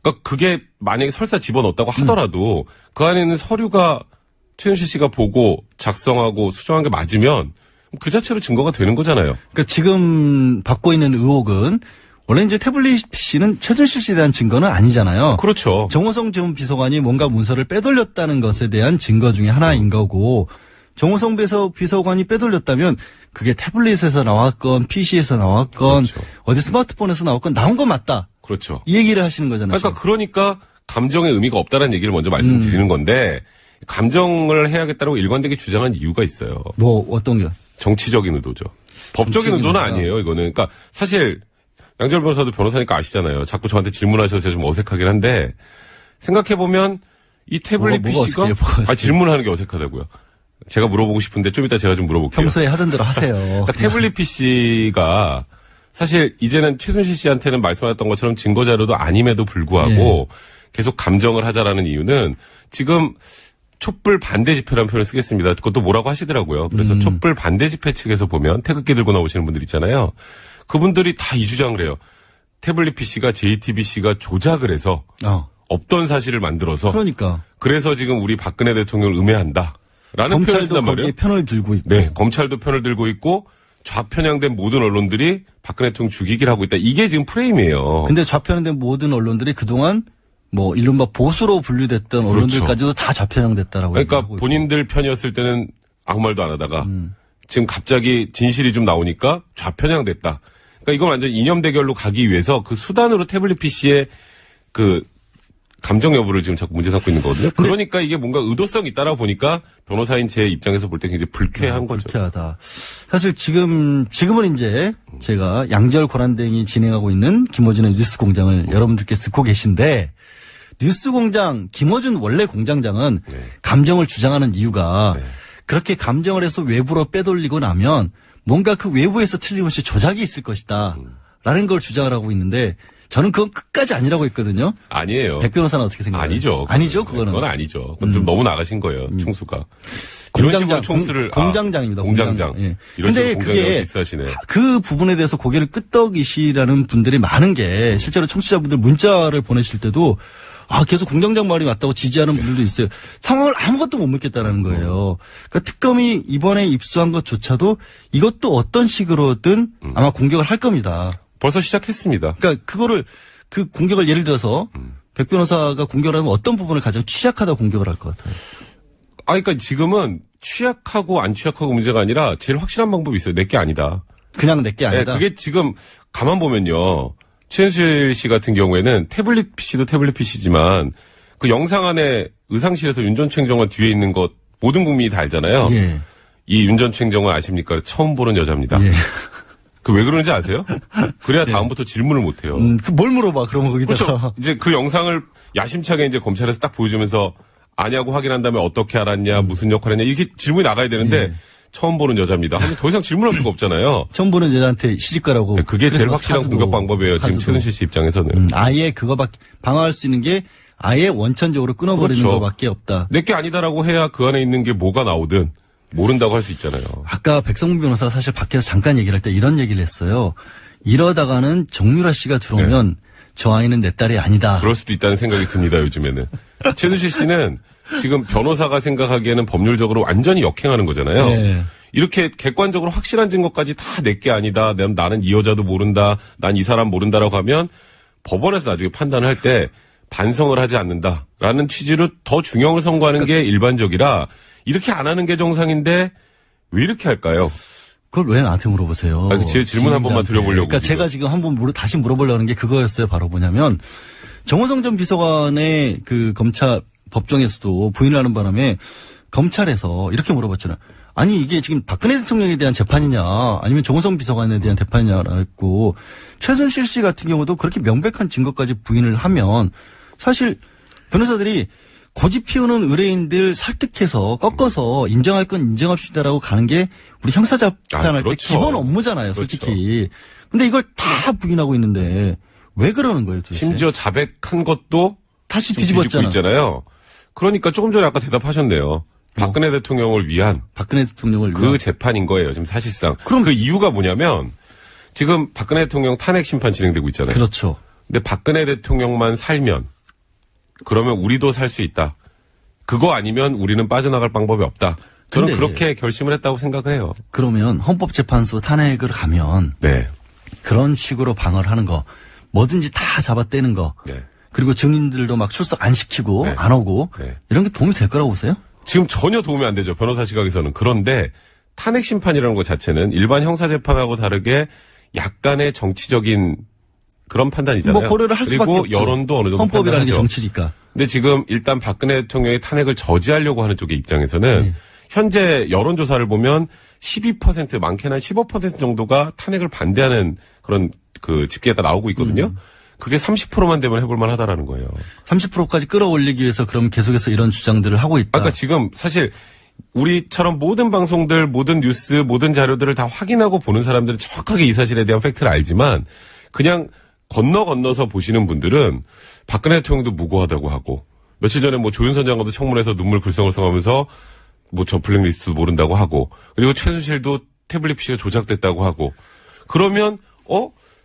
[SPEAKER 5] 그러니까 그게 만약에 설사 집어넣었다고 하더라도 그 안에 있는 서류가 최순실 씨가 보고 작성하고 수정한 게 맞으면 그 자체로 증거가 되는 거잖아요.
[SPEAKER 1] 그러니까 지금 받고 있는 의혹은 원래 이제 태블릿 PC는 최순실 씨에 대한 증거는 아니잖아요.
[SPEAKER 5] 그렇죠.
[SPEAKER 1] 정호성 전 비서관이 뭔가 문서를 빼돌렸다는 것에 대한 증거 중에 하나인 거고 정호성 비서관이 빼돌렸다면 그게 태블릿에서 나왔건 PC에서 나왔건
[SPEAKER 5] 그렇죠.
[SPEAKER 1] 어디 스마트폰에서 나왔건 나온 건 맞다.
[SPEAKER 5] 그렇죠.
[SPEAKER 1] 이 얘기를 하시는 거잖아요.
[SPEAKER 5] 그러니까 감정의 의미가 없다는 얘기를 먼저 말씀드리는 건데 감정을 해야겠다고 일관되게 주장한 이유가 있어요.
[SPEAKER 1] 뭐 어떤 게?
[SPEAKER 5] 정치적인 의도죠. 법적인 의도는 아니에요. 이거는. 그러니까 사실 양절 변호사도 변호사니까 아시잖아요. 자꾸 저한테 질문하셔서 제가 좀 어색하긴 한데 생각해보면 이 태블릿 PC가 질문하는 게 어색하다고요. 제가 물어보고 싶은데 좀 이따 제가 좀 물어볼게요.
[SPEAKER 1] 평소에 하던 대로 하세요.
[SPEAKER 5] 그러니까 태블릿 PC가 사실 이제는 최순실 씨한테는 말씀하셨던 것처럼 증거자료도 아님에도 불구하고 계속 감정을 하자라는 이유는 지금 촛불 반대 집회라는 표현을 쓰겠습니다. 그것도 뭐라고 하시더라고요. 그래서 촛불 반대 집회 측에서 보면 태극기 들고 나오시는 분들 있잖아요. 그분들이 다 이 주장을 해요. 태블릿 PC가 JTBC가 조작을 해서 없던 사실을 만들어서 그래서 지금 우리 박근혜 대통령을 음해한다. 라는 표현을 쓴단 말이에요.
[SPEAKER 1] 검찰도 거기에 편을 들고 있고.
[SPEAKER 5] 네, 검찰도 편을 들고 있고 좌편향된 모든 언론들이 박근혜 대통령 죽이기를 하고 있다. 이게 지금 프레임이에요.
[SPEAKER 1] 근데 좌편향된 모든 언론들이 그동안 뭐 이른바 보수로 분류됐던 언론들까지도 다 좌편향됐다라고.
[SPEAKER 5] 그러니까 본인들 편이었을 때는 아무 말도 안 하다가 지금 갑자기 진실이 좀 나오니까 좌편향됐다. 그러니까 이건 완전 이념 대결로 가기 위해서 그 수단으로 태블릿 PC의 그 감정 여부를 지금 자꾸 문제 삼고 있는 거거든요. 그러니까 이게 뭔가 의도성이 있다라고 보니까 변호사인 제 입장에서 볼 때 굉장히 불쾌한 거죠.
[SPEAKER 1] 불쾌하다. 사실 지금은 이제 제가 양절 권한대행이 진행하고 있는 김어준의 뉴스공장을 여러분들께 듣고 계신데 뉴스공장 김어준 원래 공장장은 감정을 주장하는 이유가 그렇게 감정을 해서 외부로 빼돌리고 나면 뭔가 그 외부에서 틀림없이 조작이 있을 것이다. 라는 걸 주장을 하고 있는데 저는 그건 끝까지 아니라고 했거든요.
[SPEAKER 5] 아니에요.
[SPEAKER 1] 백 변호사는 어떻게 생각해요?
[SPEAKER 5] 아니죠.
[SPEAKER 1] 아니죠, 그거는.
[SPEAKER 5] 그건 아니죠. 그건 좀 너무 나가신 거예요, 총수가. 이런 식으로 총수를.
[SPEAKER 1] 공장장입니다.
[SPEAKER 5] 공장장.
[SPEAKER 1] 예.
[SPEAKER 5] 이런
[SPEAKER 1] 근데
[SPEAKER 5] 식으로
[SPEAKER 1] 그게
[SPEAKER 5] 비싸시네.
[SPEAKER 1] 그 부분에 대해서 고개를 끄덕이시라는 분들이 많은 게 실제로 청취자분들 문자를 보내실 때도 계속 공장장 말이 맞다고 지지하는 분들도 있어요. 상황을 아무것도 못 묻겠다라는 거예요. 그러니까 특검이 이번에 입수한 것조차도 이것도 어떤 식으로든 아마 공격을 할 겁니다.
[SPEAKER 5] 벌써 시작했습니다.
[SPEAKER 1] 그러니까 그 공격을 예를 들어서 백 변호사가 공격을 하면 어떤 부분을 가장 취약하다 공격을 할 것 같아요?
[SPEAKER 5] 그러니까 지금은 취약하고 안 취약하고 문제가 아니라 제일 확실한 방법이 있어요. 내게 아니다.
[SPEAKER 1] 그냥 내게 아니다.
[SPEAKER 5] 네, 그게 지금 가만 보면요. 최순실 씨 같은 경우에는 태블릿 PC도 태블릿 PC지만 그 영상 안에 의상실에서 윤 전 총장관 뒤에 있는 것 모든 국민이 다 알잖아요. 이 윤 전 총장관 아십니까? 처음 보는 여자입니다. 그 왜 그러는지 아세요? 그래야 다음부터 질문을 못 해요.
[SPEAKER 1] 뭘 물어봐, 그러면 거기다가.
[SPEAKER 5] 그렇죠. 이제 그 영상을 야심차게 이제 검찰에서 딱 보여주면서 아냐고 확인한 다음에 어떻게 알았냐, 무슨 역할 했냐, 이렇게 질문이 나가야 되는데 처음 보는 여자입니다 하면 더 이상 질문할 수가 없잖아요.
[SPEAKER 1] 처음 보는 여자한테 시집가라고.
[SPEAKER 5] 그게 제일 확실한 공격 방법이에요. 지금 최순실 씨 입장에서는.
[SPEAKER 1] 아예 그거밖에 방어할 수 있는 게 아예 원천적으로 끊어버리는
[SPEAKER 5] 그렇죠.
[SPEAKER 1] 것밖에 없다.
[SPEAKER 5] 내게 아니다라고 해야 그 안에 있는 게 뭐가 나오든 모른다고 할 수 있잖아요.
[SPEAKER 1] 아까 백성문 변호사가 사실 밖에서 잠깐 얘기를 할 때 이런 얘기를 했어요. 이러다가는 정유라 씨가 들어오면 저 아이는 내 딸이 아니다.
[SPEAKER 5] 그럴 수도 있다는 생각이 듭니다. 요즘에는. 최순실 씨는 지금 변호사가 생각하기에는 법률적으로 완전히 역행하는 거잖아요.
[SPEAKER 1] 네.
[SPEAKER 5] 이렇게 객관적으로 확실한 증거까지 다 내게 아니다. 나는 이 여자도 모른다. 난 이 사람 모른다라고 하면 법원에서 나중에 판단을 할 때 반성을 하지 않는다라는 취지로 더 중형을 선고하는 게 일반적이라 이렇게 안 하는 게 정상인데 왜 이렇게 할까요?
[SPEAKER 1] 그걸 왜 나한테 물어보세요?
[SPEAKER 5] 제 질문 한 번만 드려보려고.
[SPEAKER 1] 그러니까
[SPEAKER 5] 지금.
[SPEAKER 1] 제가 지금 한번 다시 물어보려는 게 그거였어요. 바로 뭐냐면 정호성 전 비서관의 그 검찰 법정에서도 부인을 하는 바람에 검찰에서 이렇게 물어봤잖아요. 아니 이게 지금 박근혜 대통령에 대한 재판이냐 아니면 정호성 비서관에 대한 재판이냐라고 했고 최순실 씨 같은 경우도 그렇게 명백한 증거까지 부인을 하면 사실 변호사들이 고집 피우는 의뢰인들 설득해서 꺾어서 인정할 건 인정합시다라고 가는 게 우리 형사재판할
[SPEAKER 5] 그렇죠.
[SPEAKER 1] 때 기본 업무잖아요, 솔직히. 근데 이걸 다 부인하고 있는데 왜 그러는 거예요, 도대체?
[SPEAKER 5] 심지어 자백한 것도
[SPEAKER 1] 다시
[SPEAKER 5] 뒤집고
[SPEAKER 1] 뒤집었잖아.
[SPEAKER 5] 있잖아요. 그러니까 조금 전에 아까 대답하셨네요. 박근혜 대통령을 위한
[SPEAKER 1] 박근혜 대통령을
[SPEAKER 5] 그
[SPEAKER 1] 위한.
[SPEAKER 5] 재판인 거예요, 지금 사실상.
[SPEAKER 1] 그럼
[SPEAKER 5] 그 이유가 뭐냐면 지금 박근혜 대통령 탄핵 심판 진행되고 있잖아요.
[SPEAKER 1] 그렇죠.
[SPEAKER 5] 근데 박근혜 대통령만 살면 그러면 우리도 살 수 있다. 그거 아니면 우리는 빠져나갈 방법이 없다. 저는
[SPEAKER 1] 근데
[SPEAKER 5] 그렇게 결심을 했다고 생각을 해요.
[SPEAKER 1] 그러면 헌법재판소 탄핵을 가면
[SPEAKER 5] 네.
[SPEAKER 1] 그런 식으로 방어를 하는 거 뭐든지 다 잡아떼는 거
[SPEAKER 5] 네.
[SPEAKER 1] 그리고 증인들도 막 출석 안 시키고
[SPEAKER 5] 네.
[SPEAKER 1] 안 오고
[SPEAKER 5] 네.
[SPEAKER 1] 이런 게 도움이 될 거라고 보세요?
[SPEAKER 5] 지금 전혀 도움이 안 되죠. 변호사 시각에서는. 그런데 탄핵 심판이라는 것 자체는 일반 형사재판하고 다르게 약간의 정치적인 그런 판단이잖아요.
[SPEAKER 1] 뭐 고려를 할 수밖에
[SPEAKER 5] 그리고
[SPEAKER 1] 없죠.
[SPEAKER 5] 여론도 어느 정도
[SPEAKER 1] 헌법이라는 게
[SPEAKER 5] 판단하죠.
[SPEAKER 1] 정치니까.
[SPEAKER 5] 근데 지금 일단 박근혜 대통령의 탄핵을 저지하려고 하는 쪽의 입장에서는 현재 여론조사를 보면 12% 많게는 15% 정도가 탄핵을 반대하는 그런 그 집계가 나오고 있거든요. 그게 30%만 되면 해볼만 하다라는 거예요.
[SPEAKER 1] 30%까지 끌어올리기 위해서 그럼 계속해서 이런 주장들을 하고 있다.
[SPEAKER 5] 그러니까 지금 사실 우리처럼 모든 방송들, 모든 뉴스, 모든 자료들을 다 확인하고 보는 사람들은 정확하게 이 사실에 대한 팩트를 알지만 그냥 건너서 보시는 분들은 박근혜 대통령도 무고하다고 하고 며칠 전에 뭐 조윤선 장관도 청문회에서 눈물 글썽글썽하면서 뭐 저 블랙리스트 모른다고 하고 그리고 최순실도 태블릿 PC가 조작됐다고 하고 그러면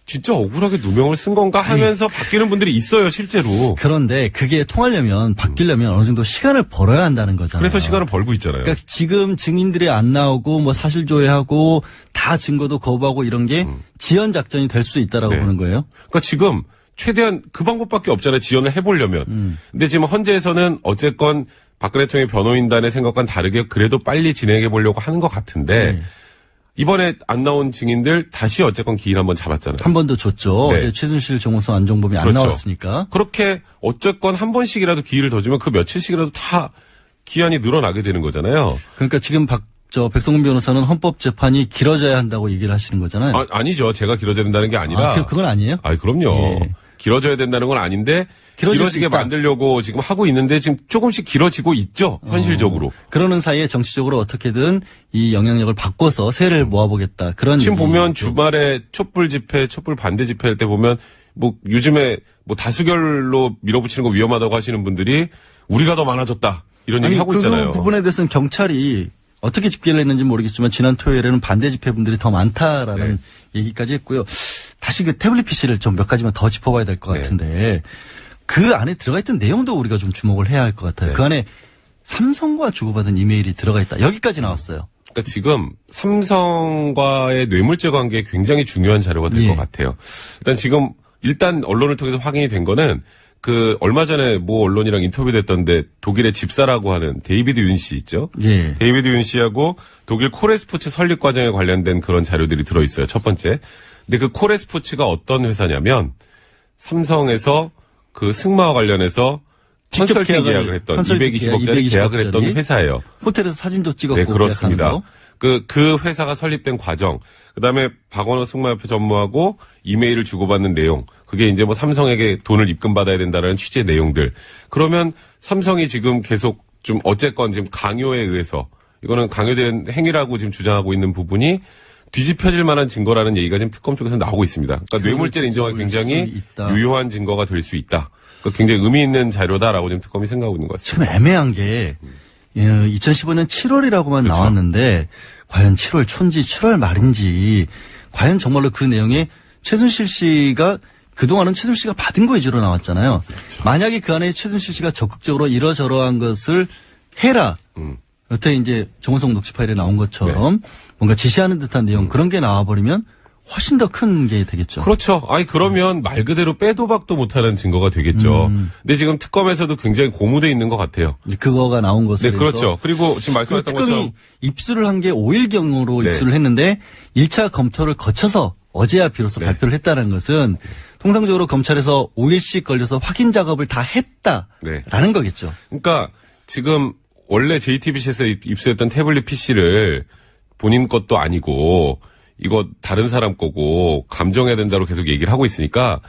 [SPEAKER 5] 진짜 억울하게 누명을 쓴 건가 하면서 바뀌는 분들이 있어요, 실제로.
[SPEAKER 1] 그런데 그게 통하려면 바뀌려면 어느 정도 시간을 벌어야 한다는 거잖아요.
[SPEAKER 5] 그래서 시간을 벌고 있잖아요.
[SPEAKER 1] 그러니까 지금 증인들이 안 나오고 뭐 사실 조회하고 다 증거도 거부하고 이런 게 지연 작전이 될 수 있다라고
[SPEAKER 5] 네.
[SPEAKER 1] 보는 거예요.
[SPEAKER 5] 그러니까 지금 최대한 그 방법밖에 없잖아요. 지연을 해보려면. 근데 지금 헌재에서는 어쨌건 박근혜 대통령의 변호인단의 생각과는 다르게 그래도 빨리 진행해 보려고 하는 것 같은데 이번에 안 나온 증인들 다시 어쨌건 기일 한번 잡았잖아요.
[SPEAKER 1] 한 번 더 줬죠.
[SPEAKER 5] 네.
[SPEAKER 1] 어제 최순실, 정호성, 안종범이 안
[SPEAKER 5] 그렇죠.
[SPEAKER 1] 나왔으니까.
[SPEAKER 5] 그렇게 어쨌건 한 번씩이라도 기회를 더 주면 그 며칠씩이라도 다 기한이 늘어나게 되는 거잖아요.
[SPEAKER 1] 그러니까 지금 백성문 변호사는 헌법재판이 길어져야 한다고 얘기를 하시는 거잖아요.
[SPEAKER 5] 아니죠. 제가 길어져야 된다는 게 아니라.
[SPEAKER 1] 그건 아니에요?
[SPEAKER 5] 그럼요.
[SPEAKER 1] 예.
[SPEAKER 5] 길어져야 된다는 건 아닌데
[SPEAKER 1] 길어질
[SPEAKER 5] 길어지게
[SPEAKER 1] 수 있다.
[SPEAKER 5] 만들려고 지금 하고 있는데 지금 조금씩 길어지고 있죠. 현실적으로.
[SPEAKER 1] 그러는 사이에 정치적으로 어떻게든 이 영향력을 바꿔서 세를 모아보겠다. 그런
[SPEAKER 5] 지금 보면
[SPEAKER 1] 얘기죠.
[SPEAKER 5] 주말에 촛불 집회, 촛불 반대 집회 할 때 보면 뭐 요즘에 뭐 다수결로 밀어붙이는 거 위험하다고 하시는 분들이 우리가 더 많아졌다. 이런 얘기 하고 있잖아요.
[SPEAKER 1] 그 부분에 대해서는 경찰이 어떻게 집계를 했는지 모르겠지만 지난 토요일에는 반대 집회 분들이 더 많다라는 얘기까지 했고요. 다시 그 태블릿 PC를 좀 몇 가지만 더 짚어봐야 될 것 같은데 그 안에 들어가 있던 내용도 우리가 좀 주목을 해야 할 것 같아요. 그 안에 삼성과 주고받은 이메일이 들어가 있다. 여기까지 나왔어요.
[SPEAKER 5] 그러니까 지금 삼성과의 뇌물죄 관계에 굉장히 중요한 자료가 될 것 같아요. 일단 언론을 통해서 확인이 된 거는 그 얼마 전에 모 언론이랑 인터뷰됐던데 독일의 집사라고 하는 데이비드 윤 씨 있죠.
[SPEAKER 1] 예.
[SPEAKER 5] 데이비드 윤 씨하고 독일 코레스포츠 설립 과정에 관련된 그런 자료들이 들어있어요. 첫 번째. 근데 그 코레스포츠가 어떤 회사냐면 삼성에서 그 승마와 관련해서 컨설팅 계약을 했던 220억짜리 계약을 했던 회사예요.
[SPEAKER 1] 호텔에서 사진도 찍었고
[SPEAKER 5] 네, 그렇습니다.
[SPEAKER 1] 계약하는 거.
[SPEAKER 5] 그 회사가 설립된 과정, 그다음에 박원호 승마협회 전무하고 이메일을 주고받는 내용, 그게 이제 뭐 삼성에게 돈을 입금받아야 된다는 취지의 내용들. 그러면 삼성이 지금 계속 좀 어쨌건 지금 강요에 의해서 이거는 강요된 행위라고 지금 주장하고 있는 부분이 뒤집혀질 만한 증거라는 얘기가 지금 특검 쪽에서 나오고 있습니다. 그러니까 뇌물죄를 인정하기 굉장히 유효한 증거가 될 수 있다. 그러니까 굉장히 의미 있는 자료다라고 지금 특검이 생각하고 있는 것 같습니다.
[SPEAKER 1] 지금 애매한 게 2015년 7월이라고만 그렇죠. 나왔는데 과연 7월 초인지 7월 말인지 과연 정말로 그 내용에 최순실 씨가 그동안은 최순실 씨가 받은 거 위주로 나왔잖아요. 그렇죠. 만약에 그 안에 최순실 씨가 적극적으로 이러저러한 것을 해라. 여태 이제 정호성 녹취 파일에 나온 것처럼 뭔가 지시하는 듯한 내용 그런 게 나와버리면 훨씬 더 큰 게 되겠죠.
[SPEAKER 5] 그렇죠. 아니 그러면 말 그대로 빼도 박도 못하는 증거가 되겠죠. 근데 지금 특검에서도 굉장히 고무돼 있는 것 같아요.
[SPEAKER 1] 그거가 나온 것을.
[SPEAKER 5] 네, 그렇죠. 그리고 지금 말씀하셨던 것처럼
[SPEAKER 1] 입수를 한 게 5일경으로
[SPEAKER 5] 네.
[SPEAKER 1] 입수를 했는데 1차 검토를 거쳐서 어제야 비로소
[SPEAKER 5] 네.
[SPEAKER 1] 발표를 했다는 것은 통상적으로 검찰에서 5일씩 걸려서 확인 작업을 다 했다라는 거겠죠.
[SPEAKER 5] 그러니까 지금 원래 JTBC에서 입수했던 태블릿 PC를 본인 것도 아니고 이거 다른 사람 거고 감정해야 된다고 계속 얘기를 하고 있으니까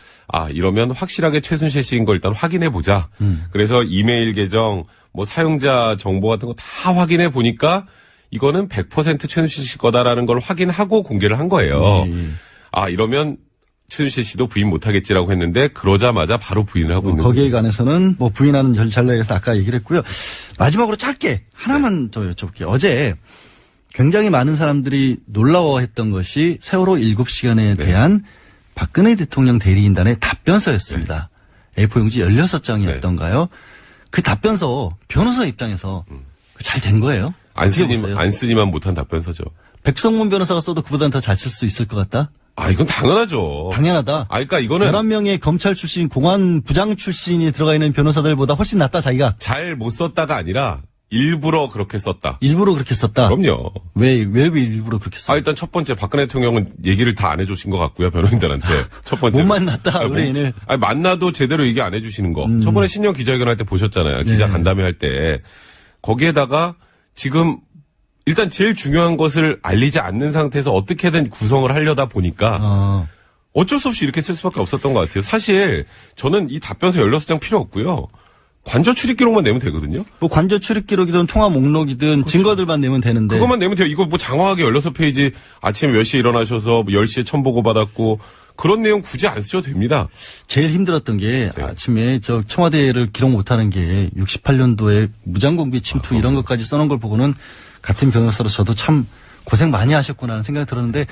[SPEAKER 5] 이러면 확실하게 최순실 씨인 걸 일단 확인해 보자. 그래서 이메일 계정 뭐 사용자 정보 같은 거 다 확인해 보니까 이거는 100% 최순실 씨 거다라는 걸 확인하고 공개를 한 거예요. 이러면 최순실 씨도 부인 못하겠지라고 했는데 그러자마자 바로 부인을 하고 있는
[SPEAKER 1] 거기에
[SPEAKER 5] 거죠.
[SPEAKER 1] 관해서는 뭐 부인하는 절차에 대해서 아까 얘기를 했고요. 마지막으로 짧게 하나만 더 여쭤볼게요. 어제 굉장히 많은 사람들이 놀라워했던 것이 세월호 7시간에 대한 박근혜 대통령 대리인단의 답변서였습니다. A4 용지 16장이었던가요? 그 답변서 변호사 입장에서 잘 된 거예요?
[SPEAKER 5] 안 쓰니만 못한 답변서죠.
[SPEAKER 1] 백성문 변호사가 써도 그보다는 더 잘 쓸 수 있을 것 같다?
[SPEAKER 5] 이건 당연하죠.
[SPEAKER 1] 당연하다.
[SPEAKER 5] 그러니까 이거는
[SPEAKER 1] 11명의 검찰 출신, 공안 부장 출신이 들어가 있는 변호사들보다 훨씬 낫다, 자기가.
[SPEAKER 5] 잘 못 썼다가 아니라 일부러 그렇게 썼다.
[SPEAKER 1] 일부러 그렇게 썼다?
[SPEAKER 5] 그럼요.
[SPEAKER 1] 왜 일부러 그렇게 썼다?
[SPEAKER 5] 일단 첫 번째 박근혜 대통령은 얘기를 다 안 해주신 것 같고요. 변호인들한테. 첫 번째.
[SPEAKER 1] 못 만났다, 의뢰인을.
[SPEAKER 5] 만나도 제대로 얘기 안 해주시는 거. 저번에 신년 기자회견 할 때 보셨잖아요. 기자 간담회 할 때. 거기에다가 지금 일단 제일 중요한 것을 알리지 않는 상태에서 어떻게든 구성을 하려다 보니까 어쩔 수 없이 이렇게 쓸 수밖에 없었던 것 같아요. 사실 저는 이 답변서 16장 필요 없고요. 관저 출입 기록만 내면 되거든요.
[SPEAKER 1] 뭐 관저 출입 기록이든 통화 목록이든 그렇죠. 증거들만 내면 되는데.
[SPEAKER 5] 그것만 내면 돼요. 이거 뭐 장황하게 16페이지 아침에 몇 시에 일어나셔서 10시에 첨보고 받았고 그런 내용 굳이 안 쓰셔도 됩니다.
[SPEAKER 1] 제일 힘들었던 게 아침에 저 청와대를 기록 못하는 게 68년도에 무장공비 침투 이런 것까지 써놓은 걸 보고는 같은 변호사로 저도 참 고생 많이 하셨구나 하는 생각이 들었는데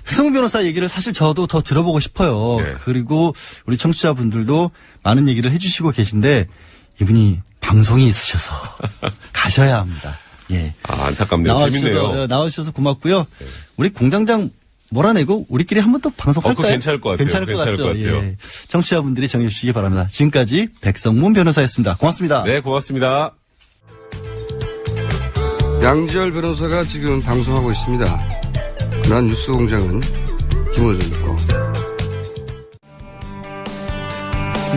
[SPEAKER 1] 백성문 변호사 얘기를 사실 저도 더 들어보고 싶어요. 그리고 우리 청취자분들도 많은 얘기를 해주시고 계신데 이분이 방송이 있으셔서 가셔야 합니다. 예.
[SPEAKER 5] 안타깝네요. 재밌네요.
[SPEAKER 1] 나와주셔서 고맙고요. 우리 공장장 몰아내고 우리끼리 한 번 더 방송할까요?
[SPEAKER 5] 그거 괜찮을 것 같아요.
[SPEAKER 1] 괜찮을 것 같죠. 예. 청취자분들이 정해주시기 바랍니다. 지금까지 백성문 변호사였습니다. 고맙습니다.
[SPEAKER 5] 네, 고맙습니다.
[SPEAKER 6] 양지열 변호사가 지금 방송하고 있습니다. 난 뉴스공장은 김호준이고.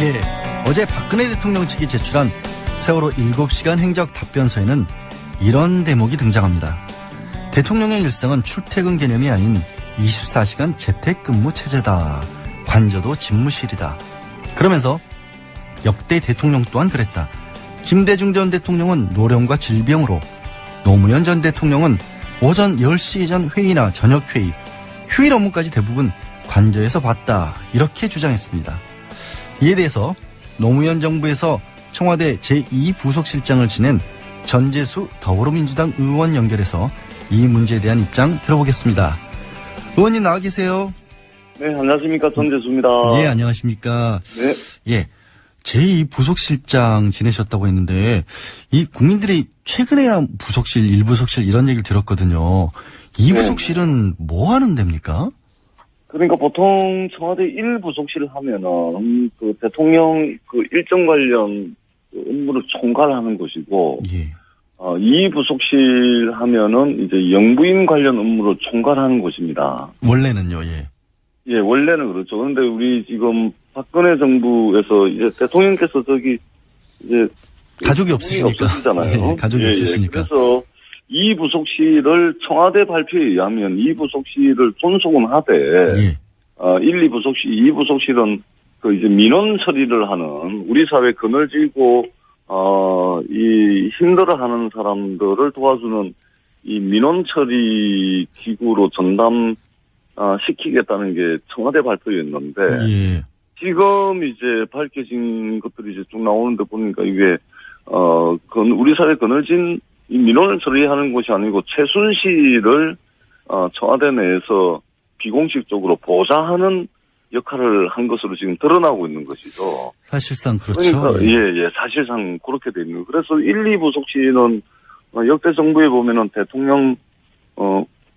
[SPEAKER 1] 네, 어제 박근혜 대통령 측이 제출한 세월호 7시간 행적 답변서에는 이런 대목이 등장합니다. 대통령의 일상은 출퇴근 개념이 아닌 24시간 재택근무 체제다. 관저도 집무실이다. 그러면서 역대 대통령 또한 그랬다. 김대중 전 대통령은 노령과 질병으로, 노무현 전 대통령은 오전 10시 이전 회의나 저녁 회의, 휴일 업무까지 대부분 관저에서 봤다. 이렇게 주장했습니다. 이에 대해서 노무현 정부에서 청와대 제2부속실장을 지낸 전재수 더불어민주당 의원 연결해서 이 문제에 대한 입장 들어보겠습니다. 의원님 나와 계세요?
[SPEAKER 7] 네, 안녕하십니까. 전재수입니다.
[SPEAKER 1] 예, 안녕하십니까.
[SPEAKER 7] 네.
[SPEAKER 1] 예. 제2부속실장 지내셨다고 했는데, 이 국민들이 최근에야 부속실, 1부속실 이런 얘기를 들었거든요. 2부속실은 뭐 하는 데입니까?
[SPEAKER 7] 그러니까 보통 청와대 1부속실을 하면은 그 대통령 그 일정 관련 그 업무를 총괄하는 곳이고,
[SPEAKER 1] 예.
[SPEAKER 7] 2부속실 하면은 이제 영부인 관련 업무를 총괄하는 곳입니다.
[SPEAKER 1] 원래는요, 예.
[SPEAKER 7] 예, 원래는 그렇죠. 그런데 우리 지금 박근혜 정부에서 이제 대통령께서 이제
[SPEAKER 1] 가족이 없으시니까.
[SPEAKER 7] 없으시잖아요.
[SPEAKER 1] 예, 가족이 없으시니까.
[SPEAKER 7] 그래서 2부속실을 청와대 발표에 의하면 2부속실을 존속은 하되,
[SPEAKER 1] 예.
[SPEAKER 7] 1, 2부속실, 2부속실은 그 이제 민원 처리를 하는 우리 사회 그늘지고, 이 힘들어하는 사람들을 도와주는 이 민원 처리 기구로 전담 시키겠다는 게 청와대 발표였는데
[SPEAKER 1] 예.
[SPEAKER 7] 지금 이제 밝혀진 것들이 이제 쭉 나오는데 보니까 이게 우리 사회 그늘진 이 민원을 처리하는 곳이 아니고 최순실을 청와대 내에서 비공식적으로 보좌하는 역할을 한 것으로 지금 드러나고 있는 것이죠.
[SPEAKER 1] 사실상 그렇죠.
[SPEAKER 7] 그러니까 예, 사실상 그렇게 돼 있는. 그래서 1, 2부속실은 역대 정부에 보면은 대통령은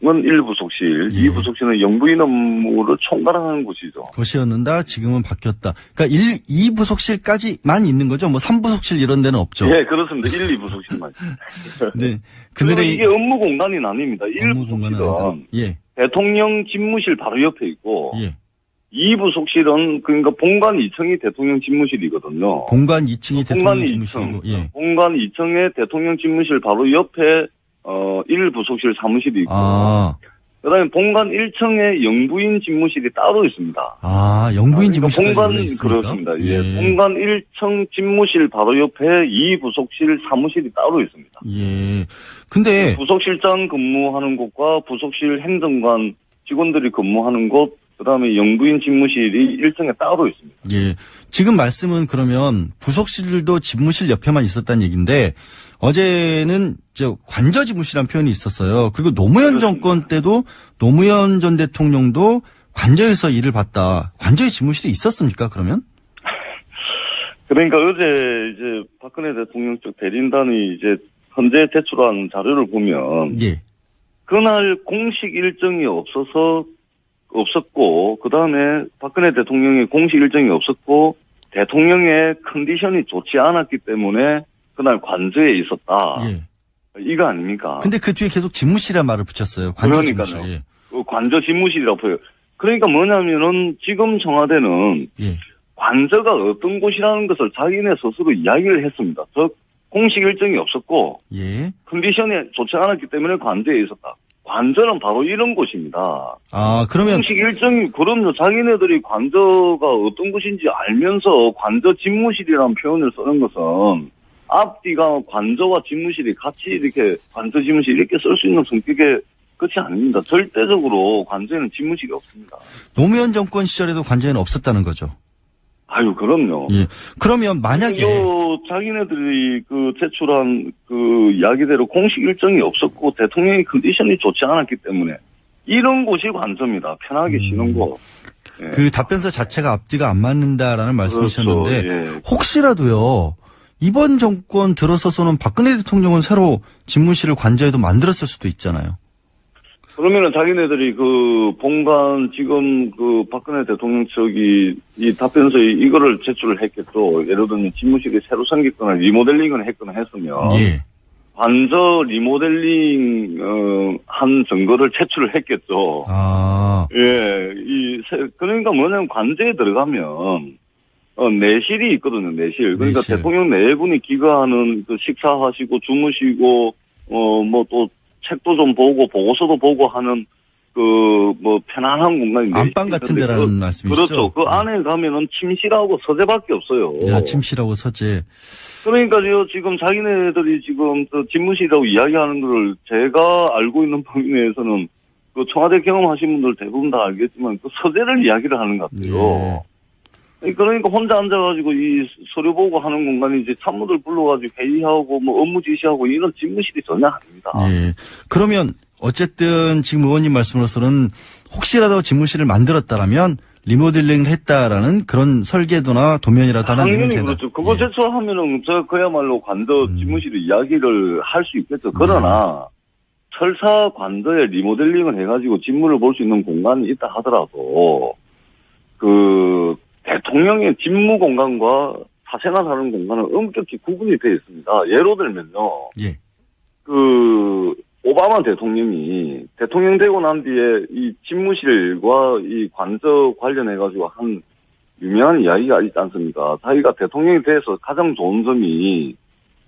[SPEAKER 7] 1부속실,
[SPEAKER 1] 예.
[SPEAKER 7] 2부속실은 영부인 업무를 총괄하는 곳이죠.
[SPEAKER 1] 것이었는데 지금은 바뀌었다. 그러니까 2부속실까지만 있는 거죠. 뭐 3부속실 이런 데는 없죠.
[SPEAKER 7] 예, 그렇습니다. 1, 2부속실만.
[SPEAKER 1] 네.
[SPEAKER 7] 그리고
[SPEAKER 1] 그들의
[SPEAKER 7] 이게 업무 공간이 아닙니다.
[SPEAKER 1] 업무 공간은 아니다.
[SPEAKER 7] 1부속실은
[SPEAKER 1] 예.
[SPEAKER 7] 대통령 집무실 바로 옆에 있고
[SPEAKER 1] 예.
[SPEAKER 7] 2부속실은 그러니까 본관 2층이 대통령 집무실이거든요.
[SPEAKER 1] 본관 2층이
[SPEAKER 7] 본관
[SPEAKER 1] 대통령
[SPEAKER 7] 2층,
[SPEAKER 1] 집무실이고. 예.
[SPEAKER 7] 본관 2층에 대통령 집무실 바로 옆에 1부속실 사무실이 있고 그다음에 본관 1층에 영부인 집무실이 따로 있습니다.
[SPEAKER 1] 영부인
[SPEAKER 7] 그러니까
[SPEAKER 1] 집무실까지
[SPEAKER 7] 본관
[SPEAKER 1] 있습니까?
[SPEAKER 7] 그렇습니다. 예. 본관 1층 집무실 바로 옆에 2부속실 사무실이 따로 있습니다.
[SPEAKER 1] 예. 근데
[SPEAKER 7] 부속실장 근무하는 곳과 부속실 행정관 직원들이 근무하는 곳, 그다음에 영부인 집무실이 1층에 따로 있습니다.
[SPEAKER 1] 예. 지금 말씀은 그러면 부속실도 집무실 옆에만 있었다는 얘기인데 어제는 관저 집무실이라는 표현이 있었어요. 그리고 노무현 정권 때도 노무현 전 대통령도 관저에서 일을 봤다. 관저에 집무실이 있었습니까, 그러면?
[SPEAKER 7] 그러니까 어제 이제 박근혜 대통령 쪽 대리인단이 이제 현재 제출한 자료를 보면
[SPEAKER 1] 예.
[SPEAKER 7] 그날 공식 일정이 없었고 그다음에 박근혜 대통령의 공식 일정이 없었고 대통령의 컨디션이 좋지 않았기 때문에 그날 관저에 있었다.
[SPEAKER 1] 예.
[SPEAKER 7] 이거 아닙니까?
[SPEAKER 1] 근데 그 뒤에 계속 집무실이라는 말을 붙였어요. 관저 집무실.
[SPEAKER 7] 그러니까요.
[SPEAKER 1] 예.
[SPEAKER 7] 관저 집무실이라고 보여요. 그러니까 뭐냐면은 지금 청와대는
[SPEAKER 1] 예.
[SPEAKER 7] 관저가 어떤 곳이라는 것을 자기네 스스로 이야기를 했습니다. 즉 공식 일정이 없었고
[SPEAKER 1] 예.
[SPEAKER 7] 컨디션이 좋지 않았기 때문에 관저에 있었다. 관저는 바로 이런 곳입니다.
[SPEAKER 1] 그러면
[SPEAKER 7] 공식 일정이 그럼요. 자기네들이 관저가 어떤 곳인지 알면서 관저 집무실이라는 표현을 쓰는 것은 앞뒤가 관저와 집무실이 같이 이렇게 관저 집무실 이렇게 쓸 수 있는 성격의 것이 아닙니다. 절대적으로 관저에는 집무실이 없습니다.
[SPEAKER 1] 노무현 정권 시절에도 관저에는 없었다는 거죠.
[SPEAKER 7] 아유, 그럼요.
[SPEAKER 1] 예. 그러면 만약에
[SPEAKER 7] 자기네들이 제출한 이야기대로 공식 일정이 없었고 대통령의 컨디션이 좋지 않았기 때문에 이런 곳이 관저입니다. 편하게 쉬는 곳. 예.
[SPEAKER 1] 그 답변서 자체가 앞뒤가 안 맞는다라는 말씀이셨는데
[SPEAKER 7] 그렇죠. 예.
[SPEAKER 1] 혹시라도요. 이번 정권 들어서서는 박근혜 대통령은 새로 집무실을 관저에도 만들었을 수도 있잖아요.
[SPEAKER 7] 그러면은 자기네들이 본관 지금 박근혜 대통령 측이 이 답변서에 이거를 제출을 했겠죠. 예를 들면 집무실이 새로 생겼거나 리모델링을 했거나 했으면
[SPEAKER 1] 예.
[SPEAKER 7] 관저 리모델링 한 증거를 제출을 했겠죠. 예, 그러니까 뭐냐면 관저에 들어가면 내실이 있거든요. 내실. 그러니까
[SPEAKER 1] 내실.
[SPEAKER 7] 대통령 내분이 기거하는 식사하시고 주무시고 뭐 또 책도 좀 보고 보고서도 보고 하는 편안한 공간인데
[SPEAKER 1] 안방 같은 데라는 말씀이시죠?
[SPEAKER 7] 그렇죠. 그 안에 가면은 침실하고 서재밖에 없어요.
[SPEAKER 1] 야, 침실하고 서재.
[SPEAKER 7] 그러니까요. 지금 자기네들이 지금 집무실이라고 이야기하는 거를 제가 알고 있는 범위 내에서는 청와대 경험하신 분들 대부분 다 알겠지만 서재를 이야기를 하는 것 같아요. 예. 그러니까 혼자 앉아가지고 이 서류 보고 하는 공간이 이제 참모들 불러가지고 회의하고 뭐 업무 지시하고 이런 집무실이 전혀 아닙니다.
[SPEAKER 1] 예. 그러면 어쨌든 지금 의원님 말씀으로서는 혹시라도 집무실을 만들었다라면 리모델링을 했다라는 그런 설계도나 도면이라도 하나 내면 된다.
[SPEAKER 7] 그렇죠. 그거 제출하면은 그야말로 관저 집무실 이야기를 할 수 있겠죠. 그러나 철사 관저에 리모델링을 해가지고 집무를 볼 수 있는 공간이 있다 하더라도 대통령의 집무 공간과 사생활하는 공간은 엄격히 구분이 되어 있습니다. 예로 들면요.
[SPEAKER 1] 예.
[SPEAKER 7] 오바마 대통령이 대통령 되고 난 뒤에 이 집무실과 이 관저 관련해가지고 한 유명한 이야기가 있지 않습니까? 자기가 대통령이 돼서 가장 좋은 점이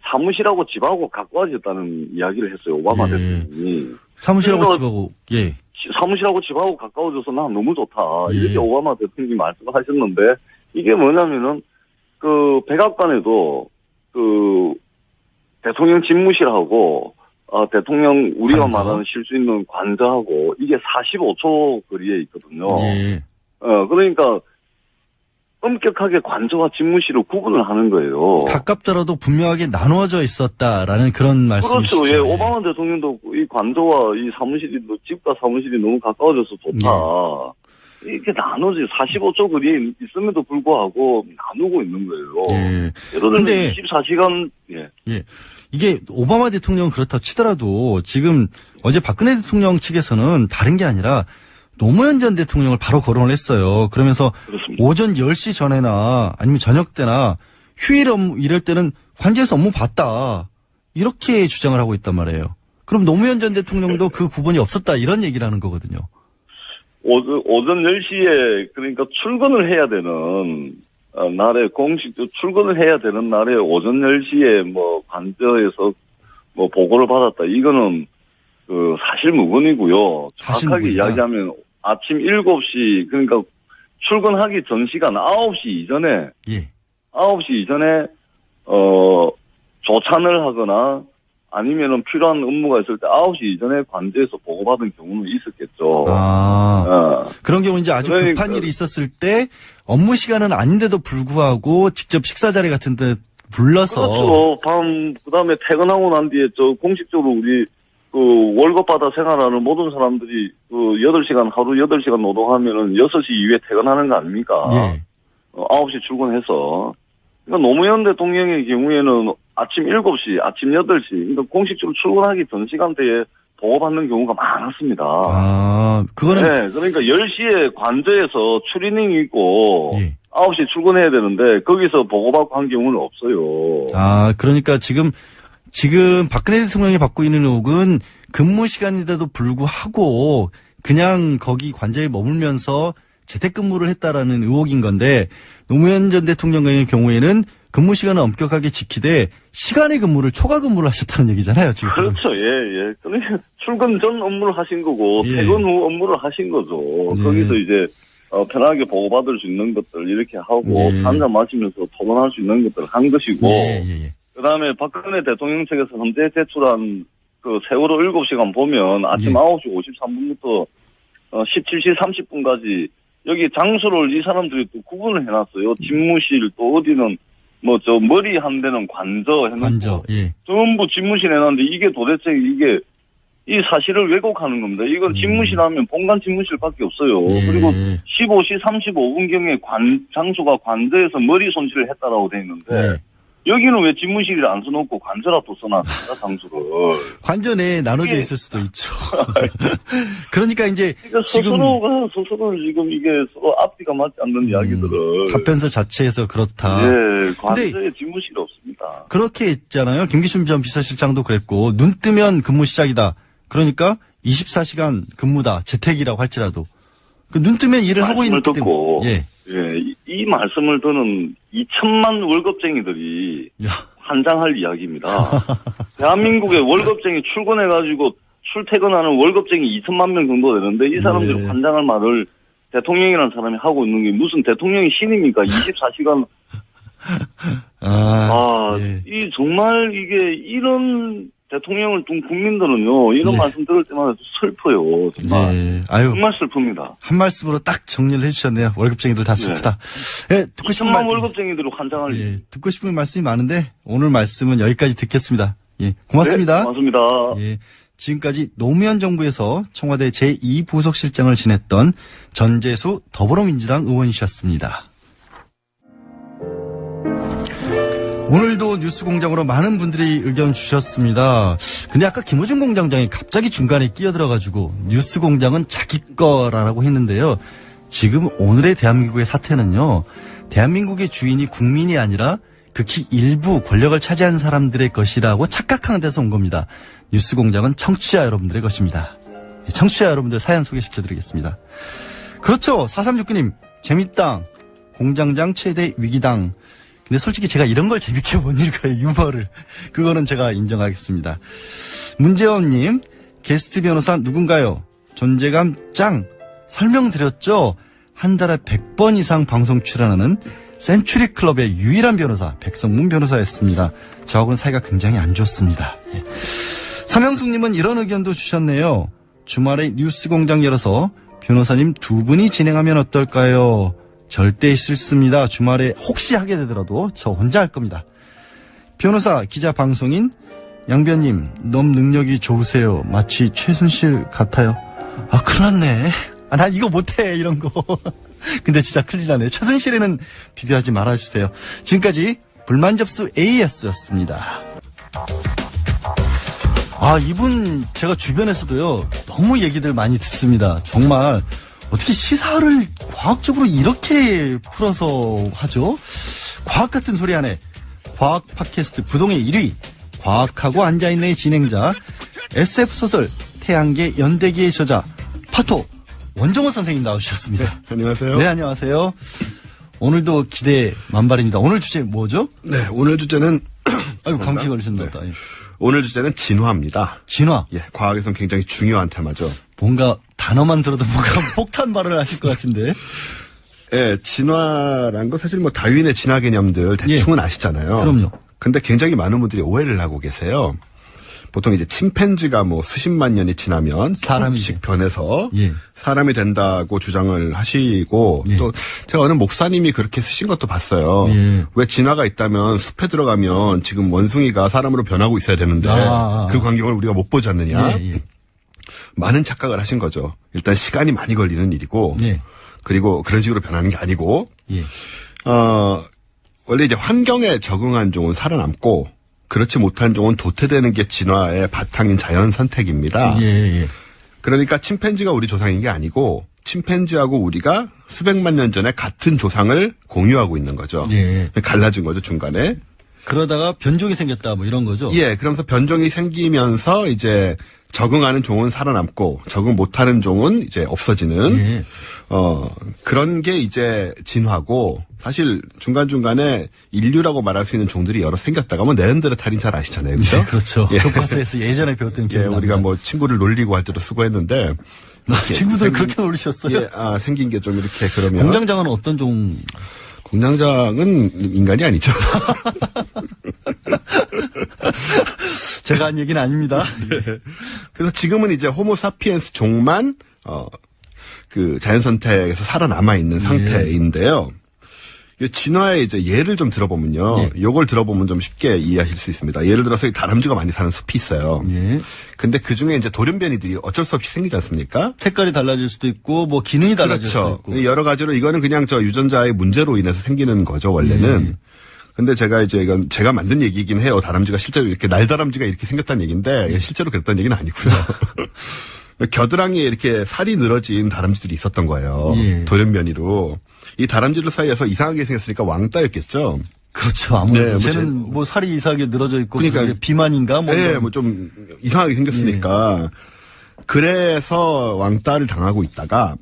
[SPEAKER 7] 사무실하고 집하고 가까워졌다는 이야기를 했어요. 오바마 대통령이.
[SPEAKER 1] 사무실하고 집하고, 예.
[SPEAKER 7] 사무실하고 집하고 가까워져서 난 너무 좋다.
[SPEAKER 1] 예.
[SPEAKER 7] 이렇게 오바마 대통령이 말씀하셨는데 이게 뭐냐면은 백악관에도 대통령 집무실하고 대통령 우리가
[SPEAKER 1] 관저.
[SPEAKER 7] 말하는 쉴 수 있는 관저하고 이게 45초 거리에 있거든요.
[SPEAKER 1] 예.
[SPEAKER 7] 그러니까 엄격하게 관저와 집무실을 구분을 하는 거예요.
[SPEAKER 1] 가깝더라도 분명하게 나누어져 있었다라는 그런 말씀이시죠.
[SPEAKER 7] 그렇죠. 예, 오바마 대통령도 이 관저와 이 사무실이 집과 사무실이 너무 가까워져서 좋다. 이렇게 나눠지 45초 거리에 있음에도 불구하고 나누고 있는 거예요.
[SPEAKER 1] 예.
[SPEAKER 7] 예를 들면
[SPEAKER 1] 근데
[SPEAKER 7] 24시간 예.
[SPEAKER 1] 이게 오바마 대통령은 그렇다 치더라도 지금 어제 박근혜 대통령 측에서는 다른 게 아니라 노무현 전 대통령을 바로 거론을 했어요. 그러면서
[SPEAKER 7] 그렇습니다.
[SPEAKER 1] 오전 10시 전에나 아니면 저녁 때나 휴일 업무 이럴 때는 관저에서 업무 봤다. 이렇게 주장을 하고 있단 말이에요. 그럼 노무현 전 대통령도 그 구분이 없었다 이런 얘기를 하는 거거든요.
[SPEAKER 7] 오전 10시에 그러니까 출근을 해야 되는 날에 공식 출근을 해야 되는 날에 오전 10시에 뭐 관저에서 뭐 보고를 받았다. 이거는 그 사실무근이고요. 정확하게 이야기하면 아침 7시 그러니까 출근하기 전 시간 9시 이전에 9시 이전에 조찬을 하거나 아니면은 필요한 업무가 있을 때 9시 이전에 관저에서 보고받은 경우는 있었겠죠.
[SPEAKER 1] 그런 경우 이제 아주 급한 일이 있었을 때 업무 시간은 아닌데도 불구하고 직접 식사 자리 같은 데 불러서.
[SPEAKER 7] 그렇죠. 그다음에 퇴근하고 난 뒤에 공식적으로 우리 월급 받아 생활하는 모든 사람들이 8시간, 하루 8시간 노동하면은 6시 이후에 퇴근하는 거 아닙니까? 9시 출근해서. 그러니까 노무현 대통령의 경우에는 아침 7시, 아침 8시, 그러니까 공식적으로 출근하기 전 시간대에 보고받는 경우가 많았습니다.
[SPEAKER 1] 그거는.
[SPEAKER 7] 네, 그러니까 10시에 관저에서 추리닝이 있고, 9시에 출근해야 되는데, 거기서 보고받고 한 경우는 없어요.
[SPEAKER 1] 그러니까 지금 박근혜 대통령이 받고 있는 의혹은 근무 시간인데도 불구하고 그냥 거기 관저에 머물면서 재택근무를 했다라는 의혹인 건데 노무현 전 대통령의 경우에는 근무 시간을 엄격하게 지키되 시간의 근무를 초과 근무를 하셨다는 얘기잖아요, 지금.
[SPEAKER 7] 그렇죠. 예. 그러니까 출근 전 업무를 하신 거고 퇴근 후 업무를 하신 거죠. 거기서 이제 편하게 보고받을 수 있는 것들 이렇게 하고 한잔 마시면서 토론할 수 있는 것들을 한 것이고 그다음에 박근혜 대통령 측에서 현재 제출한 그 세월호 7시간 보면 아침 9시 53분부터 17시 30분까지 여기 장소를 이 사람들이 또 구분을 해놨어요. 집무실 또 어디는 머리 한 대는 관저 해놓고 전부 집무실 해놨는데 이게 도대체 이 사실을 왜곡하는 겁니다. 이건 집무실 하면 본관 집무실밖에 없어요. 그리고 15시 35분경에 장소가 관저에서 머리 손질을 했다라고 돼 있는데 여기는 왜 집무실을 안 써놓고 관저라 또 써놨습니까, 장소를.
[SPEAKER 1] 관저 내에 나눠져 있을 수도 있죠. 그러니까 이제.
[SPEAKER 7] 스스로 지금 이게 서로 앞뒤가 맞지 않는 이야기들을.
[SPEAKER 1] 답변서 자체에서 그렇다.
[SPEAKER 7] 관저에 집무실이 없습니다.
[SPEAKER 1] 그렇게 했잖아요. 김기춘 전 비서실장도 그랬고, 눈 뜨면 근무 시작이다. 그러니까 24시간 근무다. 재택이라고 할지라도. 눈 뜨면 일을 하고 있는 때문에.
[SPEAKER 7] 이 말씀을 듣는 2천만 월급쟁이들이 환장할 이야기입니다. 대한민국의 월급쟁이 출근해가지고 출퇴근하는 월급쟁이 2천만 명 정도 되는데 이 사람들이 환장할 말을 대통령이라는 사람이 하고 있는 게 무슨 대통령이 신입니까? 24시간. 이 정말 이게 이런 대통령을 둔 국민들은요, 이런 말씀 들을 때마다 슬퍼요. 정말. 정말 슬픕니다.
[SPEAKER 1] 한 말씀으로 딱 정리를 해주셨네요. 월급쟁이들 다 슬프다. 듣고 싶은
[SPEAKER 7] 월급쟁이들을 환장할.
[SPEAKER 1] 듣고 싶은 말씀이 많은데, 오늘 말씀은 여기까지 듣겠습니다. 고맙습니다.
[SPEAKER 7] 고맙습니다.
[SPEAKER 1] 지금까지 노무현 정부에서 청와대 제2부속실장을 지냈던 전재수 더불어민주당 의원이셨습니다. 오늘도 뉴스공장으로 많은 분들이 의견 주셨습니다. 근데 아까 김호중 공장장이 갑자기 중간에 끼어들어가지고 뉴스공장은 자기 거라고 했는데요. 지금 오늘의 대한민국의 사태는요. 대한민국의 주인이 국민이 아니라 극히 일부 권력을 차지한 사람들의 것이라고 착각하는 데서 온 겁니다. 뉴스공장은 청취자 여러분들의 것입니다. 청취자 여러분들 사연 소개시켜드리겠습니다. 그렇죠. 4369님 재밌당. 공장장 최대 위기당. 근데 솔직히 제가 이런 걸 재밌게 못 읽어요. 유머를. 그거는 제가 인정하겠습니다. 문재원님 게스트 변호사 누군가요? 존재감 짱. 설명드렸죠? 한 달에 100번 이상 방송 출연하는 센츄리 클럽의 유일한 변호사 백성문 변호사였습니다. 저하고는 사이가 굉장히 안 좋습니다. 서명숙님은 이런 의견도 주셨네요. 주말에 뉴스공장 열어서 변호사님 두 분이 진행하면 어떨까요? 절대 싫습니다. 주말에 혹시 하게 되더라도 저 혼자 할 겁니다. 변호사, 기자, 방송인 양변님 너무 능력이 좋으세요. 마치 최순실 같아요. 아, 큰일 났네. 아, 난 이거 못해, 이런 거. 근데 진짜 큰일 나네. 최순실에는 비교하지 말아주세요. 지금까지 불만접수 AS였습니다. 아, 이분 제가 주변에서도요, 너무 얘기들 많이 듣습니다. 정말 어떻게 시사를 과학적으로 이렇게 풀어서 하죠? 과학 같은 소리 안에 과학 팟캐스트 부동의 1위, 과학하고 앉아있는 진행자, SF소설 태양계 연대기의 저자, 파토 원정호 선생님 나오셨습니다.
[SPEAKER 8] 네, 안녕하세요.
[SPEAKER 1] 네, 안녕하세요. 오늘도 기대 만발입니다. 오늘 주제 뭐죠?
[SPEAKER 8] 네, 오늘 주제는
[SPEAKER 1] 아이고, 감기 걸리셨나 보다.
[SPEAKER 8] 네. 오늘 주제는 진화입니다.
[SPEAKER 1] 진화?
[SPEAKER 8] 예, 과학에서는 굉장히 중요한 테마죠.
[SPEAKER 1] 뭔가 단어만 들어도 뭔가 폭탄 발언을 하실 것 같은데.
[SPEAKER 8] 예, 진화란 건 사실 뭐 다윈의 진화 개념들 대충은 아시잖아요.
[SPEAKER 1] 그럼요.
[SPEAKER 8] 근데 굉장히 많은 분들이 오해를 하고 계세요. 보통 이제 침팬지가 뭐 수십만 년이 지나면 사람씩 변해서 사람이 된다고 주장을 하시고 또 제가 어느 목사님이 그렇게 쓰신 것도 봤어요. 왜 진화가 있다면 숲에 들어가면 지금 원숭이가 사람으로 변하고 있어야 되는데 그 광경을 우리가 못 보지 않느냐. 많은 착각을 하신 거죠. 일단 시간이 많이 걸리는 일이고 그리고 그런 식으로 변하는 게 아니고 원래 이제 환경에 적응한 종은 살아남고 그렇지 못한 종은 도태되는 게 진화의 바탕인 자연 선택입니다. 그러니까 침팬지가 우리 조상인 게 아니고 침팬지하고 우리가 수백만 년 전에 같은 조상을 공유하고 있는 거죠. 갈라진 거죠, 중간에.
[SPEAKER 1] 그러다가 변종이 생겼다 뭐 이런 거죠?
[SPEAKER 8] 예, 그러면서 변종이 생기면서 이제 적응하는 종은 살아남고 적응 못하는 종은 이제 없어지는 그런 게 이제 진화고 사실 중간중간에 인류라고 말할 수 있는 종들이 여러 생겼다가 뭐 네안데르탈인 잘 아시잖아요. 그렇죠?
[SPEAKER 1] 네, 그렇죠. 교과서에서 예전에 배웠던 기억이 납니다.
[SPEAKER 8] 우리가 뭐 친구를 놀리고 할 때도 수고했는데
[SPEAKER 1] 친구들 그렇게 놀리셨어요?
[SPEAKER 8] 예, 생긴 게 좀 이렇게 그러면
[SPEAKER 1] 공장장은 어떤 종?
[SPEAKER 8] 공장장은 인간이 아니죠.
[SPEAKER 1] 제가 한 얘기는 아닙니다.
[SPEAKER 8] 그래서 지금은 이제 호모 사피엔스 종만 그 자연 선택에서 살아남아 있는 상태인데요. 진화의 이제 예를 좀 들어보면요. 요걸 들어보면 좀 쉽게 이해하실 수 있습니다. 예를 들어서 다람쥐가 많이 사는 숲이 있어요. 근데 그 중에 이제 돌연변이들이 어쩔 수 없이 생기지 않습니까?
[SPEAKER 1] 색깔이 달라질 수도 있고, 뭐 기능이 달라질 수도 있고.
[SPEAKER 8] 여러 가지로 이거는 그냥 저 유전자의 문제로 인해서 생기는 거죠, 원래는. 근데 제가 이제 이건 제가 만든 얘기이긴 해요. 다람쥐가 실제로 이렇게 날다람쥐가 이렇게 생겼다는 얘기인데 실제로 그랬다는 얘기는 아니고요. 겨드랑이에 이렇게 살이 늘어진 다람쥐들이 있었던 거예요. 돌연변이로. 이 다람쥐들 사이에서 이상하게 생겼으니까 왕따였겠죠.
[SPEAKER 1] 그렇죠. 아무래도. 쟤는 뭐 살이 이상하게 늘어져 있고. 그러니까 비만인가? 뭐.
[SPEAKER 8] 네, 뭐 좀 이상하게 생겼으니까. 그래서 왕따를 당하고 있다가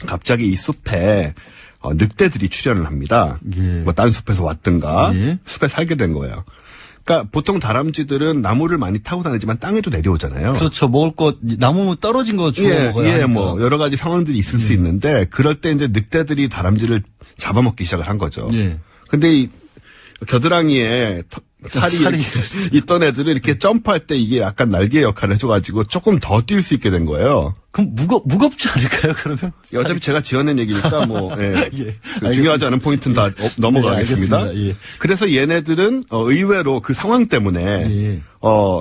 [SPEAKER 8] 갑자기 이 숲에 늑대들이 출현을 합니다. 뭐 딴 숲에서 왔든가 숲에 살게 된 거예요. 그러니까 보통 다람쥐들은 나무를 많이 타고 다니지만 땅에도 내려오잖아요.
[SPEAKER 1] 그렇죠. 먹을 것 나무 떨어진 거 주워 먹어야 하니까.
[SPEAKER 8] 뭐 여러 가지 상황들이 있을 수 있는데 그럴 때 이제 늑대들이 다람쥐를 잡아먹기 시작을 한 거죠. 근데 이 겨드랑이에 살이 있던 애들은 이렇게 점프할 때 이게 약간 날개 역할을 해줘가지고 조금 더 뛸 수 있게 된 거예요.
[SPEAKER 1] 그럼 무겁지 않을까요, 그러면?
[SPEAKER 8] 어차피 제가 지어낸 얘기니까 뭐, 중요하지 않은 포인트는 다 넘어가겠습니다. 그래서 얘네들은, 의외로 그 상황 때문에,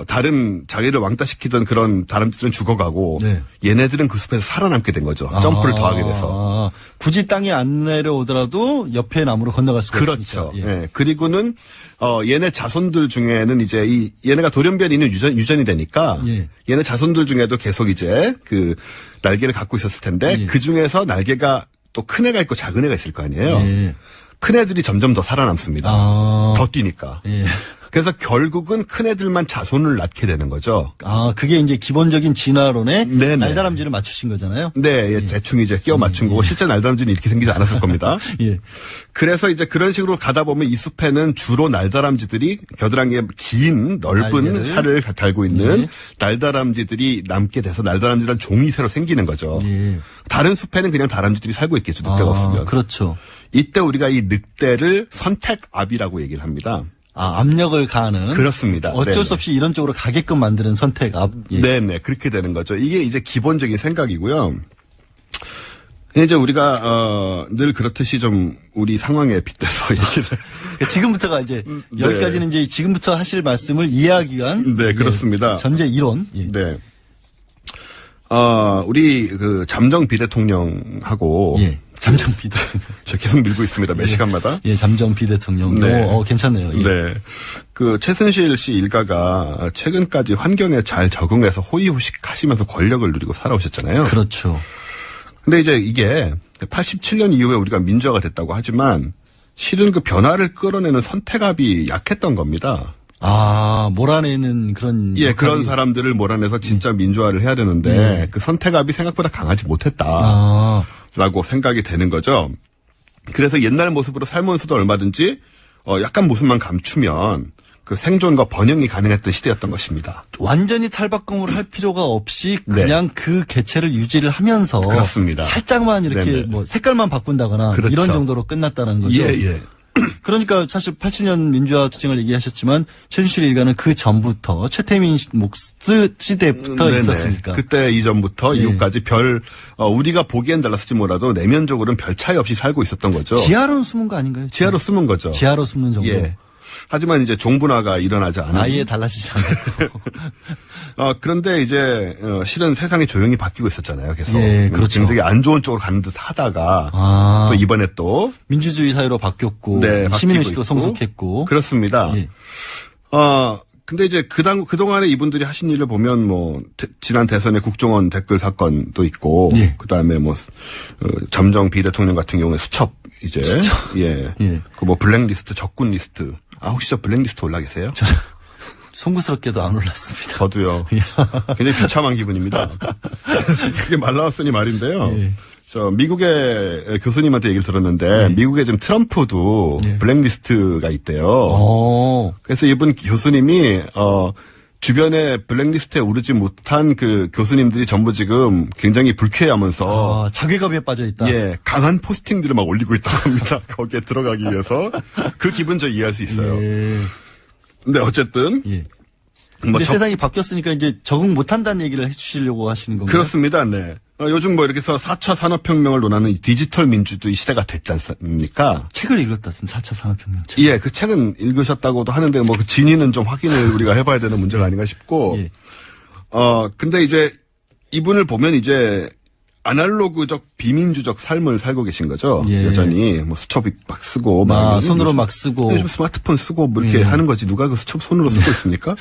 [SPEAKER 8] 다른 자기를 왕따시키던 그런 다람쥐들은 죽어가고, 얘네들은 그 숲에서 살아남게 된 거죠. 점프를 더 하게 돼서.
[SPEAKER 1] 굳이 땅에 안 내려오더라도 옆에 나무로 건너갈 수가
[SPEAKER 8] 그렇죠. 그리고는, 얘네 자손들 중에는 이제 얘네가 돌연변이는 유전이 되니까 얘네 자손들 중에도 계속 이제 그 날개를 갖고 있었을 텐데 그 중에서 날개가 또 큰 애가 있고 작은 애가 있을 거 아니에요. 큰 애들이 점점 더 살아남습니다. 더 뛰니까. 그래서 결국은 큰 애들만 자손을 낳게 되는 거죠.
[SPEAKER 1] 그게 이제 기본적인 진화론에 날다람쥐를 맞추신 거잖아요.
[SPEAKER 8] 네, 대충 이제 끼워 맞춘 거고 실제 날다람쥐는 이렇게 생기지 않았을 겁니다. 그래서 이제 그런 식으로 가다 보면 이 숲에는 주로 날다람쥐들이 겨드랑이에 긴 넓은 살을 달고 있는 날다람쥐들이 남게 돼서 날다람쥐란 종이 새로 생기는 거죠. 다른 숲에는 그냥 다람쥐들이 살고 있겠죠. 늑대가 없으면.
[SPEAKER 1] 그렇죠.
[SPEAKER 8] 이때 우리가 이 늑대를 선택압이라고 얘기를 합니다.
[SPEAKER 1] 압력을 가하는.
[SPEAKER 8] 그렇습니다.
[SPEAKER 1] 어쩔 수 없이 이런 쪽으로 가게끔 만드는 선택압. 예.
[SPEAKER 8] 네네. 그렇게 되는 거죠. 이게 이제 기본적인 생각이고요. 이제 우리가, 늘 그렇듯이 좀 우리 상황에 빗대서 얘기를.
[SPEAKER 1] 지금부터가 이제, 여기까지는 이제 지금부터 하실 말씀을 이해하기 위한.
[SPEAKER 8] 네, 그렇습니다.
[SPEAKER 1] 전제 이론. 예.
[SPEAKER 8] 네. 우리 잠정 비대통령하고.
[SPEAKER 1] 예. 잠정 비대통령.
[SPEAKER 8] 저 계속 밀고 있습니다. 매 시간마다.
[SPEAKER 1] 예, 잠정 비대통령도.
[SPEAKER 8] 네.
[SPEAKER 1] 괜찮네요. 예.
[SPEAKER 8] 네. 최순실 씨 일가가 최근까지 환경에 잘 적응해서 호의호식 하시면서 권력을 누리고 살아오셨잖아요.
[SPEAKER 1] 그렇죠.
[SPEAKER 8] 근데 이제 이게 87년 이후에 우리가 민주화가 됐다고 하지만 실은 그 변화를 끌어내는 선택압이 약했던 겁니다.
[SPEAKER 1] 몰아내는 그런.
[SPEAKER 8] 예, 그런 사람들을 몰아내서 진짜 민주화를 해야 되는데 그 선택압이 생각보다 강하지 못했다. 라고 생각이 되는 거죠. 그래서 옛날 모습으로 살면서도 얼마든지 약간 모습만 감추면 그 생존과 번영이 가능했던 시대였던 것입니다.
[SPEAKER 1] 완전히 탈바꿈을 할 필요가 없이 그냥 그 개체를 유지를 하면서.
[SPEAKER 8] 그렇습니다.
[SPEAKER 1] 살짝만 이렇게 색깔만 바꾼다거나.
[SPEAKER 8] 그렇죠.
[SPEAKER 1] 이런 정도로 끝났다는 거죠.
[SPEAKER 8] 예.
[SPEAKER 1] 그러니까 사실 87년 민주화 투쟁을 얘기하셨지만 최순실 일가는 그 전부터 최태민 시대부터 있었으니까.
[SPEAKER 8] 그때 이전부터 이후까지 우리가 보기엔 달랐을지 몰라도 내면적으로는 별 차이 없이 살고 있었던 거죠.
[SPEAKER 1] 지하로는 숨은 거 아닌가요?
[SPEAKER 8] 지하로 숨은 거죠.
[SPEAKER 1] 지하로 숨는 정도.
[SPEAKER 8] 예. 하지만 이제 종분화가 일어나지 않은.
[SPEAKER 1] 아예 달라지지 않고.
[SPEAKER 8] 그런데 이제 실은 세상이 조용히 바뀌고 있었잖아요. 계속.
[SPEAKER 1] 예, 그렇죠.
[SPEAKER 8] 굉장히 안 좋은 쪽으로 가는 듯 하다가 또 이번에 또
[SPEAKER 1] 민주주의 사회로 바뀌었고 시민의식도 성숙했고.
[SPEAKER 8] 그렇습니다.
[SPEAKER 1] 예.
[SPEAKER 8] 근데 이제 그동안에 이분들이 하신 일을 보면 지난 대선의 국정원 댓글 사건도 있고 그다음에 잠정 비대통령 같은 경우에 수첩. 예. 블랙리스트, 적군 리스트. 혹시 저 블랙리스트 올라 계세요?
[SPEAKER 1] 송구스럽게도 안 올랐습니다.
[SPEAKER 8] 저도요. 굉장히 비참한 기분입니다. 그게 말 나왔으니 말인데요.
[SPEAKER 1] 예.
[SPEAKER 8] 저 미국의 교수님한테 얘기를 들었는데 미국에 지금 트럼프도 블랙리스트가 있대요. 그래서 이분 교수님이 주변에 블랙리스트에 오르지 못한 그 교수님들이 전부 지금 굉장히 불쾌해하면서
[SPEAKER 1] 자괴감에 빠져 있다.
[SPEAKER 8] 예, 강한 포스팅들을 막 올리고 있다고 합니다. 거기에 들어가기 위해서 그 기분 저 이해할 수 있어요.
[SPEAKER 1] 예.
[SPEAKER 8] 근데 어쨌든
[SPEAKER 1] 근데 세상이 바뀌었으니까 이제 적응 못한다는 얘기를 해주시려고 하시는 건가요?
[SPEAKER 8] 그렇습니다. 네. 요즘 이렇게 해서 4차 산업혁명을 논하는 디지털 민주주의 시대가 됐지 않습니까?
[SPEAKER 1] 책을 읽었다던 4차 산업혁명 책.
[SPEAKER 8] 예, 그 책은 읽으셨다고도 하는데 그 진위는 좀 확인을 우리가 해봐야 되는 문제가 아닌가 싶고. 근데 이제 이분을 보면 이제 아날로그적 비민주적 삶을 살고 계신 거죠. 여전히 수첩 막 쓰고
[SPEAKER 1] 손으로 막 쓰고
[SPEAKER 8] 요즘 스마트폰 쓰고 이렇게 하는 거지 누가 그 수첩 손으로 쓰고 있습니까?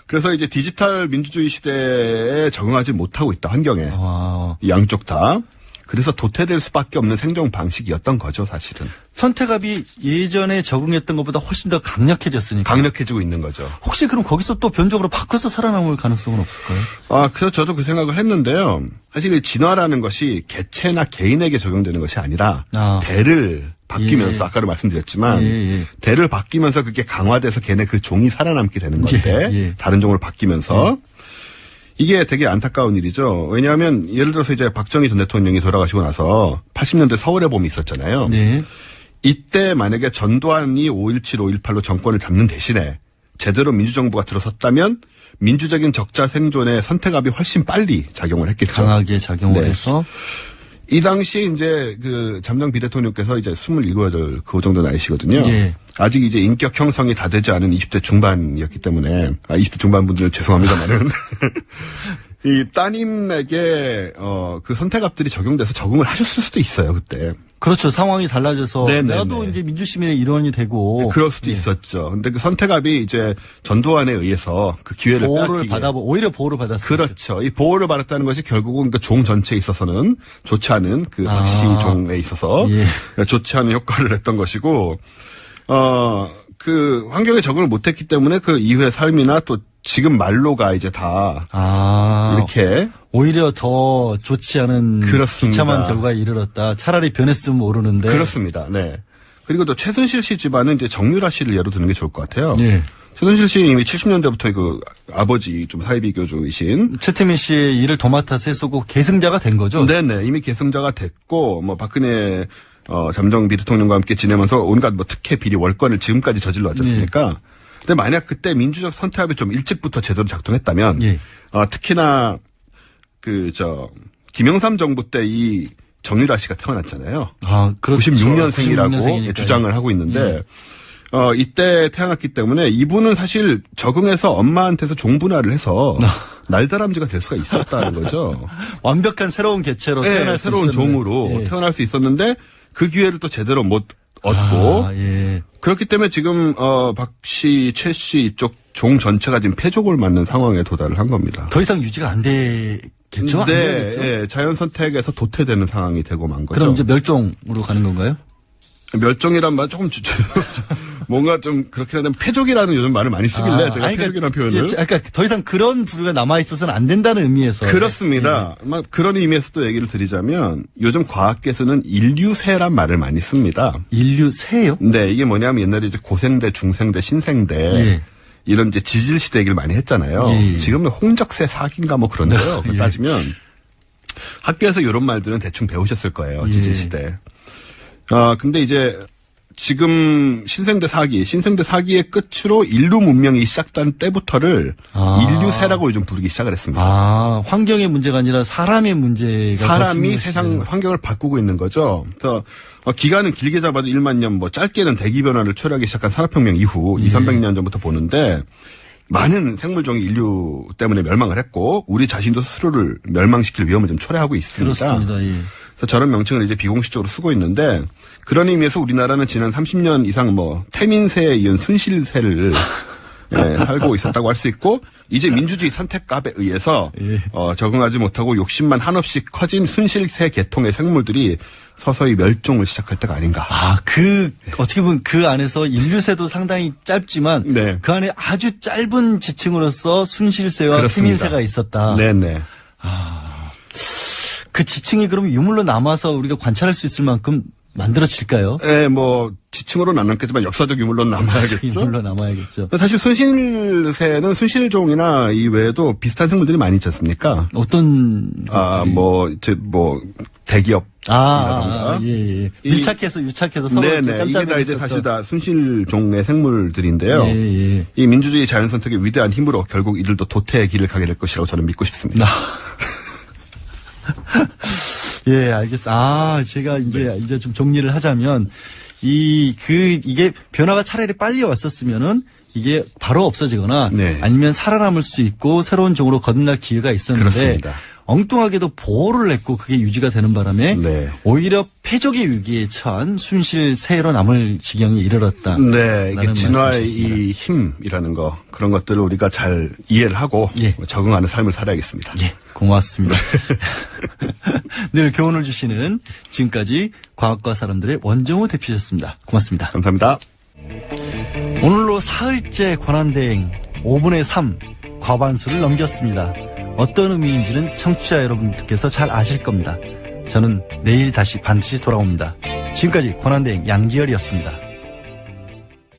[SPEAKER 8] 그래서 이제 디지털 민주주의 시대에 적응하지 못하고 있다, 환경에. 양쪽 다. 그래서 도태될 수밖에 없는 생존 방식이었던 거죠, 사실은.
[SPEAKER 1] 선택압이 예전에 적응했던 것보다 훨씬 더 강력해졌으니까.
[SPEAKER 8] 강력해지고 있는 거죠.
[SPEAKER 1] 혹시 그럼 거기서 또 변적으로 바꿔서 살아남을 가능성은 없을까요?
[SPEAKER 8] 그래서 저도 그 생각을 했는데요. 사실 이 진화라는 것이 개체나 개인에게 적용되는 것이 아니라 대를 바뀌면서 아까도 말씀드렸지만 대를 바뀌면서 그게 강화돼서 걔네 그 종이 살아남게 되는 건데 다른 종으로 바뀌면서 이게 되게 안타까운 일이죠. 왜냐하면 예를 들어서 이제 박정희 전 대통령이 돌아가시고 나서 80년대 서울의 봄이 있었잖아요. 이때 만약에 전두환이 5.17, 5.18로 정권을 잡는 대신에 제대로 민주정부가 들어섰다면 민주적인 적자 생존의 선택압이 훨씬 빨리 작용을 했겠죠.
[SPEAKER 1] 강하게 작용을 해서.
[SPEAKER 8] 이 당시에 이제 그 잠정 비대통령께서 이제 27, 8 그 정도 나이시거든요. 아직 이제 인격 형성이 다 되지 않은 20대 중반이었기 때문에 20대 중반 분들 죄송합니다만은 이 따님에게 그 선택압들이 적용돼서 적응을 하셨을 수도 있어요, 그때.
[SPEAKER 1] 그렇죠. 상황이 달라져서 나도 이제 민주시민의 일원이 되고
[SPEAKER 8] 그럴 수도 있었죠. 근데 그 선택압이 이제 전두환에 의해서 그 기회를
[SPEAKER 1] 오히려 보호를 받았어요.
[SPEAKER 8] 그렇죠. 이 보호를 받았다는 것이 결국은 그 종 전체에 있어서는 좋지 않은 그 박씨 종에 있어서 좋지 않은 효과를 냈던 것이고 그 환경에 적응을 못했기 때문에 그 이후의 삶이나 또 지금 말로가 이제 다 이렇게
[SPEAKER 1] 오히려 더 좋지 않은 비참한 결과에 이르렀다. 차라리 변했으면 모르는데.
[SPEAKER 8] 그렇습니다. 네. 그리고 또 최순실 씨 집안은 이제 정유라 씨를 예로 드는 게 좋을 것 같아요. 최순실 씨 이미 70년대부터 그 아버지 좀 사회비교주이신
[SPEAKER 1] 최태민 씨의 일을 도맡아서 했었고 계승자가 된 거죠.
[SPEAKER 8] 네네. 이미 계승자가 됐고 박근혜 잠정비 대통령과 함께 지내면서 온갖 뭐 특혜 비리 월권을 지금까지 저질러 왔지 않습니까? 근데 만약 그때 민주적 선택합이 좀 일찍부터 제대로 작동했다면, 특히나 김영삼 정부 때 이 정유라 씨가 태어났잖아요.
[SPEAKER 1] 아, 그렇죠.
[SPEAKER 8] 96년생이라고 주장을 하고 있는데, 이때 태어났기 때문에 이분은 사실 적응해서 엄마한테서 종분할을 해서 날다람쥐가 될 수가 있었다는 거죠.
[SPEAKER 1] 완벽한 새로운 개체로 태어날 수
[SPEAKER 8] 새로운
[SPEAKER 1] 있었는데.
[SPEAKER 8] 종으로 태어날 수 있었는데 그 기회를 또 제대로 못 얻고 그렇기 때문에 지금 박 씨, 최 씨 이쪽 종 전체가 지금 폐족을 맞는 상황에 도달을 한 겁니다.
[SPEAKER 1] 더 이상 유지가 안 되겠죠?
[SPEAKER 8] 네, 자연 선택에서 도태되는 상황이 되고 만 거죠.
[SPEAKER 1] 그럼 이제 멸종으로 가는 건가요?
[SPEAKER 8] 멸종이란 말 조금 뭔가 좀 그렇긴 한데 폐족이라는 요즘 말을 많이 쓰길래 제가 폐족이라는 표현을.
[SPEAKER 1] 그러니까 더 이상 그런 부류가 남아 있어서는 안 된다는 의미에서.
[SPEAKER 8] 그렇습니다. 그런 의미에서 또 얘기를 드리자면 요즘 과학계에서는 인류세란 말을 많이 씁니다.
[SPEAKER 1] 인류세요?
[SPEAKER 8] 네, 이게 뭐냐면 옛날에 이제 고생대, 중생대, 신생대 이런 이제 지질시대 얘기를 많이 했잖아요. 지금은 홍적세 사기인가 뭐 그런데요. 따지면 학교에서 이런 말들은 대충 배우셨을 거예요. 지질시대. 근데 이제 지금 신생대 사기의 끝으로 인류 문명이 시작된 때부터를 인류세라고 요즘 부르기 시작을 했습니다.
[SPEAKER 1] 환경의 문제가 아니라 사람의 문제가.
[SPEAKER 8] 사람이 세상 환경을 바꾸고 있는 거죠. 그래서 기간은 길게 잡아도 1만 년, 뭐 짧게는 대기 변화를 초래하기 시작한 산업혁명 이후 200~300년 전부터 보는데 많은 생물종이 인류 때문에 멸망을 했고 우리 자신도 스스로를 멸망시킬 위험을 좀 초래하고 있습니다.
[SPEAKER 1] 그렇습니다.
[SPEAKER 8] 그래서 저런 명칭을 이제 비공식적으로 쓰고 있는데 그런 의미에서 우리나라는 지난 30년 이상 뭐 태민세에 이은 순실세를 살고 있었다고 할 수 있고 이제 민주주의 선택값에 의해서 적응하지 못하고 욕심만 한없이 커진 순실세 계통의 생물들이 서서히 멸종을 시작할 때가 아닌가.
[SPEAKER 1] 어떻게 보면 그 안에서 인류세도 상당히 짧지만 그 안에 아주 짧은 지층으로서 순실세와
[SPEAKER 8] 그렇습니다.
[SPEAKER 1] 태민세가 있었다.
[SPEAKER 8] 네네.
[SPEAKER 1] 그 지층이 그럼 유물로 남아서 우리가 관찰할 수 있을 만큼 만들어질까요?
[SPEAKER 8] 네, 뭐 지층으로는 안 남겠지만 역사적 유물로는 남아야겠죠.
[SPEAKER 1] 유물로 남아야겠죠.
[SPEAKER 8] 사실 순실새는 순실종이나 이 외에도 비슷한 생물들이 많이 있지 않습니까?
[SPEAKER 1] 어떤
[SPEAKER 8] 대기업
[SPEAKER 1] 밀착해서 유착해서 서로
[SPEAKER 8] 네네. 이게 다 이제 사실 다 순실종의 생물들인데요. 이 민주주의 자연 선택의 위대한 힘으로 결국 이들도 도태의 길을 가게 될 것이라고 저는 믿고 싶습니다.
[SPEAKER 1] 예, 알겠습니다. 제가 이제 좀 정리를 하자면, 이게 변화가 차라리 빨리 왔었으면은, 이게 바로 없어지거나, 아니면 살아남을 수 있고, 새로운 종으로 거듭날 기회가 있었는데,
[SPEAKER 8] 그렇습니다.
[SPEAKER 1] 엉뚱하게도 보호를 했고, 그게 유지가 되는 바람에, 오히려 폐족의 위기에 처한 순실세로 남을 지경에 이르렀다.
[SPEAKER 8] 네, 이게 진화의 이 힘이라는 거, 그런 것들을 우리가 잘 이해를 하고, 적응하는 삶을 살아야겠습니다.
[SPEAKER 1] 고맙습니다. 늘 교훈을 주시는 지금까지 과학과 사람들의 원정우 대표셨습니다. 고맙습니다.
[SPEAKER 8] 감사합니다.
[SPEAKER 1] 오늘로 사흘째 권한대행 5분의 3 과반수를 넘겼습니다. 어떤 의미인지는 청취자 여러분들께서 잘 아실 겁니다. 저는 내일 다시 반드시 돌아옵니다. 지금까지 권한대행 양지열이었습니다.